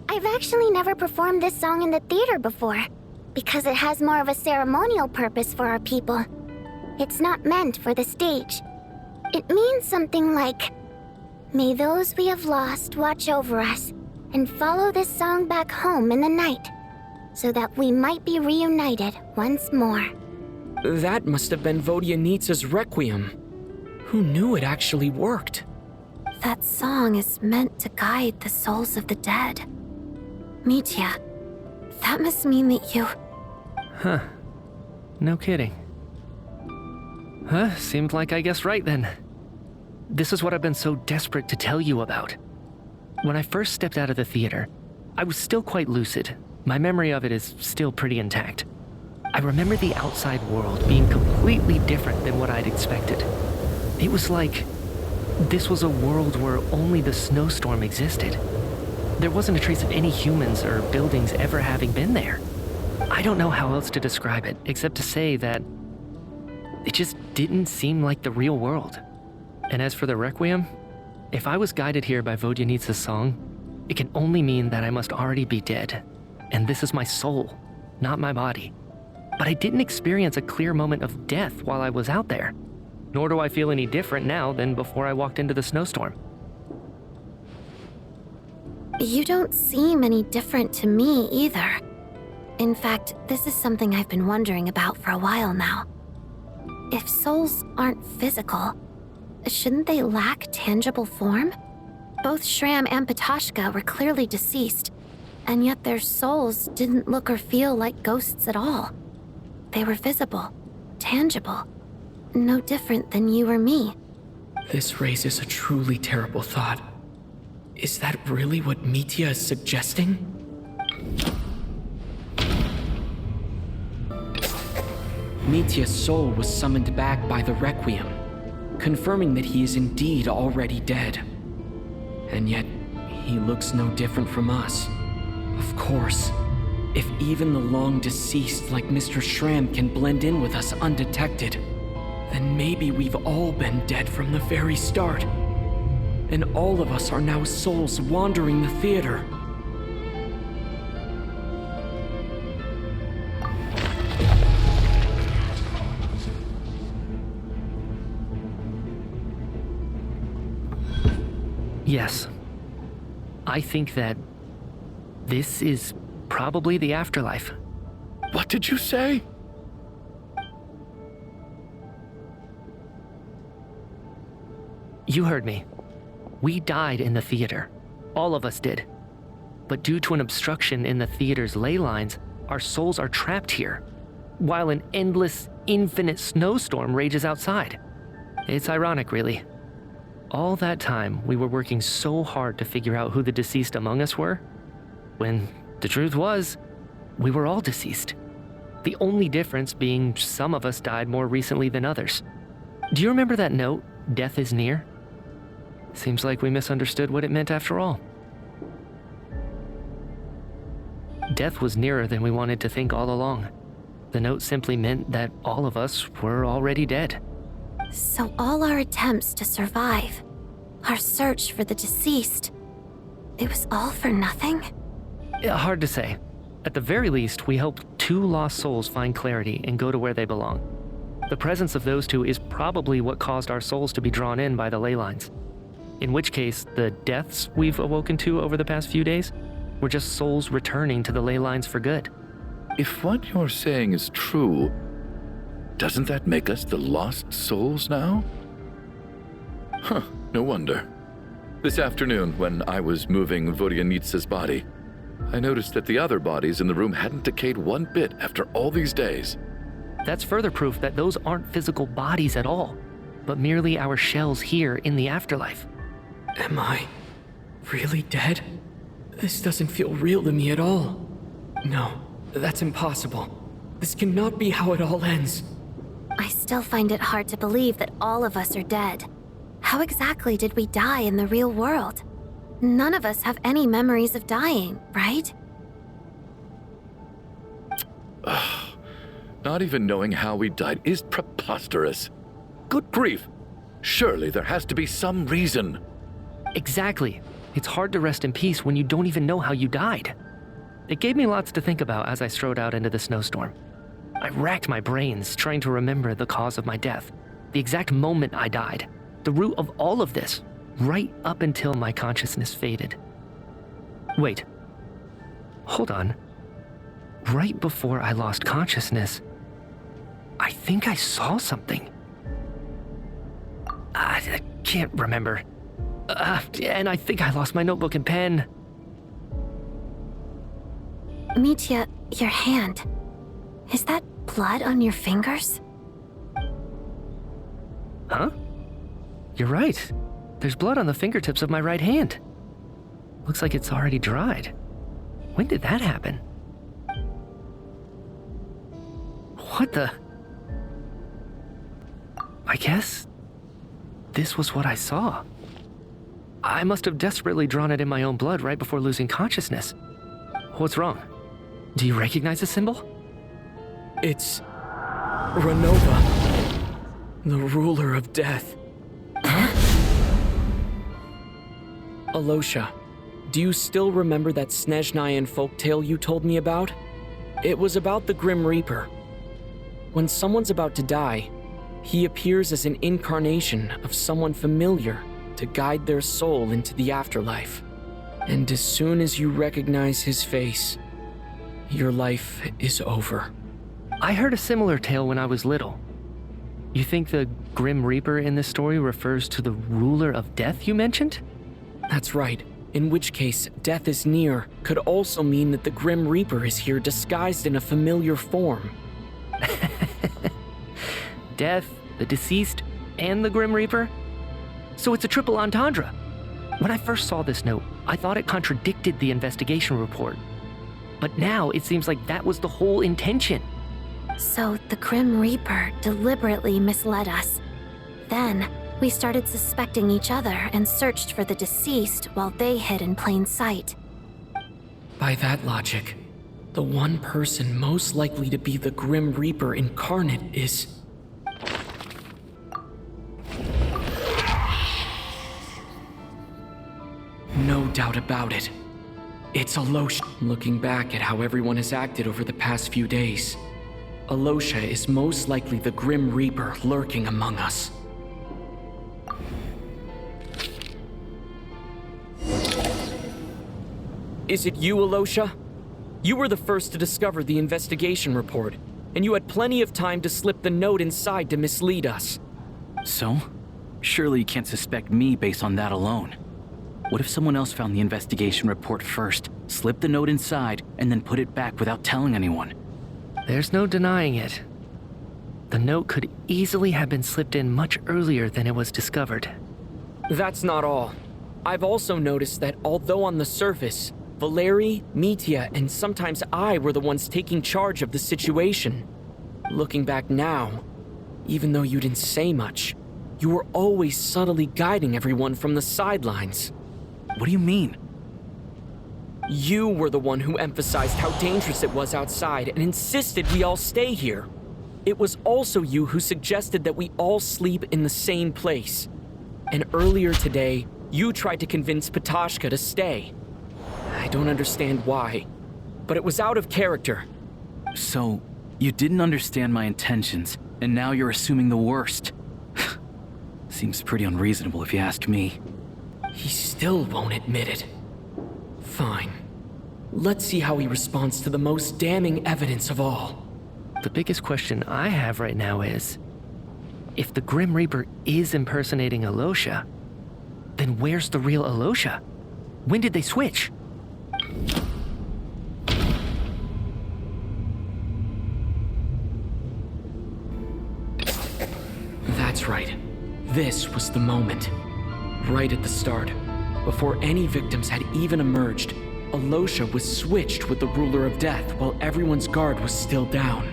I've actually never performed this song in the theater before, because it has more of a ceremonial purpose for our people. It's not meant for the stage. It means something like, "May those we have lost watch over us, and follow this song back home in the night, so that we might be reunited once more." That must have been Vodyanitsa's Requiem. Who knew it actually worked? That song is meant to guide the souls of the dead. Mitya, that must mean that you... Huh. No kidding. Huh, seemed like I guessed right then. This is what I've been so desperate to tell you about. When I first stepped out of the theater, I was still quite lucid. My memory of it is still pretty intact. I remember the outside world being completely different than what I'd expected. It was like this was a world where only the snowstorm existed. There wasn't a trace of any humans or buildings ever having been there. I don't know how else to describe it, except to say that it just didn't seem like the real world. And as for the Requiem, if I was guided here by Vodyanitsa's song, it can only mean that I must already be dead. And this is my soul, not my body. But I didn't experience a clear moment of death while I was out there. Nor do I feel any different now than before I walked into the snowstorm. You don't seem any different to me either. In fact, this is something I've been wondering about for a while now. If souls aren't physical, shouldn't they lack tangible form? Both Shram and Patoshka were clearly deceased, and yet their souls didn't look or feel like ghosts at all. They were visible, tangible, no different than you or me. This raises a truly terrible thought. Is that really what Mitya is suggesting? Mitya's soul was summoned back by the Requiem, confirming that he is indeed already dead. And yet, he looks no different from us. Of course, if even the long-deceased like Mr. Shram can blend in with us undetected, then maybe we've all been dead from the very start. And all of us are now souls wandering the theater. Yes. I think that this is probably the afterlife. What did you say? You heard me. We died in the theater. All of us did. But due to an obstruction in the theater's ley lines, our souls are trapped here, while an endless, infinite snowstorm rages outside. It's ironic, really. All that time, we were working so hard to figure out who the deceased among us were, when the truth was, we were all deceased. The only difference being some of us died more recently than others. Do you remember that note, "Death is near"? Seems like we misunderstood what it meant after all. Death was nearer than we wanted to think all along. The note simply meant that all of us were already dead. So all our attempts to survive, our search for the deceased, it was all for nothing? Hard to say. At the very least, we helped 2 lost souls find clarity and go to where they belong. The presence of those 2 is probably what caused our souls to be drawn in by the ley lines. In which case, the deaths we've awoken to over the past few days were just souls returning to the ley lines for good. If what you're saying is true, doesn't that make us the lost souls now? Huh, no wonder. This afternoon, when I was moving Vodyanitsa's body, I noticed that the other bodies in the room hadn't decayed one bit after all these days. That's further proof that those aren't physical bodies at all, but merely our shells here in the afterlife. Am I really dead? This doesn't feel real to me at all. No, that's impossible. This cannot be how it all ends. I still find it hard to believe that all of us are dead. How exactly did we die in the real world? None of us have any memories of dying, right? Not even knowing how we died is preposterous. Good grief. Surely there has to be some reason. Exactly. It's hard to rest in peace when you don't even know how you died. It gave me lots to think about as I strode out into the snowstorm. I racked my brains trying to remember the cause of my death, the exact moment I died, the root of all of this, right up until my consciousness faded. Wait. Hold on. Right before I lost consciousness, I think I saw something. I can't remember. And I think I lost my notebook and pen. Mitya, your hand. Is that blood on your fingers? Huh? You're right. There's blood on the fingertips of my right hand. Looks like it's already dried. When did that happen? What the? I guess this was what I saw. I must have desperately drawn it in my own blood right before losing consciousness. What's wrong? Do you recognize the symbol? It's Renova, the ruler of death. Alosha, do you still remember that Snezhnayan folktale you told me about? It was about the Grim Reaper. When someone's about to die, he appears as an incarnation of someone familiar to guide their soul into the afterlife. And as soon as you recognize his face, your life is over. I heard a similar tale when I was little. You think the Grim Reaper in this story refers to the ruler of death you mentioned? That's right. In which case, death is near could also mean that the Grim Reaper is here disguised in a familiar form. Death, the deceased, and the Grim Reaper? So it's a triple entendre. When I first saw this note, I thought it contradicted the investigation report. But now it seems like that was the whole intention. So the Grim Reaper deliberately misled us. Then, we started suspecting each other and searched for the deceased while they hid in plain sight. By that logic, the one person most likely to be the Grim Reaper incarnate is... No doubt about it. It's Alosha. Looking back at how everyone has acted over the past few days, Alosha is most likely the Grim Reaper lurking among us. Is it you, Alosha? You were the first to discover the investigation report, and you had plenty of time to slip the note inside to mislead us. So? Surely you can't suspect me based on that alone. What if someone else found the investigation report first, slipped the note inside, and then put it back without telling anyone? There's no denying it. The note could easily have been slipped in much earlier than it was discovered. That's not all. I've also noticed that although on the surface, Valeri, Mitya, and sometimes I were the ones taking charge of the situation. Looking back now, even though you didn't say much, you were always subtly guiding everyone from the sidelines. What do you mean? You were the one who emphasized how dangerous it was outside and insisted we all stay here. It was also you who suggested that we all sleep in the same place. And earlier today, you tried to convince Patashka to stay. I don't understand why, but it was out of character. So, you didn't understand my intentions, and now you're assuming the worst. Seems pretty unreasonable if you ask me. He still won't admit it. Fine. Let's see how he responds to the most damning evidence of all. The biggest question I have right now is, if the Grim Reaper is impersonating Alosha, then where's the real Alosha? When did they switch? That's right. This was the moment. Right at the start, before any victims had even emerged, Alosha was switched with the Ruler of Death while everyone's guard was still down.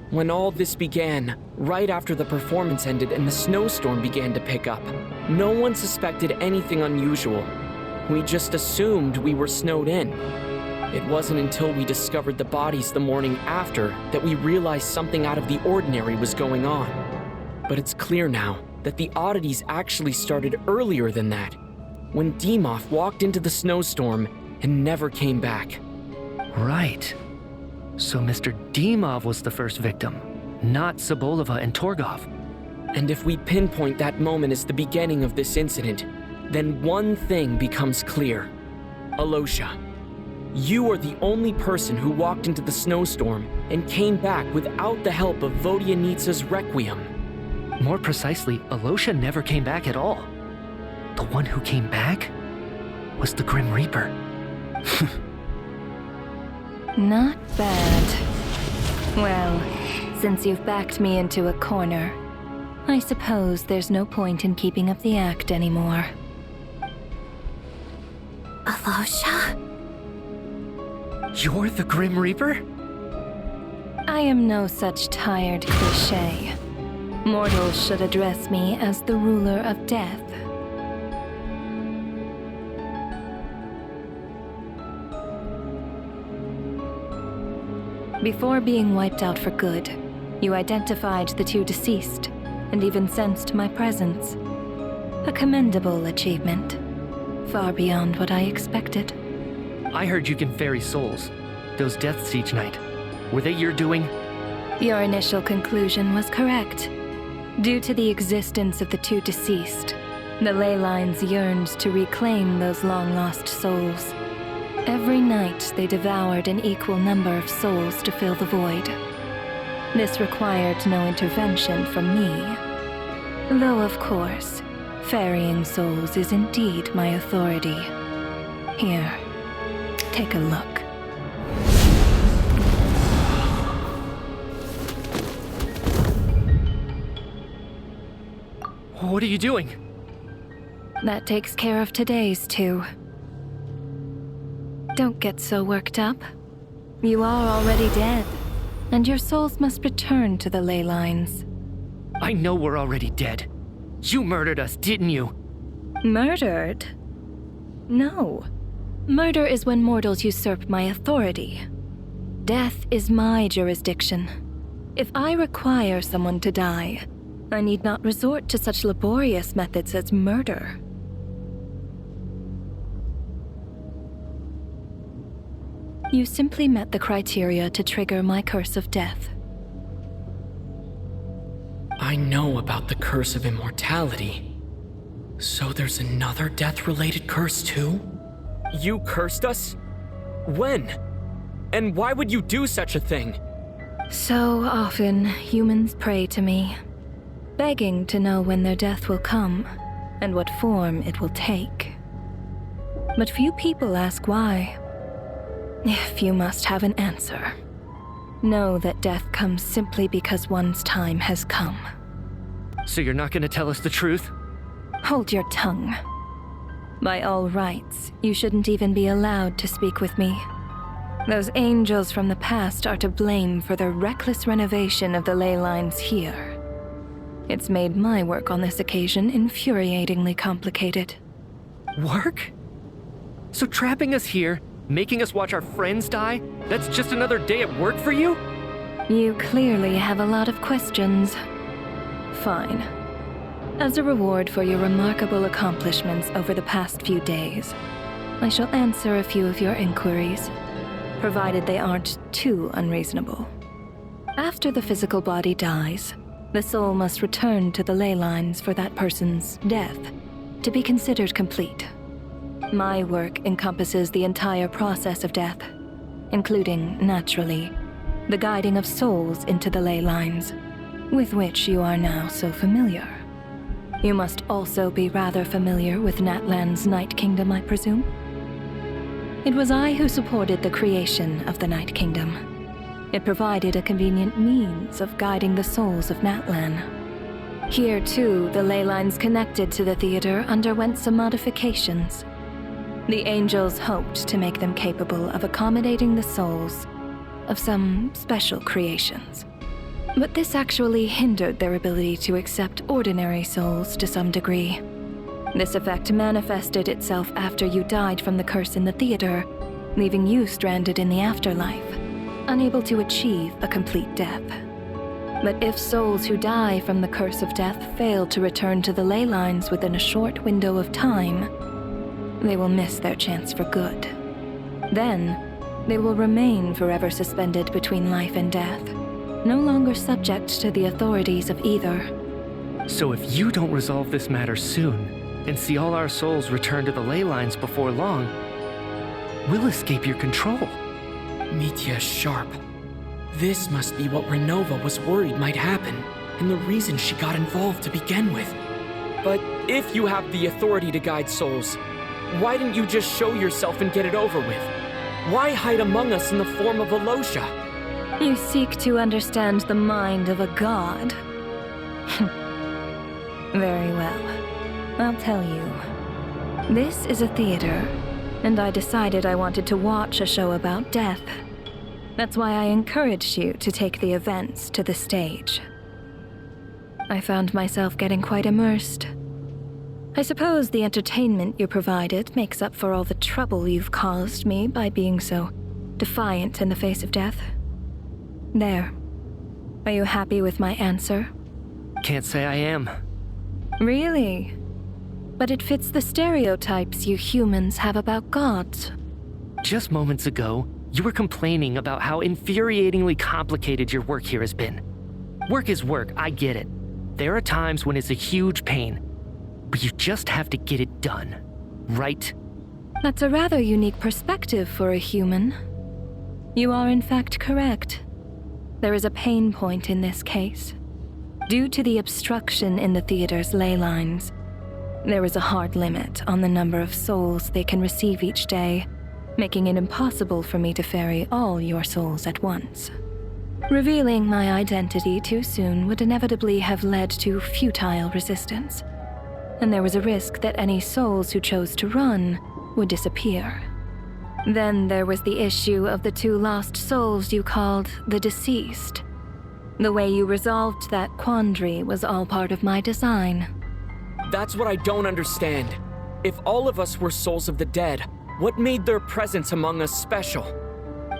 When all this began, right after the performance ended and the snowstorm began to pick up, no one suspected anything unusual. We just assumed we were snowed in. It wasn't until we discovered the bodies the morning after that we realized something out of the ordinary was going on. But it's clear now that the oddities actually started earlier than that, when Dimov walked into the snowstorm and never came back. Right. So Mr. Dimov was the first victim, not Sobolova and Torgov. And if we pinpoint that moment as the beginning of this incident, then one thing becomes clear. Alosha, you are the only person who walked into the snowstorm and came back without the help of Vodyanitsa's Requiem. More precisely, Alosha never came back at all. The one who came back was the Grim Reaper. Not bad. Well, since you've backed me into a corner, I suppose there's no point in keeping up the act anymore. Alosha? You're the Grim Reaper? I am no such tired cliché. Mortals should address me as the ruler of death. Before being wiped out for good, you identified the two deceased, and even sensed my presence. A commendable achievement. Far beyond what I expected. I heard you can ferry souls. Those deaths each night. Were they your doing? Your initial conclusion was correct. Due to the existence of the two deceased, the ley lines yearned to reclaim those long-lost souls. Every night, they devoured an equal number of souls to fill the void. This required no intervention from me. Though, of course, ferrying souls is indeed my authority. Here, take a look. What are you doing? That takes care of today's too. Don't get so worked up. You are already dead, and your souls must return to the ley lines. I know we're already dead. You murdered us, didn't you? Murdered? No. Murder is when mortals usurp my authority. Death is my jurisdiction. If I require someone to die, I need not resort to such laborious methods as murder. You simply met the criteria to trigger my curse of death. I know about the curse of immortality. So there's another death-related curse too? You cursed us? When? And why would you do such a thing? So often, humans pray to me, begging to know when their death will come and what form it will take. But few people ask why. If you must have an answer, know that death comes simply because one's time has come. So you're not gonna tell us the truth? Hold your tongue. By all rights, you shouldn't even be allowed to speak with me. Those angels from the past are to blame for the reckless renovation of the ley lines here. It's made my work on this occasion infuriatingly complicated. Work? So trapping us here, making us watch our friends die, that's just another day at work for you? You clearly have a lot of questions. Fine. As a reward for your remarkable accomplishments over the past few days, I shall answer a few of your inquiries, provided they aren't too unreasonable. After the physical body dies, the soul must return to the ley lines for that person's death to be considered complete. My work encompasses the entire process of death, including, naturally, the guiding of souls into the ley lines, with which you are now so familiar. You must also be rather familiar with Natlan's Night Kingdom, I presume? It was I who supported the creation of the Night Kingdom. It provided a convenient means of guiding the souls of Natlan. Here, too, the ley lines connected to the theater underwent some modifications. The angels hoped to make them capable of accommodating the souls of some special creations. But this actually hindered their ability to accept ordinary souls to some degree. This effect manifested itself after you died from the curse in the theater, leaving you stranded in the afterlife, unable to achieve a complete death. But if souls who die from the curse of death fail to return to the ley lines within a short window of time, they will miss their chance for good. Then, they will remain forever suspended between life and death, no longer subject to the authorities of either. So if you don't resolve this matter soon, and see all our souls return to the ley lines before long, we'll escape your control. Mitya's sharp. This must be what Renova was worried might happen, and the reason she got involved to begin with. But if you have the authority to guide souls, why didn't you just show yourself and get it over with? Why hide among us in the form of Alosha? You seek to understand the mind of a god. Very well. I'll tell you. This is a theater, and I decided I wanted to watch a show about death. That's why I encouraged you to take the events to the stage. I found myself getting quite immersed. I suppose the entertainment you provided makes up for all the trouble you've caused me by being so defiant in the face of death. There. Are you happy with my answer? Can't say I am. Really? But it fits the stereotypes you humans have about gods. Just moments ago, You were complaining about how infuriatingly complicated your work here has been. Work is work, I get it. There are times when it's a huge pain, but you just have to get it done, right? That's a rather unique perspective for a human. You are in fact correct. There is a pain point in this case. Due to the obstruction in the theater's ley lines, there is a hard limit on the number of souls they can receive each day, making it impossible for me to ferry all your souls at once. Revealing my identity too soon would inevitably have led to futile resistance, and there was a risk that any souls who chose to run would disappear. Then there was the issue of the 2 lost souls you called the deceased. The way you resolved that quandary was all part of my design. That's what I don't understand. If all of us were souls of the dead, what made their presence among us special?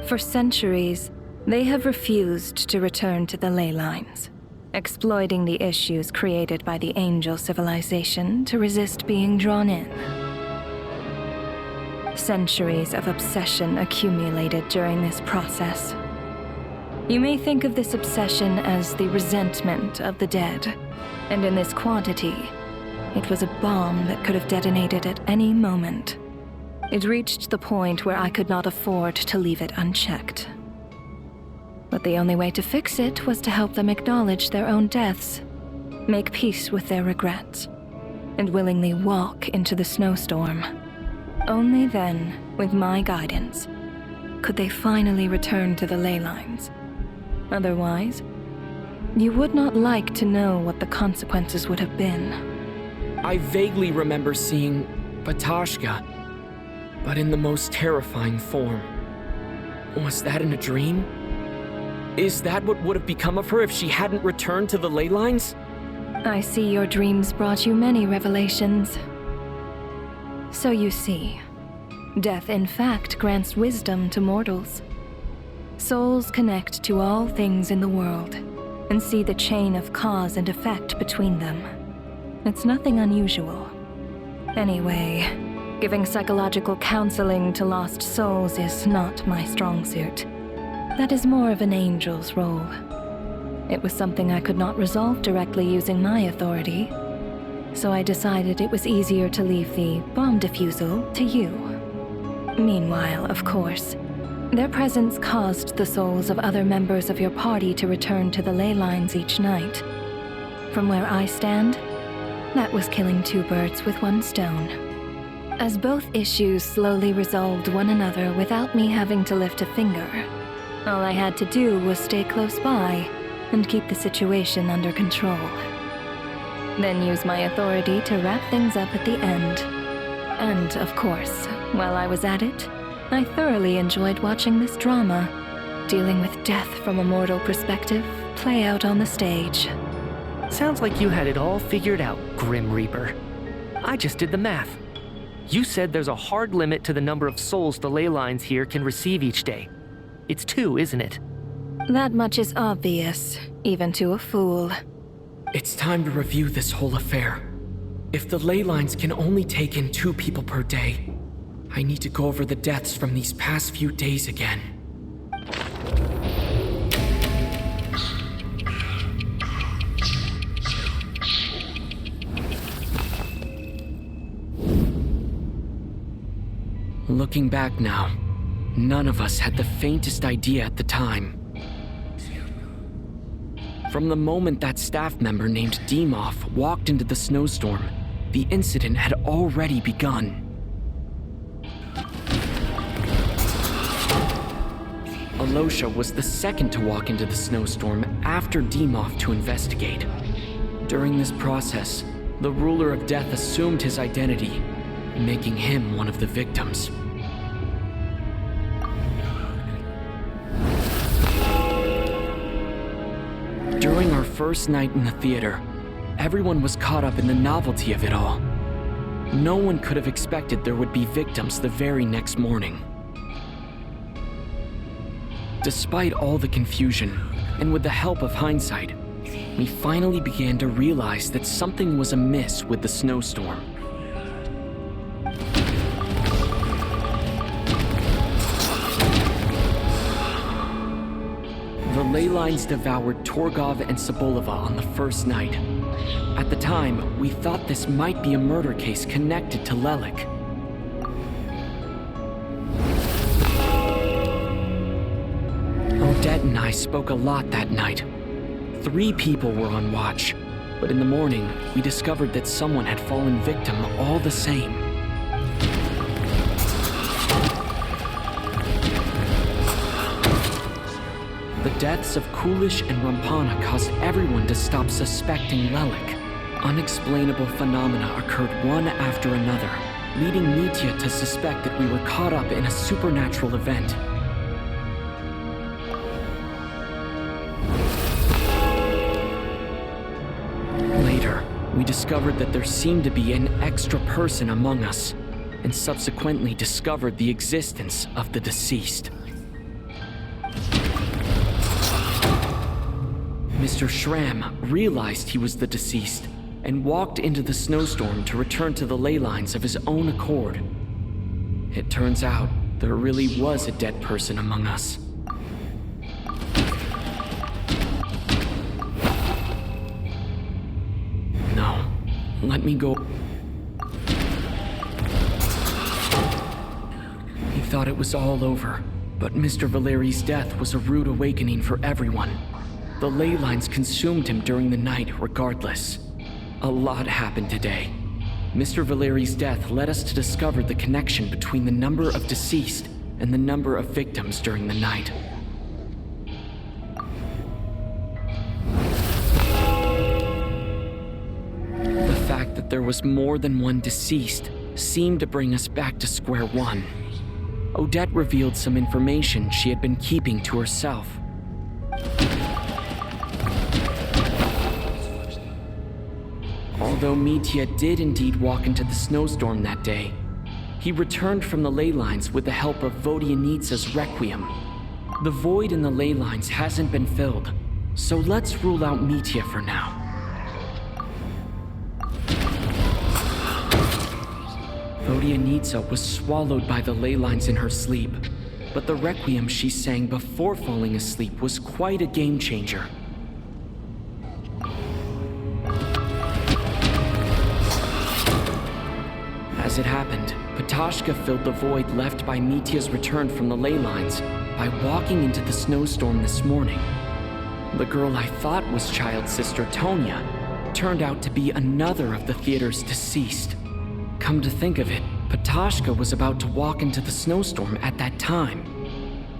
For centuries, they have refused to return to the ley lines, exploiting the issues created by the angel civilization to resist being drawn in. Centuries of obsession accumulated during this process. You may think of this obsession as the resentment of the dead, and in this quantity, it was a bomb that could have detonated at any moment. It reached the point where I could not afford to leave it unchecked. But the only way to fix it was to help them acknowledge their own deaths, make peace with their regrets, and willingly walk into the snowstorm. Only then, with my guidance, could they finally return to the ley lines. Otherwise, you would not like to know what the consequences would have been. I vaguely remember seeing Batashka, but in the most terrifying form. Was that in a dream? Is that what would have become of her if she hadn't returned to the ley lines? I see your dreams brought you many revelations. So you see, death in fact grants wisdom to mortals. Souls connect to all things in the world and see the chain of cause and effect between them. It's nothing unusual. Anyway, giving psychological counseling to lost souls is not my strong suit. That is more of an angel's role. It was something I could not resolve directly using my authority, so I decided it was easier to leave the bomb defusal to you. Meanwhile, of course, their presence caused the souls of other members of your party to return to the ley lines each night. From where I stand, that was killing 2 birds with 1 stone. As both issues slowly resolved one another without me having to lift a finger, all I had to do was stay close by and keep the situation under control. Then use my authority to wrap things up at the end. And, of course, while I was at it, I thoroughly enjoyed watching this drama, dealing with death from a mortal perspective, play out on the stage. Sounds like you had it all figured out, Grim Reaper. I just did the math. You said there's a hard limit to the number of souls the ley lines here can receive each day. It's 2, isn't it? That much is obvious, even to a fool. It's time to review this whole affair. If the ley lines can only take in 2 people per day, I need to go over the deaths from these past few days again. Looking back now, none of us had the faintest idea at the time. From the moment that staff member named Demoff walked into the snowstorm, the incident had already begun. Alosha was the second to walk into the snowstorm after Demoff to investigate. During this process, the ruler of death assumed his identity, making him one of the victims. During our first night in the theater, everyone was caught up in the novelty of it all. No one could have expected there would be victims the very next morning. Despite all the confusion, and with the help of hindsight, we finally began to realize that something was amiss with the snowstorm. ley lines devoured Torgov and Sobolova on the first night. At the time, we thought this might be a murder case connected to Lelik. Odette and I spoke a lot that night. 3 people were on watch, but in the morning, we discovered that someone had fallen victim all the same. The deaths of Kulish and Rampana caused everyone to stop suspecting Lelik. Unexplainable phenomena occurred one after another, leading Mitya to suspect that we were caught up in a supernatural event. Later, we discovered that there seemed to be an extra person among us, and subsequently discovered the existence of the deceased. Mr. Schramm realized he was the deceased and walked into the snowstorm to return to the ley lines of his own accord. It turns out there really was a dead person among us. No, let me go. He thought it was all over, but Mr. Valeri's death was a rude awakening for everyone. The ley lines consumed him during the night regardless. A lot happened today. Mr. Valeri's death led us to discover the connection between the number of deceased and the number of victims during the night. The fact that there was more than one deceased seemed to bring us back to square one. Odette revealed some information she had been keeping to herself. Although Mitya did indeed walk into the snowstorm that day, he returned from the ley lines with the help of Vodyanitsa's Requiem. The void in the ley lines hasn't been filled, so let's rule out Mitya for now. Vodyanitsa was swallowed by the ley lines in her sleep, but the Requiem she sang before falling asleep was quite a game changer. As it happened, Patashka filled the void left by Mitya's return from the ley lines by walking into the snowstorm this morning. The girl I thought was child sister Tonya turned out to be another of the theater's deceased. Come to think of it, Patashka was about to walk into the snowstorm at that time.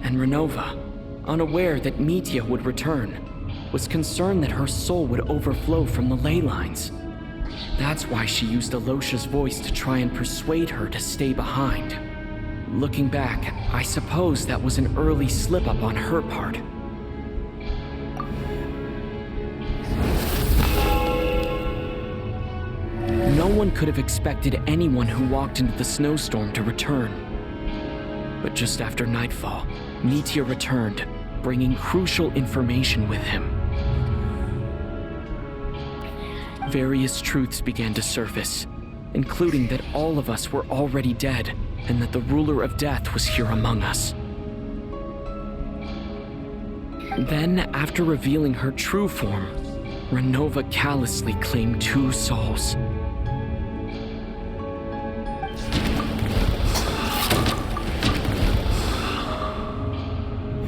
And Renova, unaware that Mitya would return, was concerned that her soul would overflow from the ley lines. That's why she used Alosha's voice to try and persuade her to stay behind. Looking back, I suppose that was an early slip-up on her part. No one could have expected anyone who walked into the snowstorm to return. But just after nightfall, Mitya returned, bringing crucial information with him. Various truths began to surface, including that all of us were already dead and that the ruler of death was here among us. Then, after revealing her true form, Renova callously claimed 2 souls.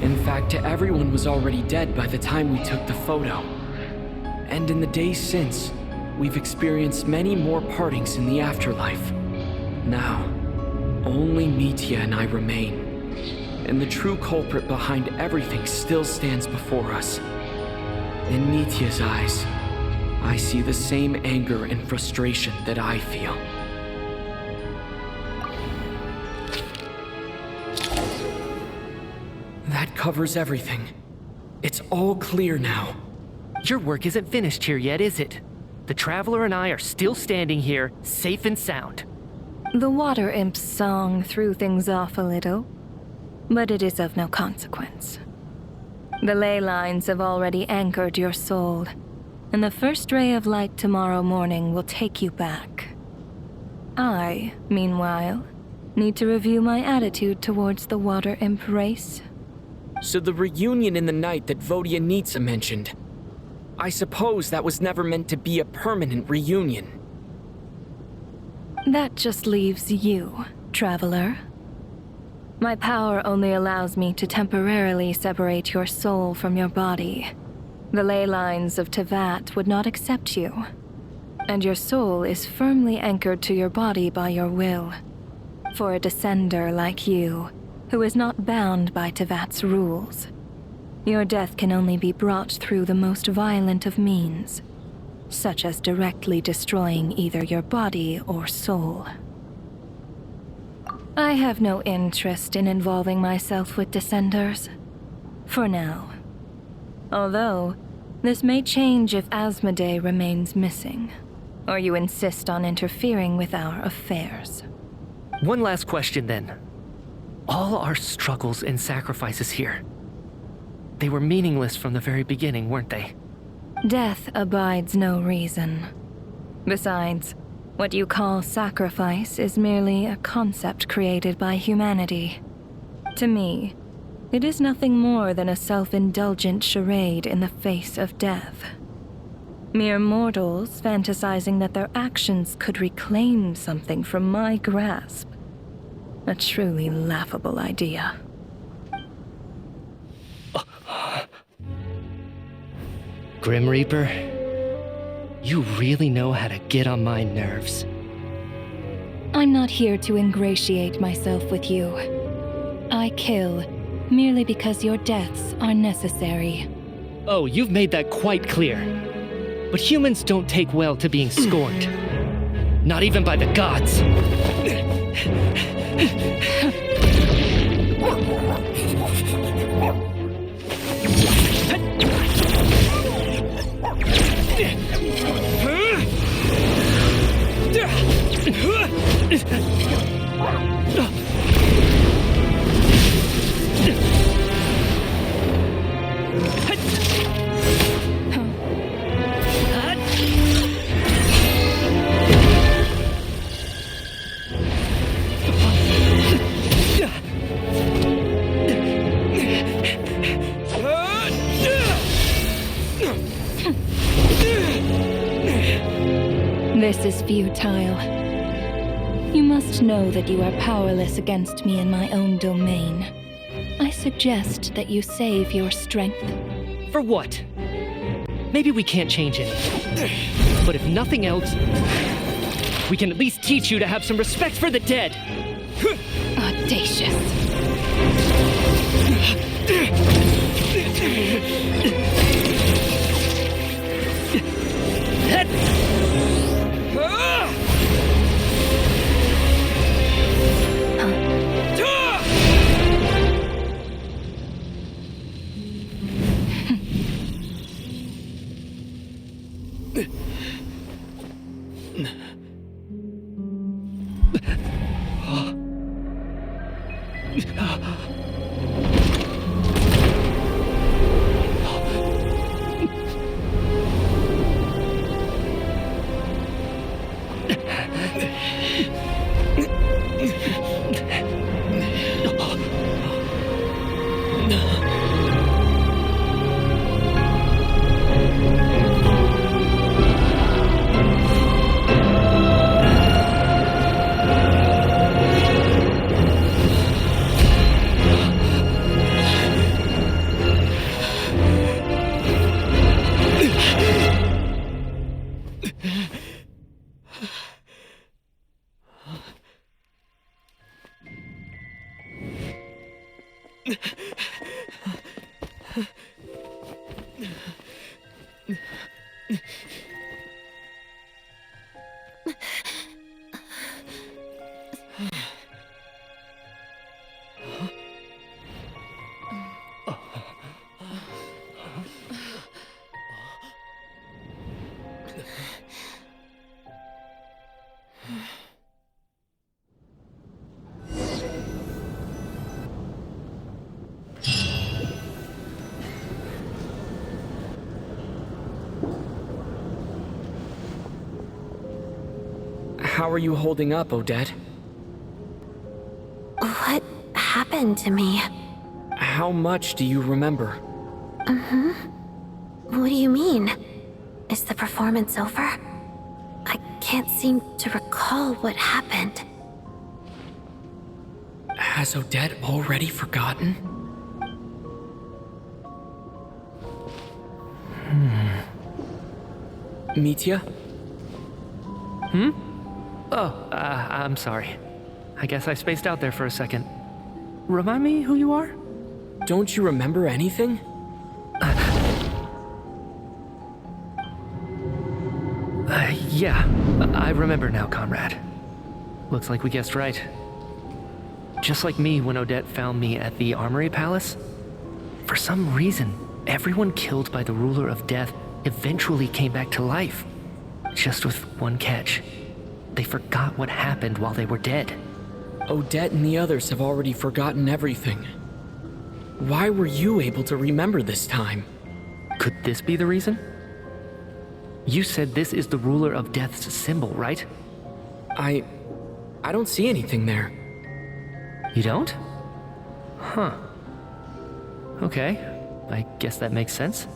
In fact, everyone was already dead by the time we took the photo. And in the days since, we've experienced many more partings in the afterlife. Now, only Mitya and I remain. And the true culprit behind everything still stands before us. In Mitya's eyes, I see the same anger and frustration that I feel. That covers everything. It's all clear now. Your work isn't finished here yet, is it? The Traveler and I are still standing here, safe and sound. The Water Imp's song threw things off a little, but it is of no consequence. The ley lines have already anchored your soul, and the first ray of light tomorrow morning will take you back. I, meanwhile, need to review my attitude towards the Water Imp race. So the reunion in the night that Vodyanitsa mentioned, I suppose that was never meant to be a permanent reunion. That just leaves you, traveler. My power only allows me to temporarily separate your soul from your body. The ley lines of Tevat would not accept you, and your soul is firmly anchored to your body by your will. For a descender like you, who is not bound by Tevat's rules, your death can only be brought through the most violent of means, such as directly destroying either your body or soul. I have no interest in involving myself with Descenders, for now. Although, this may change if Asmodee remains missing, or you insist on interfering with our affairs. One last question then. All our struggles and sacrifices here, they were meaningless from the very beginning, weren't they? Death abides no reason. Besides, what you call sacrifice is merely a concept created by humanity. To me, it is nothing more than a self-indulgent charade in the face of death. Mere mortals fantasizing that their actions could reclaim something from my grasp. A truly laughable idea. Grim Reaper, you really know how to get on my nerves. I'm not here to ingratiate myself with you. I kill merely because your deaths are necessary. Oh, you've made that quite clear. But humans don't take well to being scorned. Not even by the gods. This is futile. You must know that you are powerless against me in my own domain. I suggest that you save your strength. For what? Maybe we can't change it. But if nothing else, we can at least teach you to have some respect for the dead. Audacious. How are you holding up, Odette? What happened to me? How much do you remember? What do you mean? Is the performance over? I can't seem to recall what happened. Has Odette already forgotten? Mitya? Oh, I'm sorry. I guess I spaced out there for a second. Remind me who you are? Don't you remember anything? Yeah, I remember now, comrade. Looks like we guessed right. Just like me when Odette found me at the Armory Palace. For some reason, everyone killed by the Ruler of Death eventually came back to life. Just with one catch. They forgot what happened while they were dead. Odette and the others have already forgotten everything. Why were you able to remember this time? Could this be the reason? You said this is the Ruler of Death's symbol, right? I don't see anything there. You don't? Huh. Okay, I guess that makes sense.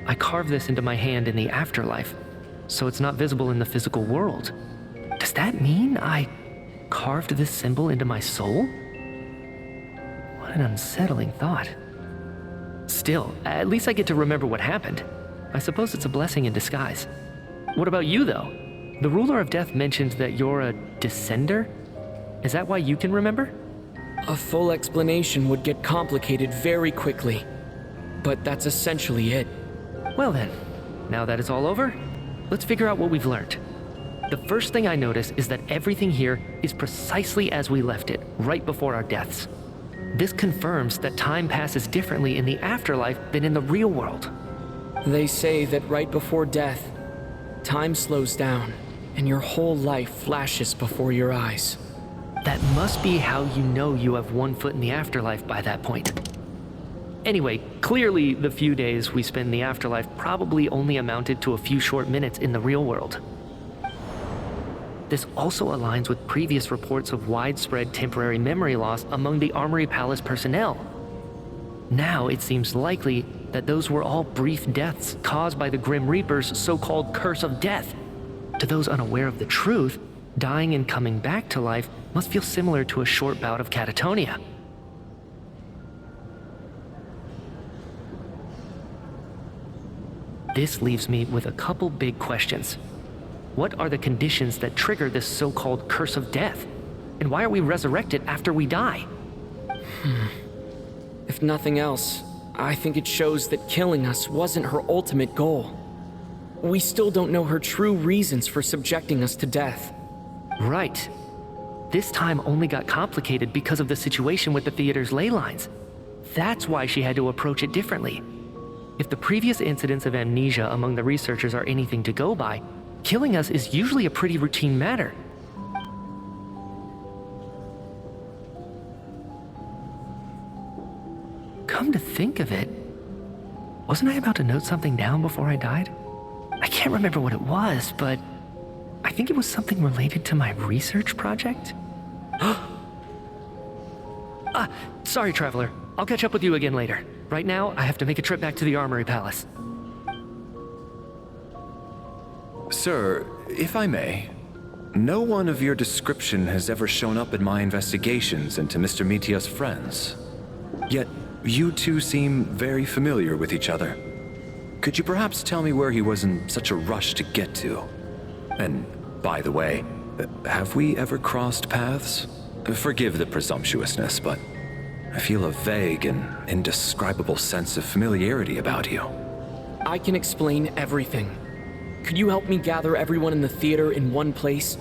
I carved this into my hand in the afterlife, so it's not visible in the physical world. Does that mean I carved this symbol into my soul? What an unsettling thought. Still, at least I get to remember what happened. I suppose it's a blessing in disguise. What about you, though? The Ruler of Death mentioned that you're a descender? Is that why you can remember? A full explanation would get complicated very quickly, but that's essentially it. Well then, now that it's all over, let's figure out what we've learned. The first thing I notice is that everything here is precisely as we left it, right before our deaths. This confirms that time passes differently in the afterlife than in the real world. They say that right before death, time slows down, and your whole life flashes before your eyes. That must be how you know you have one foot in the afterlife by that point. Anyway, clearly the few days we spend in the afterlife probably only amounted to a few short minutes in the real world. This also aligns with previous reports of widespread temporary memory loss among the Armory Palace personnel. Now it seems likely that those were all brief deaths caused by the Grim Reaper's so-called curse of death. To those unaware of the truth, dying and coming back to life must feel similar to a short bout of catatonia. This leaves me with a couple big questions. What are the conditions that trigger this so-called curse of death? And why are we resurrected after we die? If nothing else, I think it shows that killing us wasn't her ultimate goal. We still don't know her true reasons for subjecting us to death. Right. This time only got complicated because of the situation with the theater's ley lines. That's why she had to approach it differently. If the previous incidents of amnesia among the researchers are anything to go by, killing us is usually a pretty routine matter. Come to think of it, wasn't I about to note something down before I died? I can't remember what it was, but I think it was something related to my research project. Sorry, Traveler. I'll catch up with you again later. Right now, I have to make a trip back to the Armory Palace. Sir, if I may, no one of your description has ever shown up in my investigations into Mr. Mitya's friends. Yet, you two seem very familiar with each other. Could you perhaps tell me where he was in such a rush to get to? And, by the way, have we ever crossed paths? Forgive the presumptuousness, but I feel a vague and indescribable sense of familiarity about you. I can explain everything. Could you help me gather everyone in the theater in one place?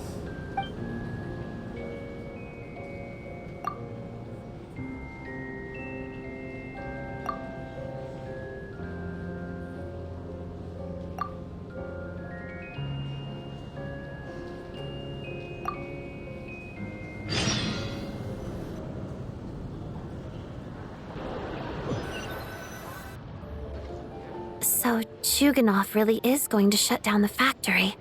So Chuganov really is going to shut down the factory.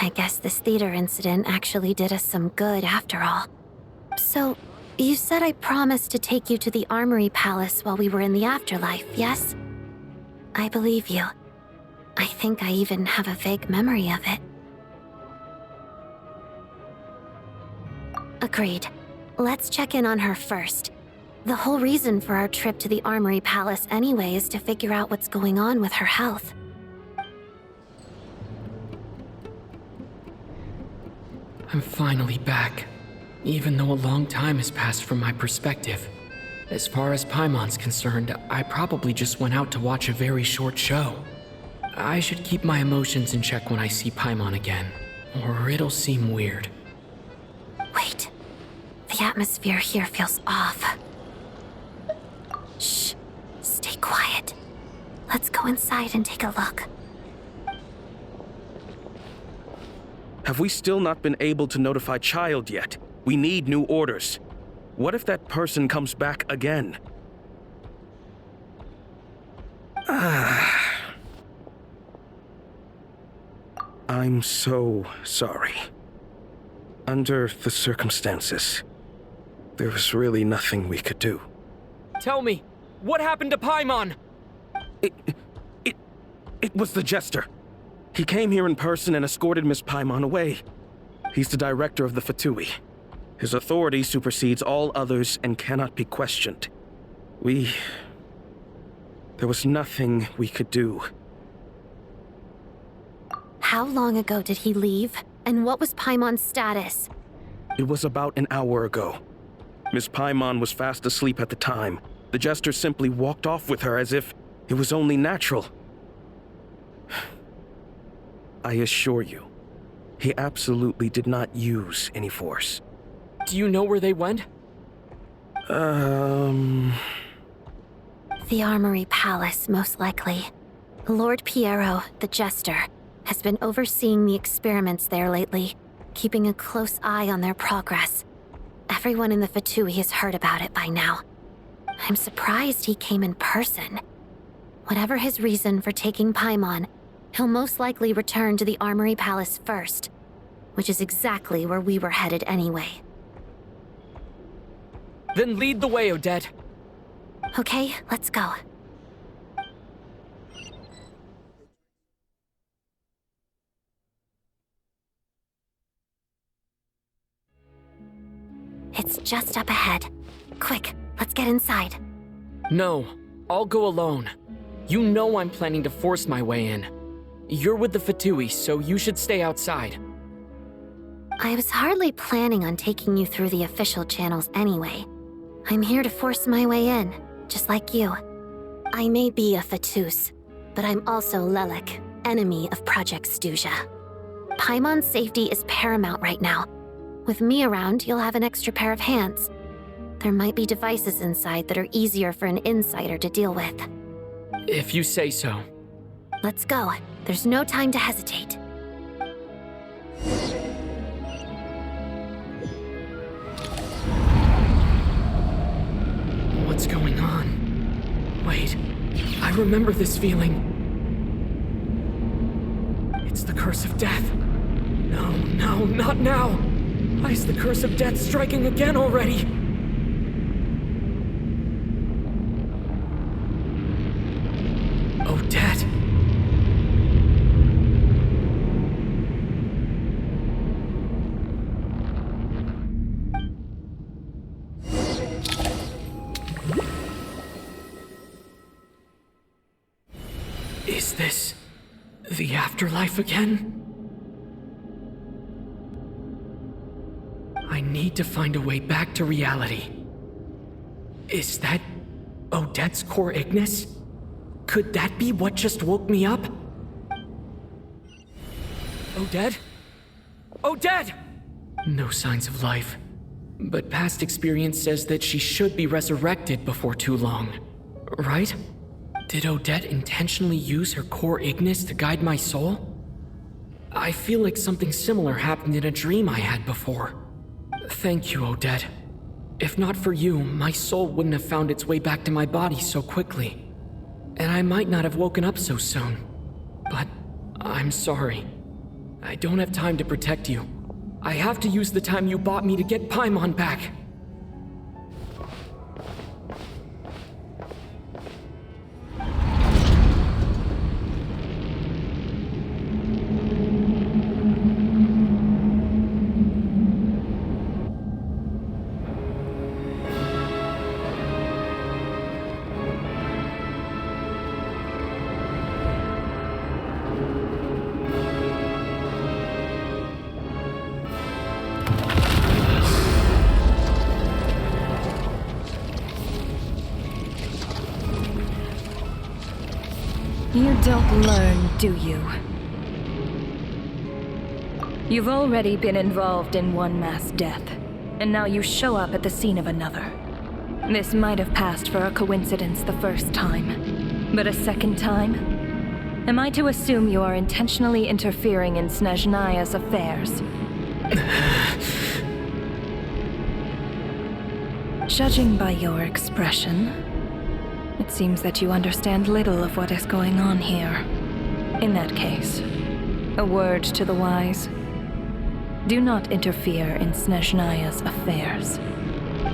I guess this theater incident actually did us some good after all. So, You said I promised to take you to the Armory Palace while we were in the afterlife, yes? I believe you. I think I even have a vague memory of it. Agreed. Let's check in on her first. The whole reason for our trip to the Armory Palace anyway is to figure out what's going on with her health. I'm finally back, even though a long time has passed from my perspective. As far as Paimon's concerned, I probably just went out to watch a very short show. I should keep my emotions in check when I see Paimon again, or it'll seem weird. Wait. The atmosphere here feels off. Shh. Stay quiet. Let's go inside and take a look. Have we still not been able to notify Child yet? We need new orders. What if that person comes back again? I'm so sorry. Under the circumstances, there was really nothing we could do. Tell me, what happened to Paimon? It was the Jester. He came here in person and escorted Miss Paimon away. He's the director of the Fatui. His authority supersedes all others and cannot be questioned. There was nothing we could do. How long ago did he leave? And what was Paimon's status? It was about an hour ago. Miss Paimon was fast asleep at the time. The Jester simply walked off with her as if it was only natural. I assure you, he absolutely did not use any force. Do you know where they went? The Armory Palace, most likely. Lord Piero, the Jester, has been overseeing the experiments there lately, keeping a close eye on their progress. Everyone in the Fatui has heard about it by now. I'm surprised he came in person. Whatever his reason for taking Paimon, he'll most likely return to the Armory Palace first, which is exactly where we were headed anyway. Then lead the way, Odette. Okay, let's go. It's just up ahead. Quick, let's get inside. No, I'll go alone. You know I'm planning to force my way in. You're with the Fatui, so you should stay outside. I was hardly planning on taking you through the official channels anyway. I'm here to force my way in, just like you. I may be a Fatus, but I'm also Lelik, enemy of Project Stuja. Paimon's safety is paramount right now. With me around, you'll have an extra pair of hands. There might be devices inside that are easier for an insider to deal with. If you say so. Let's go. There's no time to hesitate. What's going on? Wait, I remember this feeling. It's the curse of death. No, not now. Why is the curse of death striking again already? Odette. Is this the afterlife again? I need to find a way back to reality. Is that Odette's core Ignis? Could that be what just woke me up? Odette? Odette! No signs of life. But past experience says that she should be resurrected before too long. Right? Did Odette intentionally use her core Ignis to guide my soul? I feel like something similar happened in a dream I had before. Thank you, Odette. If not for you, my soul wouldn't have found its way back to my body so quickly. And I might not have woken up so soon. But I'm sorry. I don't have time to protect you. I have to use the time you bought me to get Paimon back. You don't learn, do you? You've already been involved in one mass death, and now you show up at the scene of another. This might have passed for a coincidence the first time, but a second time? Am I to assume you are intentionally interfering in Snezhnaya's affairs? Judging by your expression, it seems that you understand little of what is going on here. In that case, a word to the wise. Do not interfere in Snezhnaya's affairs.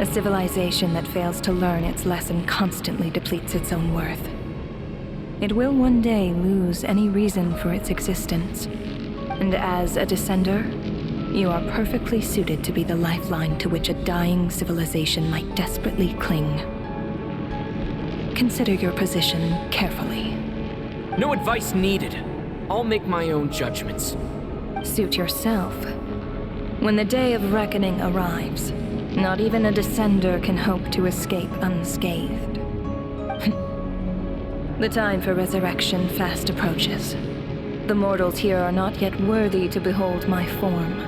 A civilization that fails to learn its lesson constantly depletes its own worth. It will one day lose any reason for its existence. And as a descender, you are perfectly suited to be the lifeline to which a dying civilization might desperately cling. Consider your position carefully. No advice needed. I'll make my own judgments. Suit yourself. When the day of reckoning arrives, not even a descender can hope to escape unscathed. The time for resurrection fast approaches. The mortals here are not yet worthy to behold my form.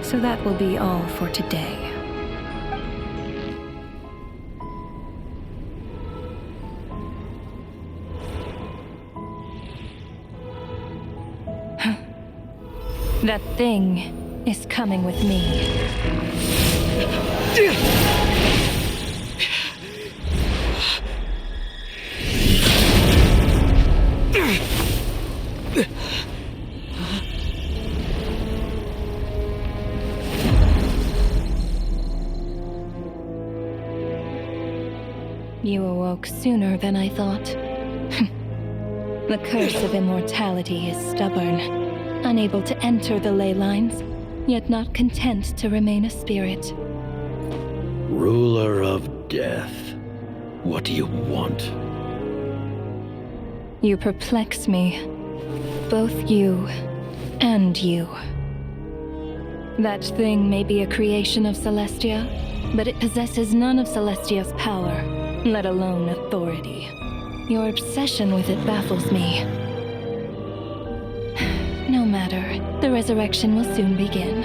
So that will be all for today. That thing is coming with me. You awoke sooner than I thought. The curse of immortality is stubborn, unable to enter the ley lines, yet not content to remain a spirit. Ruler of death, what do you want? You perplex me. Both you and you. That thing may be a creation of Celestia, but it possesses none of Celestia's power, let alone authority. Your obsession with it baffles me. No matter, the resurrection will soon begin.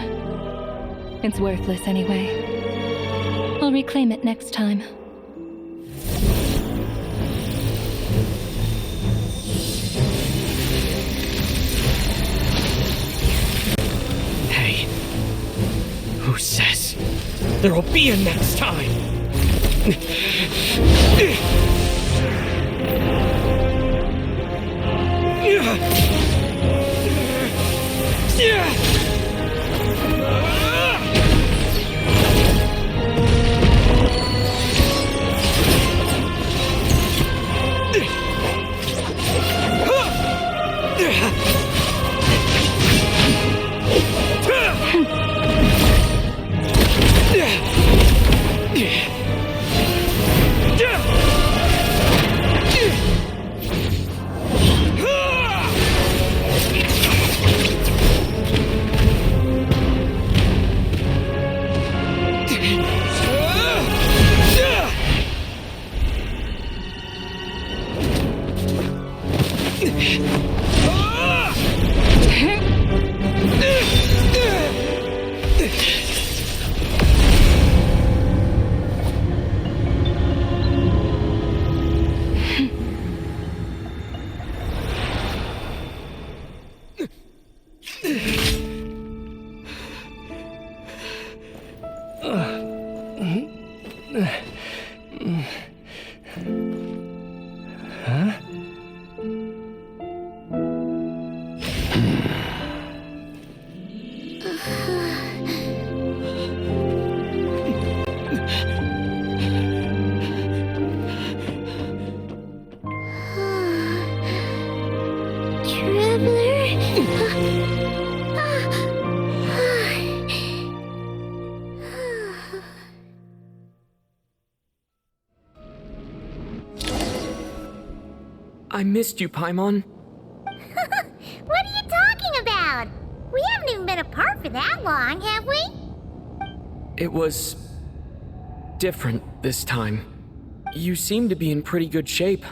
It's worthless anyway. I'll reclaim it next time. Hey, who says there'll be a next time? I missed you, Paimon. What are you talking about? We haven't even been apart for that long, have we? It was different this time. You seem to be in pretty good shape.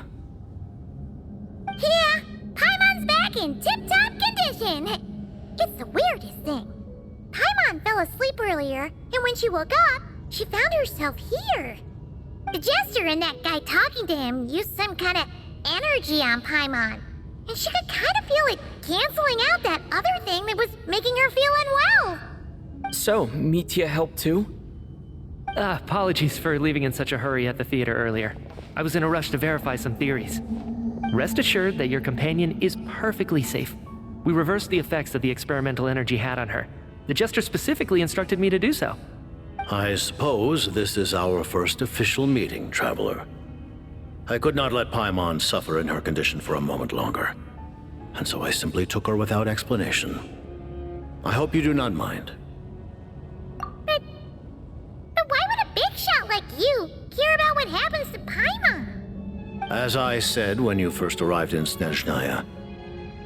Yeah, back in tip-top condition. It's the weirdest thing. Paimon fell asleep earlier, and when she woke up, she found herself here. The Jester and that guy talking to him used some kind of energy on Paimon, and she could kind of feel it canceling out that other thing that was making her feel unwell. So, Mitya helped too? Apologies for leaving in such a hurry at the theater earlier. I was in a rush to verify some theories. Rest assured that your companion is perfectly safe. We reversed the effects that the experimental energy had on her. The Jester specifically instructed me to do so. I suppose this is our first official meeting, Traveler. I could not let Paimon suffer in her condition for a moment longer, and so I simply took her without explanation. I hope you do not mind. But why would a big shot like you care about what happens to Paimon? As I said when you first arrived in Snezhnaya,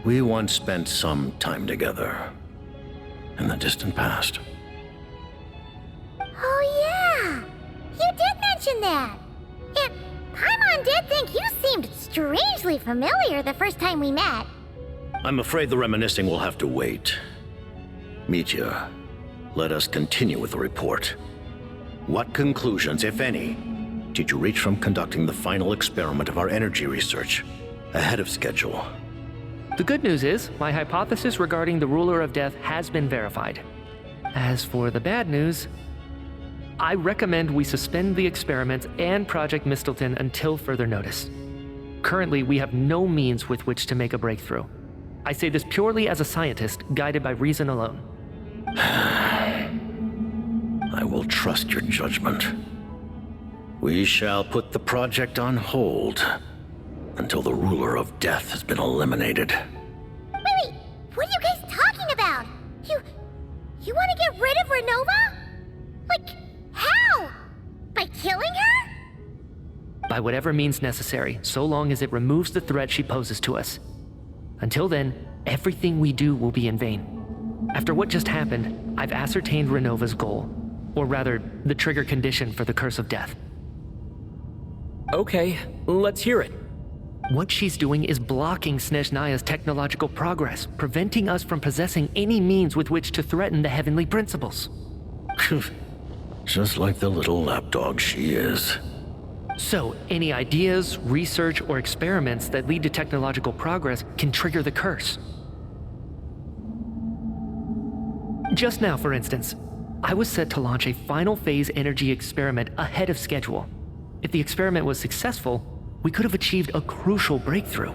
we once spent some time together in the distant past. Oh yeah, you did mention that. And Paimon did think you seemed strangely familiar the first time we met. I'm afraid the reminiscing will have to wait. Mitya, let us continue with the report. What conclusions, if any, did you reach from conducting the final experiment of our energy research ahead of schedule? The good news is, my hypothesis regarding the Ruler of Death has been verified. As for the bad news, I recommend we suspend the experiment and Project Mistelton until further notice. Currently, we have no means with which to make a breakthrough. I say this purely as a scientist, guided by reason alone. I will trust your judgment. We shall put the project on hold until the Ruler of Death has been eliminated. Wait, what are you guys talking about? You want to get rid of Renova? Like, how? By killing her? By whatever means necessary, so long as it removes the threat she poses to us. Until then, everything we do will be in vain. After what just happened, I've ascertained Renova's goal. Or rather, the trigger condition for the Curse of Death. Okay, let's hear it. What she's doing is blocking Snezhnaya's technological progress, preventing us from possessing any means with which to threaten the heavenly principles. Just like the little lapdog she is. So, any ideas, research, or experiments that lead to technological progress can trigger the curse. Just now, for instance, I was set to launch a final phase energy experiment ahead of schedule. If the experiment was successful, we could have achieved a crucial breakthrough.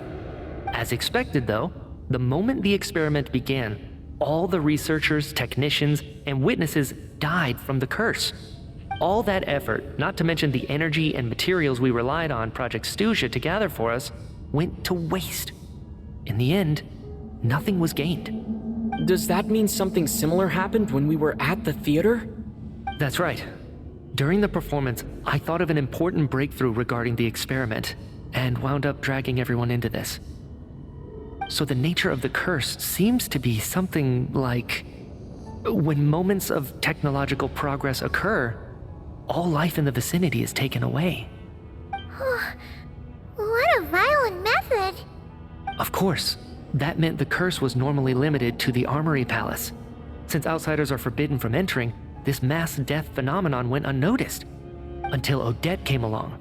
As expected, though, the moment the experiment began, all the researchers, technicians, and witnesses died from the curse. All that effort, not to mention the energy and materials we relied on Project Stuja to gather for us, went to waste. In the end, nothing was gained. Does that mean something similar happened when we were at the theater? That's right. During the performance, I thought of an important breakthrough regarding the experiment, and wound up dragging everyone into this. So the nature of the curse seems to be something like, when moments of technological progress occur, all life in the vicinity is taken away. What a violent method. Of course, that meant the curse was normally limited to the Armory Palace. Since outsiders are forbidden from entering, this mass death phenomenon went unnoticed, until Odette came along.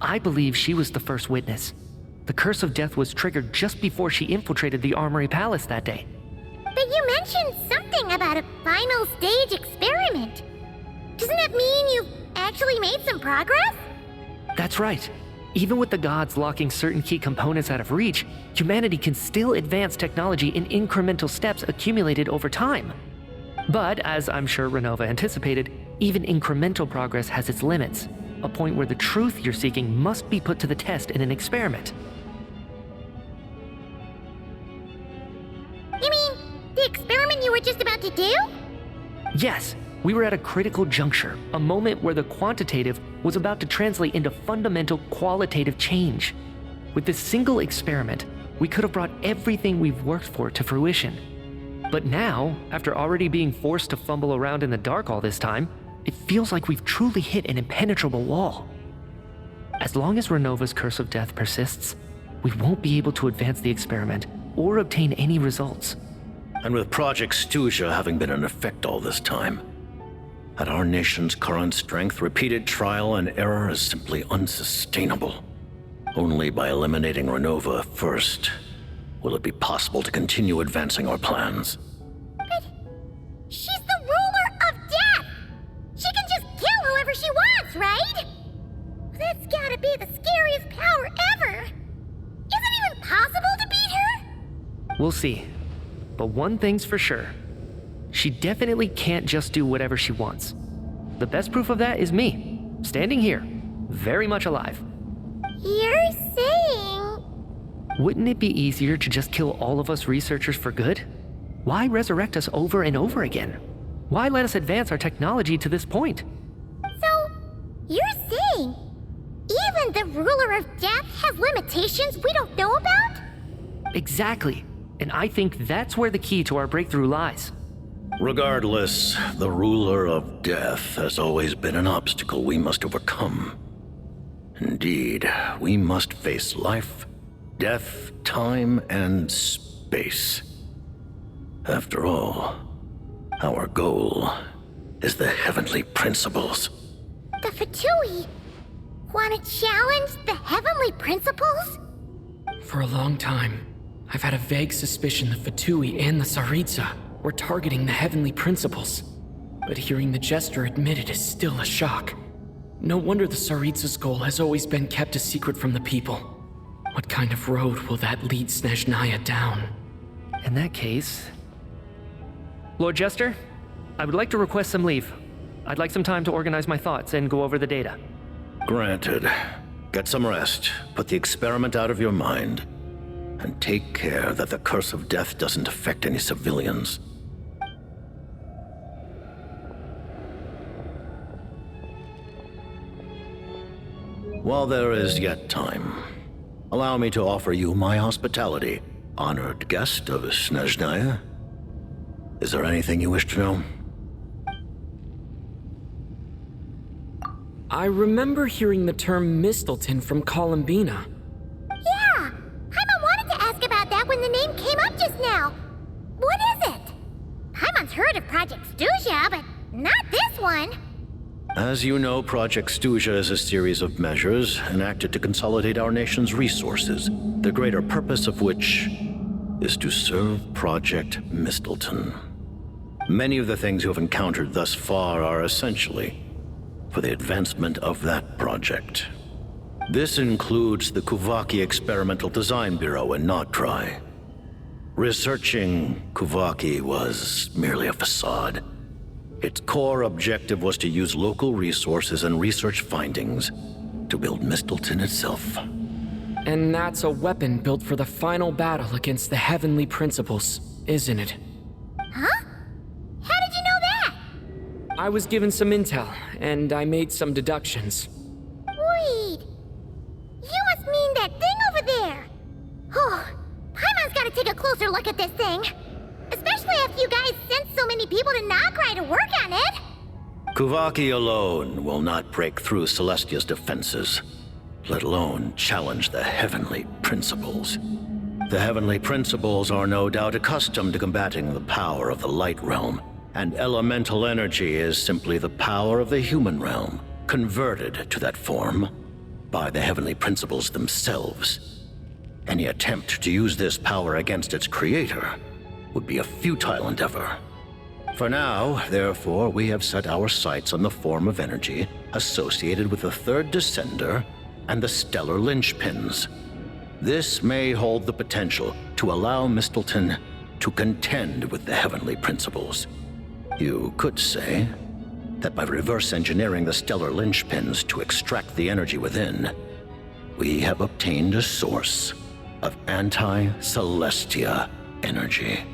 I believe she was the first witness. The Curse of Death was triggered just before she infiltrated the Armory Palace that day. But you mentioned something about a final stage experiment. Doesn't that mean you've actually made some progress? That's right. Even with the gods locking certain key components out of reach, humanity can still advance technology in incremental steps accumulated over time. But, as I'm sure Renova anticipated, even incremental progress has its limits, a point where the truth you're seeking must be put to the test in an experiment. You mean, the experiment you were just about to do? Yes, we were at a critical juncture, a moment where the quantitative was about to translate into fundamental qualitative change. With this single experiment, we could have brought everything we've worked for to fruition. But now, after already being forced to fumble around in the dark all this time, it feels like we've truly hit an impenetrable wall. As long as Renova's Curse of Death persists, we won't be able to advance the experiment, or obtain any results. And with Project Stuja having been in effect all this time, at our nation's current strength, repeated trial and error is simply unsustainable. Only by eliminating Renova first will it be possible to continue advancing our plans. But she's the ruler of death! She can just kill whoever she wants, right? That's gotta be the scariest power ever! Is it even possible to beat her? We'll see. But one thing's for sure. She definitely can't just do whatever she wants. The best proof of that is me, standing here, very much alive. You're saying... Wouldn't it be easier to just kill all of us researchers for good? Why resurrect us over and over again? Why let us advance our technology to this point? So, you're saying even the ruler of death has limitations we don't know about? Exactly. And I think that's where the key to our breakthrough lies. Regardless, the ruler of death has always been an obstacle we must overcome. Indeed, we must face life, death, time, and space. After all, our goal is the heavenly principles. The Fatui want to challenge the heavenly principles? For a long time, I've had a vague suspicion the Fatui and the Tsaritsa were targeting the heavenly principles. But hearing the Jester admit it is still a shock. No wonder the Tsaritsa's goal has always been kept a secret from the people. What kind of road will that lead Snezhnaya down? In that case... Lord Jester, I would like to request some leave. I'd like some time to organize my thoughts and go over the data. Granted. Get some rest, put the experiment out of your mind, and take care that the curse of death doesn't affect any civilians. While there is yet time, allow me to offer you my hospitality, honored guest of Snezhnaya. Is there anything you wish to know? I remember hearing the term Mistleton from Columbina. Yeah! Paimon wanted to ask about that when the name came up just now. What is it? Paimon's heard of Project Stuja, but not this one. As you know, Project Stuja is a series of measures enacted to consolidate our nation's resources, the greater purpose of which is to serve Project Mistleton. Many of the things you have encountered thus far are essentially for the advancement of that project. This includes the Kuvaki Experimental Design Bureau in Nocturne. Researching Kuvaki was merely a facade. Its core objective was to use local resources and research findings to build Mistleton itself. And that's a weapon built for the final battle against the heavenly principles, isn't it? Huh? How did you know that? I was given some intel, and I made some deductions. Wait. You must mean that thing over there. Oh, Paimon's gotta take a closer look at this thing. Especially after you guys sent so many people to Nocturne to work on it. Kuvaki alone will not break through Celestia's defenses, let alone challenge the heavenly principles. The heavenly principles are no doubt accustomed to combating the power of the light realm, and elemental energy is simply the power of the human realm, converted to that form by the heavenly principles themselves. Any attempt to use this power against its creator would be a futile endeavor. For now, therefore, we have set our sights on the form of energy associated with the third descender and the stellar linchpins. This may hold the potential to allow Mistleton to contend with the heavenly principles. You could say that by reverse engineering the stellar linchpins to extract the energy within, we have obtained a source of anti-Celestia energy.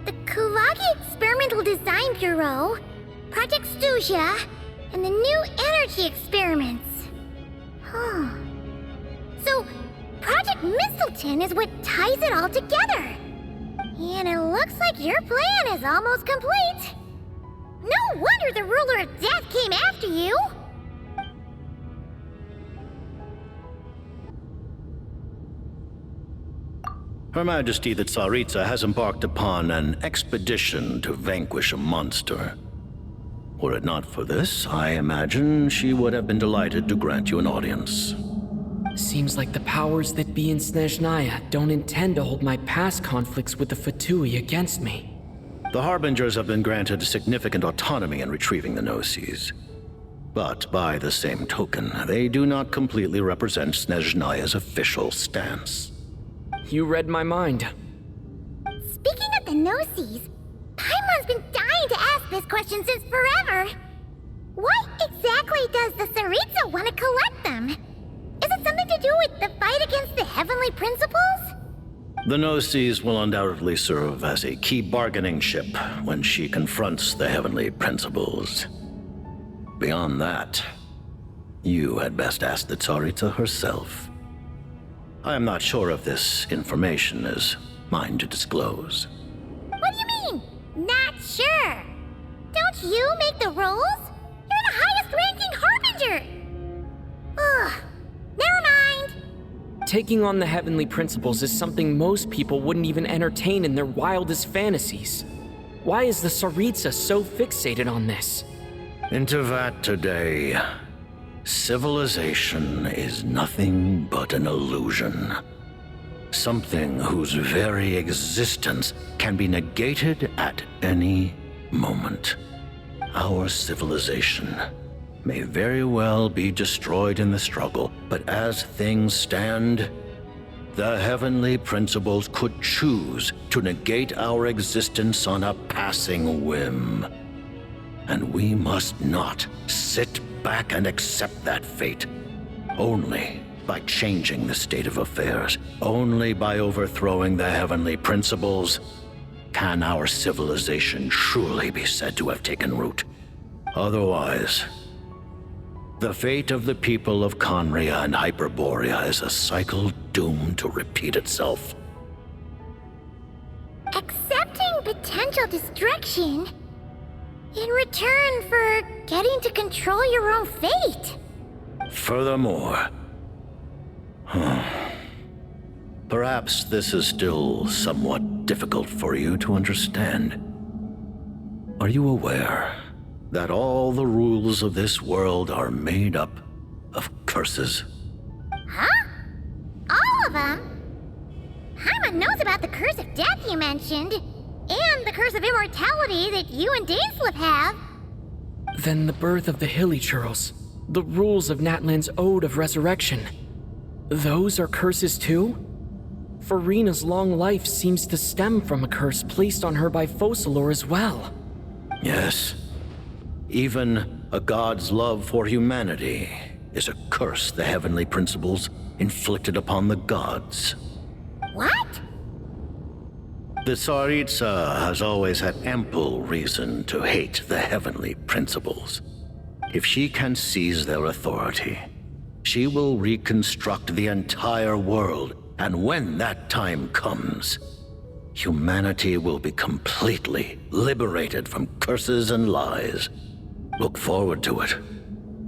The Kuvaki Experimental Design Bureau, Project Stuja, and the new energy experiments. Huh. So, Project Mistleton is what ties it all together. And it looks like your plan is almost complete. No wonder the ruler of death came after you. Her Majesty the Tsaritsa has embarked upon an expedition to vanquish a monster. Were it not for this, I imagine she would have been delighted to grant you an audience. Seems like the powers that be in Snezhnaya don't intend to hold my past conflicts with the Fatui against me. The Harbingers have been granted significant autonomy in retrieving the Gnosis. But by the same token, they do not completely represent Snezhnaya's official stance. You read my mind. Speaking of the Gnosis, Paimon's been dying to ask this question since forever. Why exactly does the Tsaritsa want to collect them? Is it something to do with the fight against the Heavenly Principles? The Gnosis will undoubtedly serve as a key bargaining chip when she confronts the Heavenly Principles. Beyond that, you had best ask the Tsaritsa herself. I am not sure if this information is mine to disclose. What do you mean, not sure? Don't you make the rules? You're the highest-ranking Harbinger! Ugh, never mind. Taking on the Heavenly Principles is something most people wouldn't even entertain in their wildest fantasies. Why is the Tsaritsa so fixated on this? In Tevat today, civilization is nothing but an illusion. Something whose very existence can be negated at any moment. Our civilization may very well be destroyed in the struggle, but as things stand, the Heavenly Principles could choose to negate our existence on a passing whim. And we must not sit back and accept that fate. Only by changing the state of affairs, only by overthrowing the Heavenly Principles, can our civilization truly be said to have taken root. Otherwise, the fate of the people of Conria and Hyperborea is a cycle doomed to repeat itself. Accepting potential destruction in return for getting to control your own fate. Furthermore, perhaps this is still somewhat difficult for you to understand. Are you aware that all the rules of this world are made up of curses? Huh? All of them? Paimon knows about the curse of death you mentioned, and the curse of immortality that you and Dainsleif have. Then the birth of the Hilichurls, the rules of Natlan's Ode of Resurrection, those are curses too? Farina's long life seems to stem from a curse placed on her by Focalor as well. Yes. Even a god's love for humanity is a curse the Heavenly Principles inflicted upon the gods. What? The Tsaritsa has always had ample reason to hate the Heavenly Principles. If she can seize their authority, she will reconstruct the entire world, and when that time comes, humanity will be completely liberated from curses and lies. Look forward to it.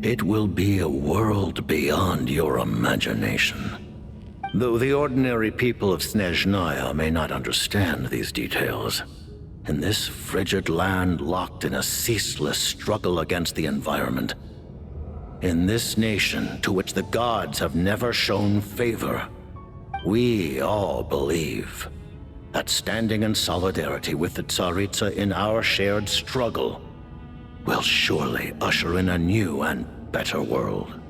It will be a world beyond your imagination. Though the ordinary people of Snezhnaya may not understand these details, in this frigid land locked in a ceaseless struggle against the environment, in this nation to which the gods have never shown favor, we all believe that standing in solidarity with the Tsaritsa in our shared struggle will surely usher in a new and better world.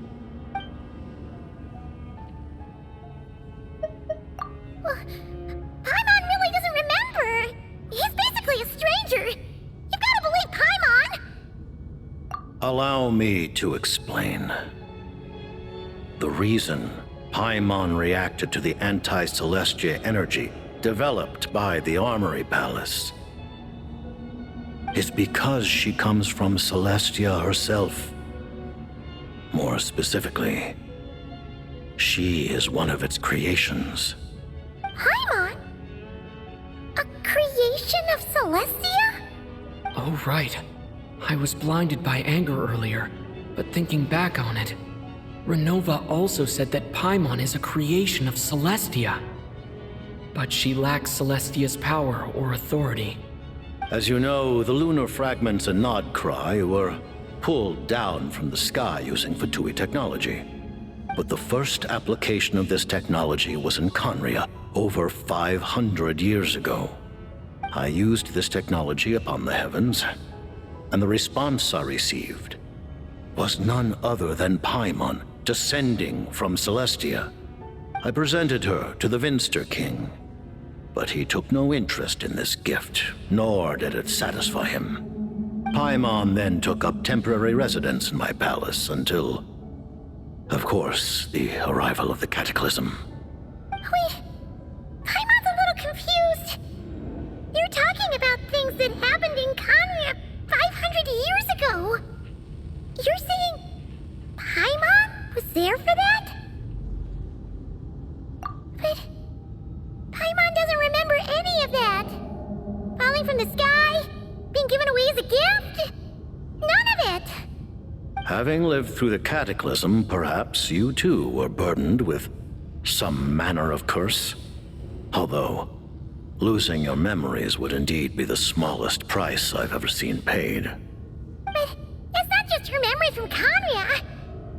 Paimon really doesn't remember. He's basically a stranger. You've got to believe Paimon. Allow me to explain. The reason Paimon reacted to the anti-Celestia energy developed by the Armory Palace is because she comes from Celestia herself. More specifically, she is one of its creations. Paimon? A creation of Celestia? Oh, right. I was blinded by anger earlier, but thinking back on it, Renova also said that Paimon is a creation of Celestia. but she lacks Celestia's power or authority. As you know, the lunar fragments in Nodcry were pulled down from the sky using Fatui technology. But the first application of this technology was in Conria over 500 years ago. I used this technology upon the heavens, and the response I received was none other than Paimon descending from Celestia. I presented her to the Vinster King, but he took no interest in this gift, nor did it satisfy him. Paimon then took up temporary residence in my palace until, of course, the arrival of the Cataclysm. Wait, Paimon's a little confused. You're talking about things that happened in Conria 500 years ago. You're saying Paimon was there for that? But Paimon doesn't remember any of that. Falling from the sky, being given away as a gift? None of it. Having lived through the Cataclysm, perhaps you too were burdened with some manner of curse. Although, losing your memories would indeed be the smallest price I've ever seen paid. But it's not just her memories from Conria.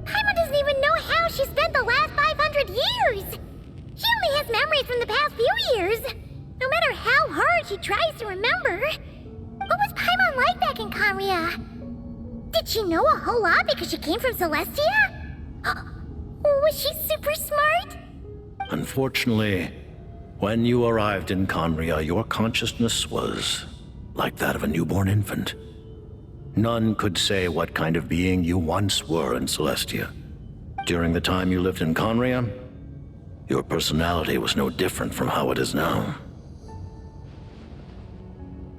Paimon doesn't even know how she spent the last 500 years. She only has memories from the past few years. No matter how hard she tries to remember. What was Paimon like back in Conria? Did she know a whole lot because she came from Celestia? Was she super smart? Unfortunately, when you arrived in Conria, your consciousness was like that of a newborn infant. None could say what kind of being you once were in Celestia. During the time you lived in Conria, your personality was no different from how it is now.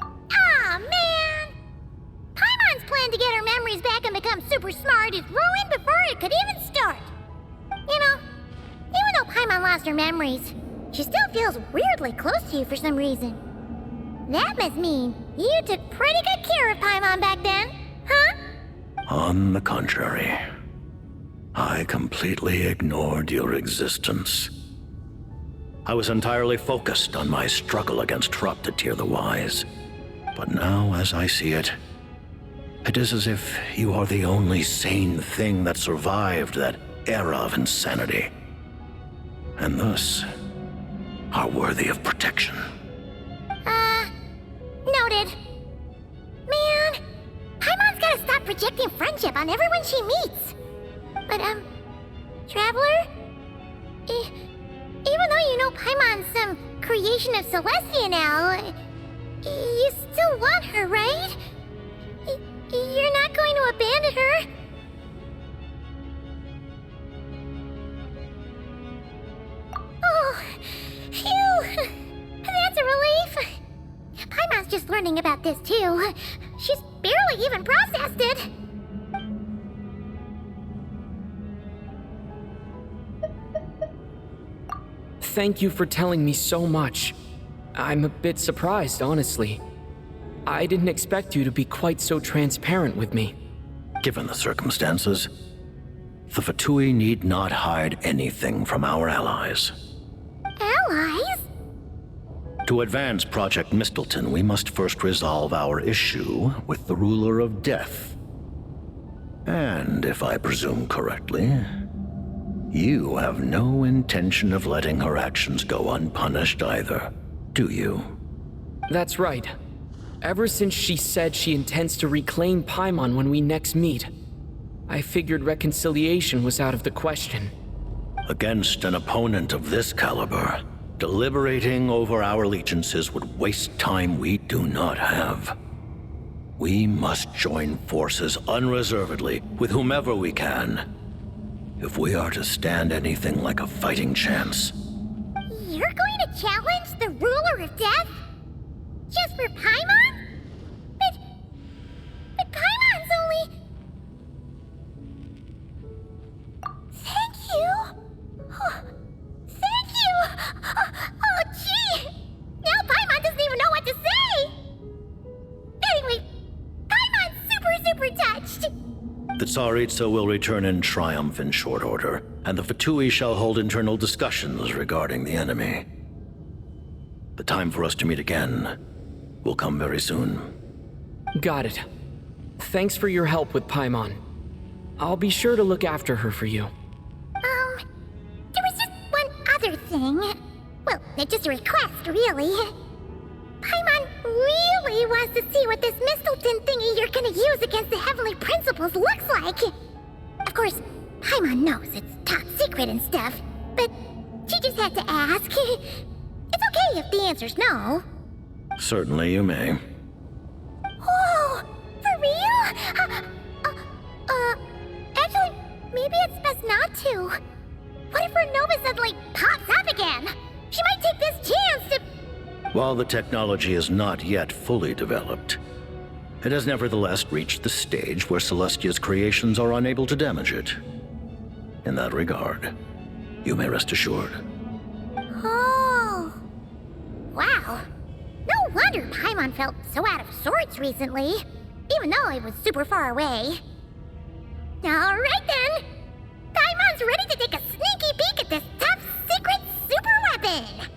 Aw, man! Paimon's plan to get her memories back and become super smart is ruined before it could even start. You know, even though Paimon lost her memories, she still feels weirdly close to you for some reason. That must mean you took pretty good care of Paimon back then, huh? On the contrary, I completely ignored your existence. I was entirely focused on my struggle against Troptatir the Wise. But now, as I see it, it is as if you are the only sane thing that survived that era of insanity. And thus, are worthy of protection. Noted. Man, Paimon's gotta stop projecting friendship on everyone she meets. But, Traveler? Even though you know Paimon's some creation of Celestia now, you still want her, right? You're not going to abandon her? Oh, phew! That's a relief. Paimon's just learning about this too. She's barely even processed it. Thank you for telling me so much. I'm a bit surprised, honestly. I didn't expect you to be quite so transparent with me. Given the circumstances, the Fatui need not hide anything from our allies. Allies? To advance Project Mistleton, we must first resolve our issue with the Ruler of Death. And if I presume correctly, you have no intention of letting her actions go unpunished either, do you? That's right. Ever since she said she intends to reclaim Paimon when we next meet, I figured reconciliation was out of the question. Against an opponent of this caliber, deliberating over our allegiances would waste time we do not have. We must join forces unreservedly with whomever we can, if we are to stand anything like a fighting chance. You're going to challenge the Ruler of Death? Just for Paimon? But Paimon's only... Thank you! Oh, thank you! Oh, gee! Now Paimon doesn't even know what to say! Anyway, Paimon's super touched! The Tsaritsa will return in triumph in short order, and the Fatui shall hold internal discussions regarding the enemy. The time for us to meet again will come very soon. Got it. Thanks for your help with Paimon. I'll be sure to look after her for you. There was just one other thing. Well, it's just a request, really. Paimon really wants to see what this Mistleton thingy you're gonna use against the Heavenly Principles looks like. Of course, Paimon knows it's top secret and stuff, but she just had to ask. It's okay if the answer's no. Certainly you may. Whoa! For real? Actually, maybe it's best not to. What if her Nova suddenly pops up again? She might take this chance to... While the technology is not yet fully developed, it has nevertheless reached the stage where Celestia's creations are unable to damage it. In that regard, you may rest assured. Oh. Wow. No wonder Paimon felt so out of sorts recently, even though it was super far away. Alright then! Paimon's ready to take a sneaky peek at this top secret super weapon!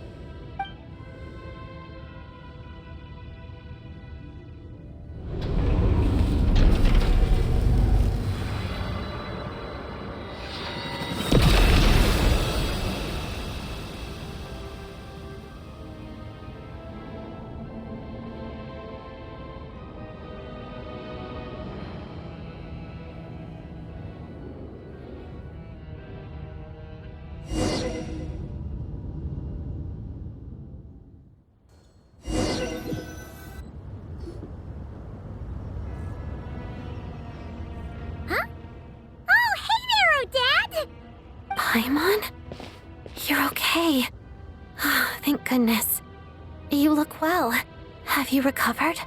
Paimon? You're okay. Thank goodness. You look well. Have you recovered?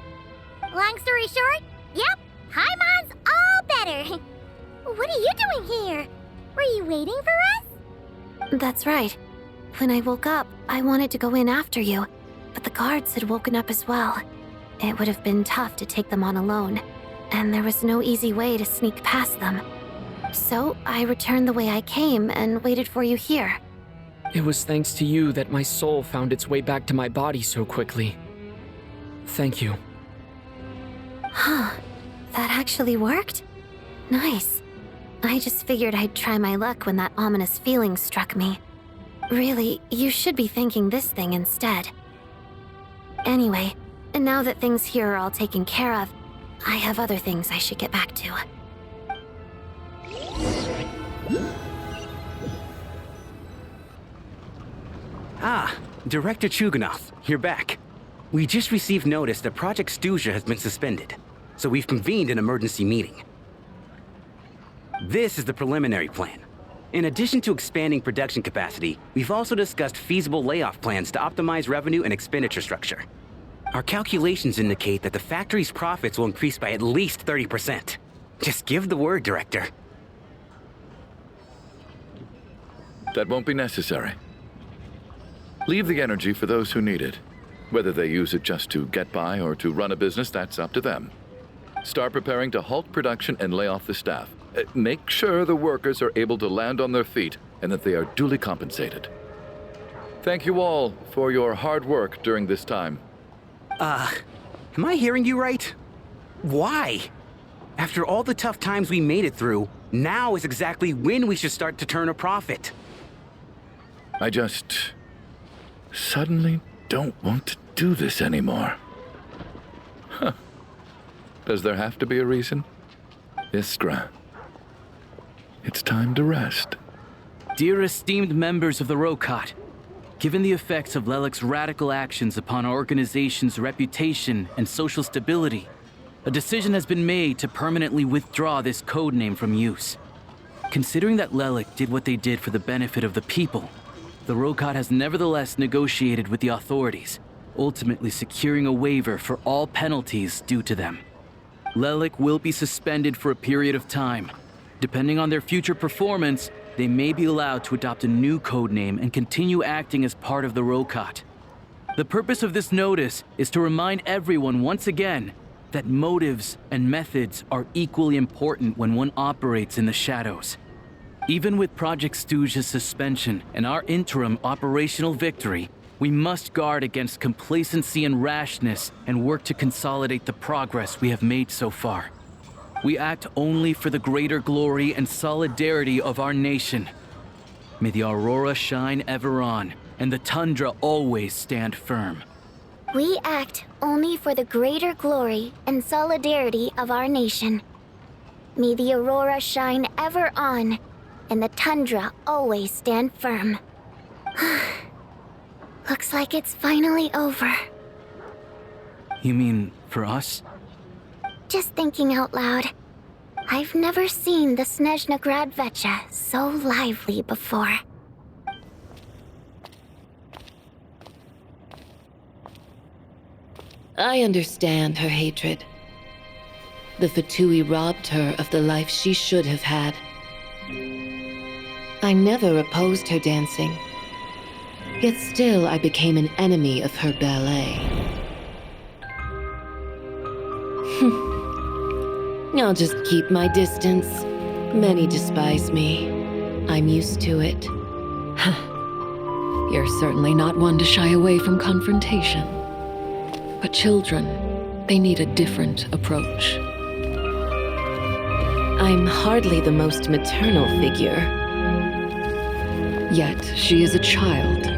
Long story short, yep, Paimon's all better. What are you doing here? Were you waiting for us? That's right. When I woke up, I wanted to go in after you, but the guards had woken up as well. It would have been tough to take them on alone, and there was no easy way to sneak past them. So I returned the way I came and waited for you here. It was thanks to you that my soul found its way back to my body so quickly. Thank you. Huh. That actually worked? Nice. I just figured I'd try my luck when that ominous feeling struck me. Really, you should be thanking this thing instead. Anyway, now that things here are all taken care of, I have other things I should get back to. Ah, Director Chuganov, you're back. We just received notice that Project Stuja has been suspended, so we've convened an emergency meeting. This is the preliminary plan. In addition to expanding production capacity, we've also discussed feasible layoff plans to optimize revenue and expenditure structure. Our calculations indicate that the factory's profits will increase by at least 30%. Just give the word, Director. That won't be necessary. Leave the energy for those who need it. Whether they use it just to get by or to run a business, that's up to them. Start preparing to halt production and lay off the staff. Make sure the workers are able to land on their feet and that they are duly compensated. Thank you all for your hard work during this time. Am I hearing you right? Why? After all the tough times we made it through, now is exactly when we should start to turn a profit. I just suddenly don't want to do this anymore. Huh. Does there have to be a reason? Iskra, it's time to rest. Dear esteemed members of the Rokot, given the effects of Lelik's radical actions upon our organization's reputation and social stability, a decision has been made to permanently withdraw this codename from use. Considering that Lelik did what they did for the benefit of the people, the Rokot has nevertheless negotiated with the authorities, ultimately securing a waiver for all penalties due to them. Lelik will be suspended for a period of time. Depending on their future performance, they may be allowed to adopt a new codename and continue acting as part of the Rokot. The purpose of this notice is to remind everyone once again that motives and methods are equally important when one operates in the shadows. Even with Project Stuja's suspension and our interim operational victory, We must guard against complacency and rashness and work to consolidate the progress we have made so far. We act only for the greater glory and solidarity of our nation. May the aurora shine ever on, and the tundra always stand firm. We act only for the greater glory and solidarity of our nation. May the aurora shine ever on, and the tundra always stand firm. Looks like it's finally over. You mean for us? Just thinking out loud. I've never seen the Snezhna Grad Vecha so lively before. I understand her hatred. The Fatui robbed her of the life she should have had. I never opposed her dancing. Yet still I became an enemy of her ballet. I'll just keep my distance. Many despise me. I'm used to it. You're certainly not one to shy away from confrontation. But children, they need a different approach. I'm hardly the most maternal figure. Yet she is a child.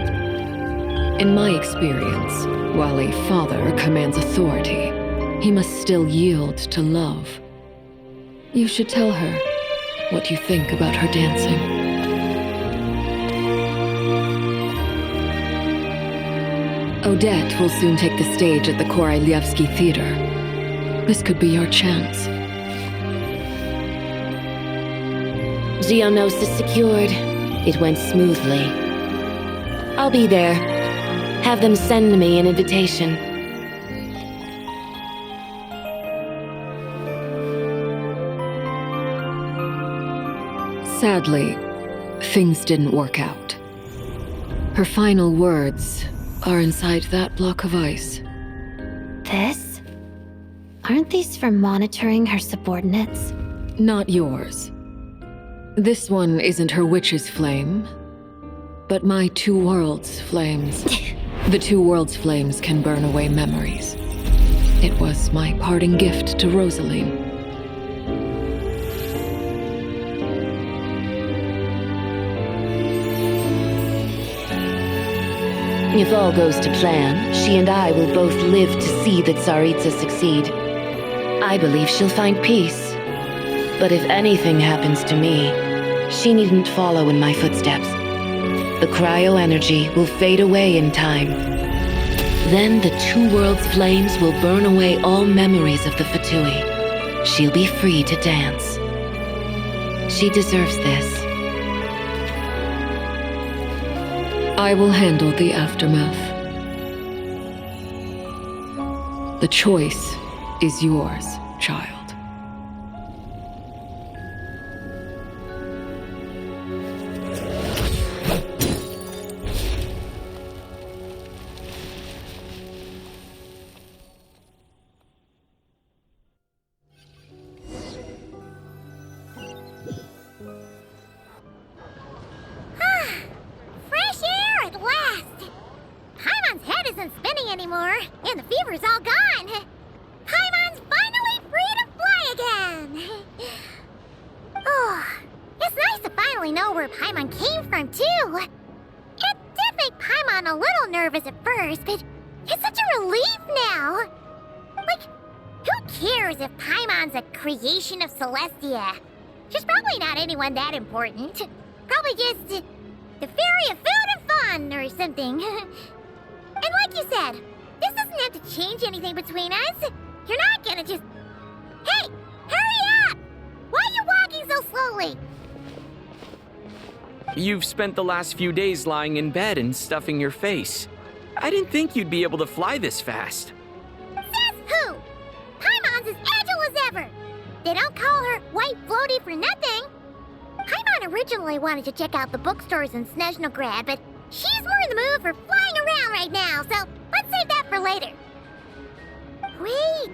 In my experience, while a father commands authority, he must still yield to love. You should tell her what you think about her dancing. Odette will soon take the stage at the Koralyevsky Theater. This could be your chance. Geonosis secured. It went smoothly. I'll be there. Have them send me an invitation. Sadly, things didn't work out. Her final words are inside that block of ice. This? Aren't these for monitoring her subordinates? Not yours. This one isn't her witch's flame, but my two worlds' flames. The two worlds' flames can burn away memories. It was my parting gift to Rosaline. If all goes to plan, she and I will both live to see the Tsaritsa succeed. I believe she'll find peace. But if anything happens to me, she needn't follow in my footsteps. The cryo-energy will fade away in time. Then the two worlds' flames will burn away all memories of the Fatui. She'll be free to dance. She deserves this. I will handle the aftermath. The choice is yours, child. Fresh air at last! Paimon's head isn't spinning anymore, and the fever's all gone. Paimon's finally free to fly again! Oh, it's nice to finally know where Paimon came from, too. It did make Paimon a little nervous at first, but it's such a relief now. Like, who cares if Paimon's a creation of Celestia? She's probably not anyone that important. Probably just the fairy of food and fun or something. And like you said, this doesn't have to change anything between us. You're not gonna just... Hey, hurry up! Why are you walking so slowly? You've spent the last few days lying in bed and stuffing your face. I didn't think you'd be able to fly this fast. Says who? Paimon's as agile as ever. They don't call her White Floaty for nothing. Paimon originally wanted to check out the bookstores in Snezhnograd, but she's more in the mood for flying around right now, so let's save that for later. Wait,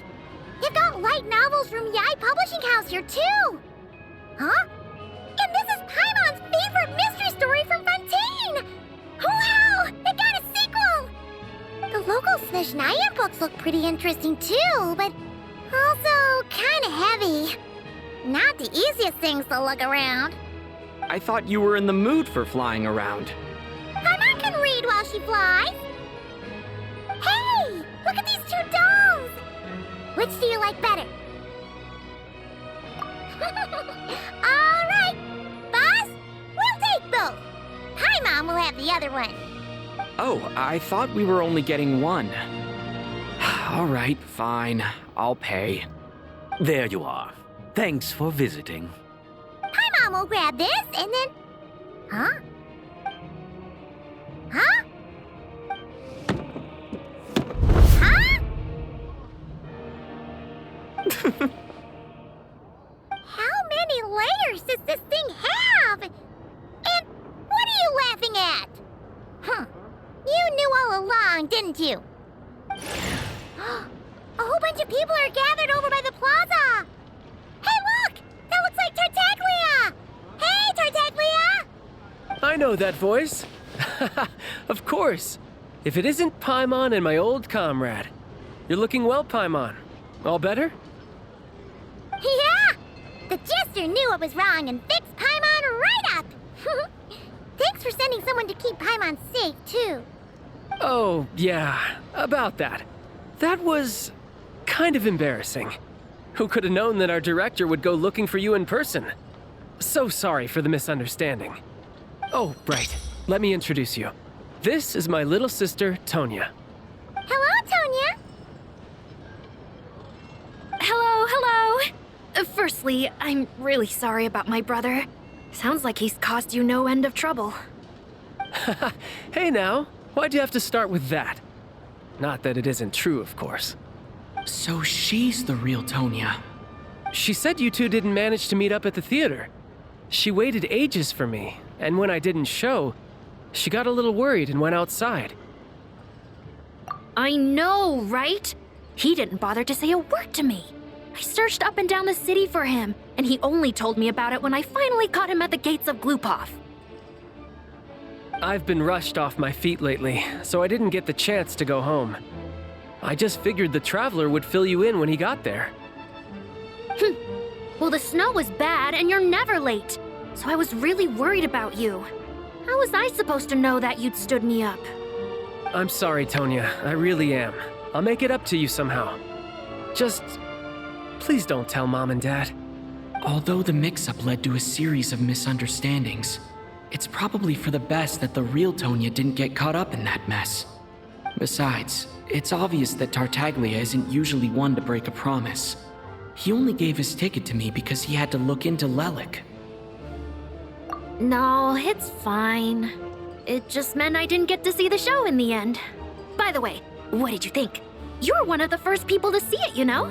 they've got light novels from VII Publishing House here too. Huh? And this is Paimon's favorite mystery story from Fontaine! Wow, they got a sequel! books look pretty interesting too, but also kinda heavy. Not the easiest things to look around. I thought you were in the mood for flying around. Paimon can read while she flies. Hey, look at these two dolls! Which do you like better? Alright, boss, we'll take both. Paimon will have the other one. Oh, I thought we were only getting one. All right, fine. I'll pay. There you are. Thanks for visiting. Paimon will grab this and then... Huh? Huh? Huh? How many layers does this thing have? And what are you laughing at? Huh. You knew all along, didn't you? A whole bunch of people are gathered over by the plaza. Hey, look! That looks like Tartaglia! Hey, Tartaglia! I know that voice. Of course. If it isn't Paimon and my old comrade. You're looking well, Paimon. All better? Yeah! The Jester knew I was wrong and fixed Paimon right up! Thanks for sending someone to keep Paimon safe, too. Oh, yeah. About that. That was kind of embarrassing. Who could have known that our director would go looking for you in person? So sorry for the misunderstanding. Oh, right. Let me introduce you. This is my little sister, Tonya. Hello, Tonya! Hello. Firstly, I'm really sorry about my brother. Sounds like he's caused you no end of trouble. Hey now, why'd you have to start with that? Not that it isn't true, of course. So she's the real Tonya. She said you two didn't manage to meet up at the theater. She waited ages for me, and when I didn't show, she got a little worried and went outside. I know, right? He didn't bother to say a word to me. I searched up and down the city for him, and he only told me about it when I finally caught him at the gates of Glupov. I've been rushed off my feet lately, so I didn't get the chance to go home. I just figured the Traveler would fill you in when he got there. Well, the snow was bad, and you're never late. So I was really worried about you. How was I supposed to know that you'd stood me up? I'm sorry, Tonya. I really am. I'll make it up to you somehow. Just... please don't tell Mom and Dad. Although the mix-up led to a series of misunderstandings, it's probably for the best that the real Tonya didn't get caught up in that mess. Besides, it's obvious that Tartaglia isn't usually one to break a promise. He only gave his ticket to me because he had to look into Lelik. No, it's fine. It just meant I didn't get to see the show in the end. By the way, what did you think? You were one of the first people to see it, you know?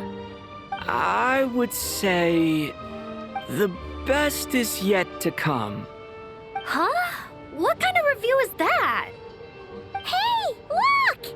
I would say... the best is yet to come. Huh? What kind of review is that? Hey, look!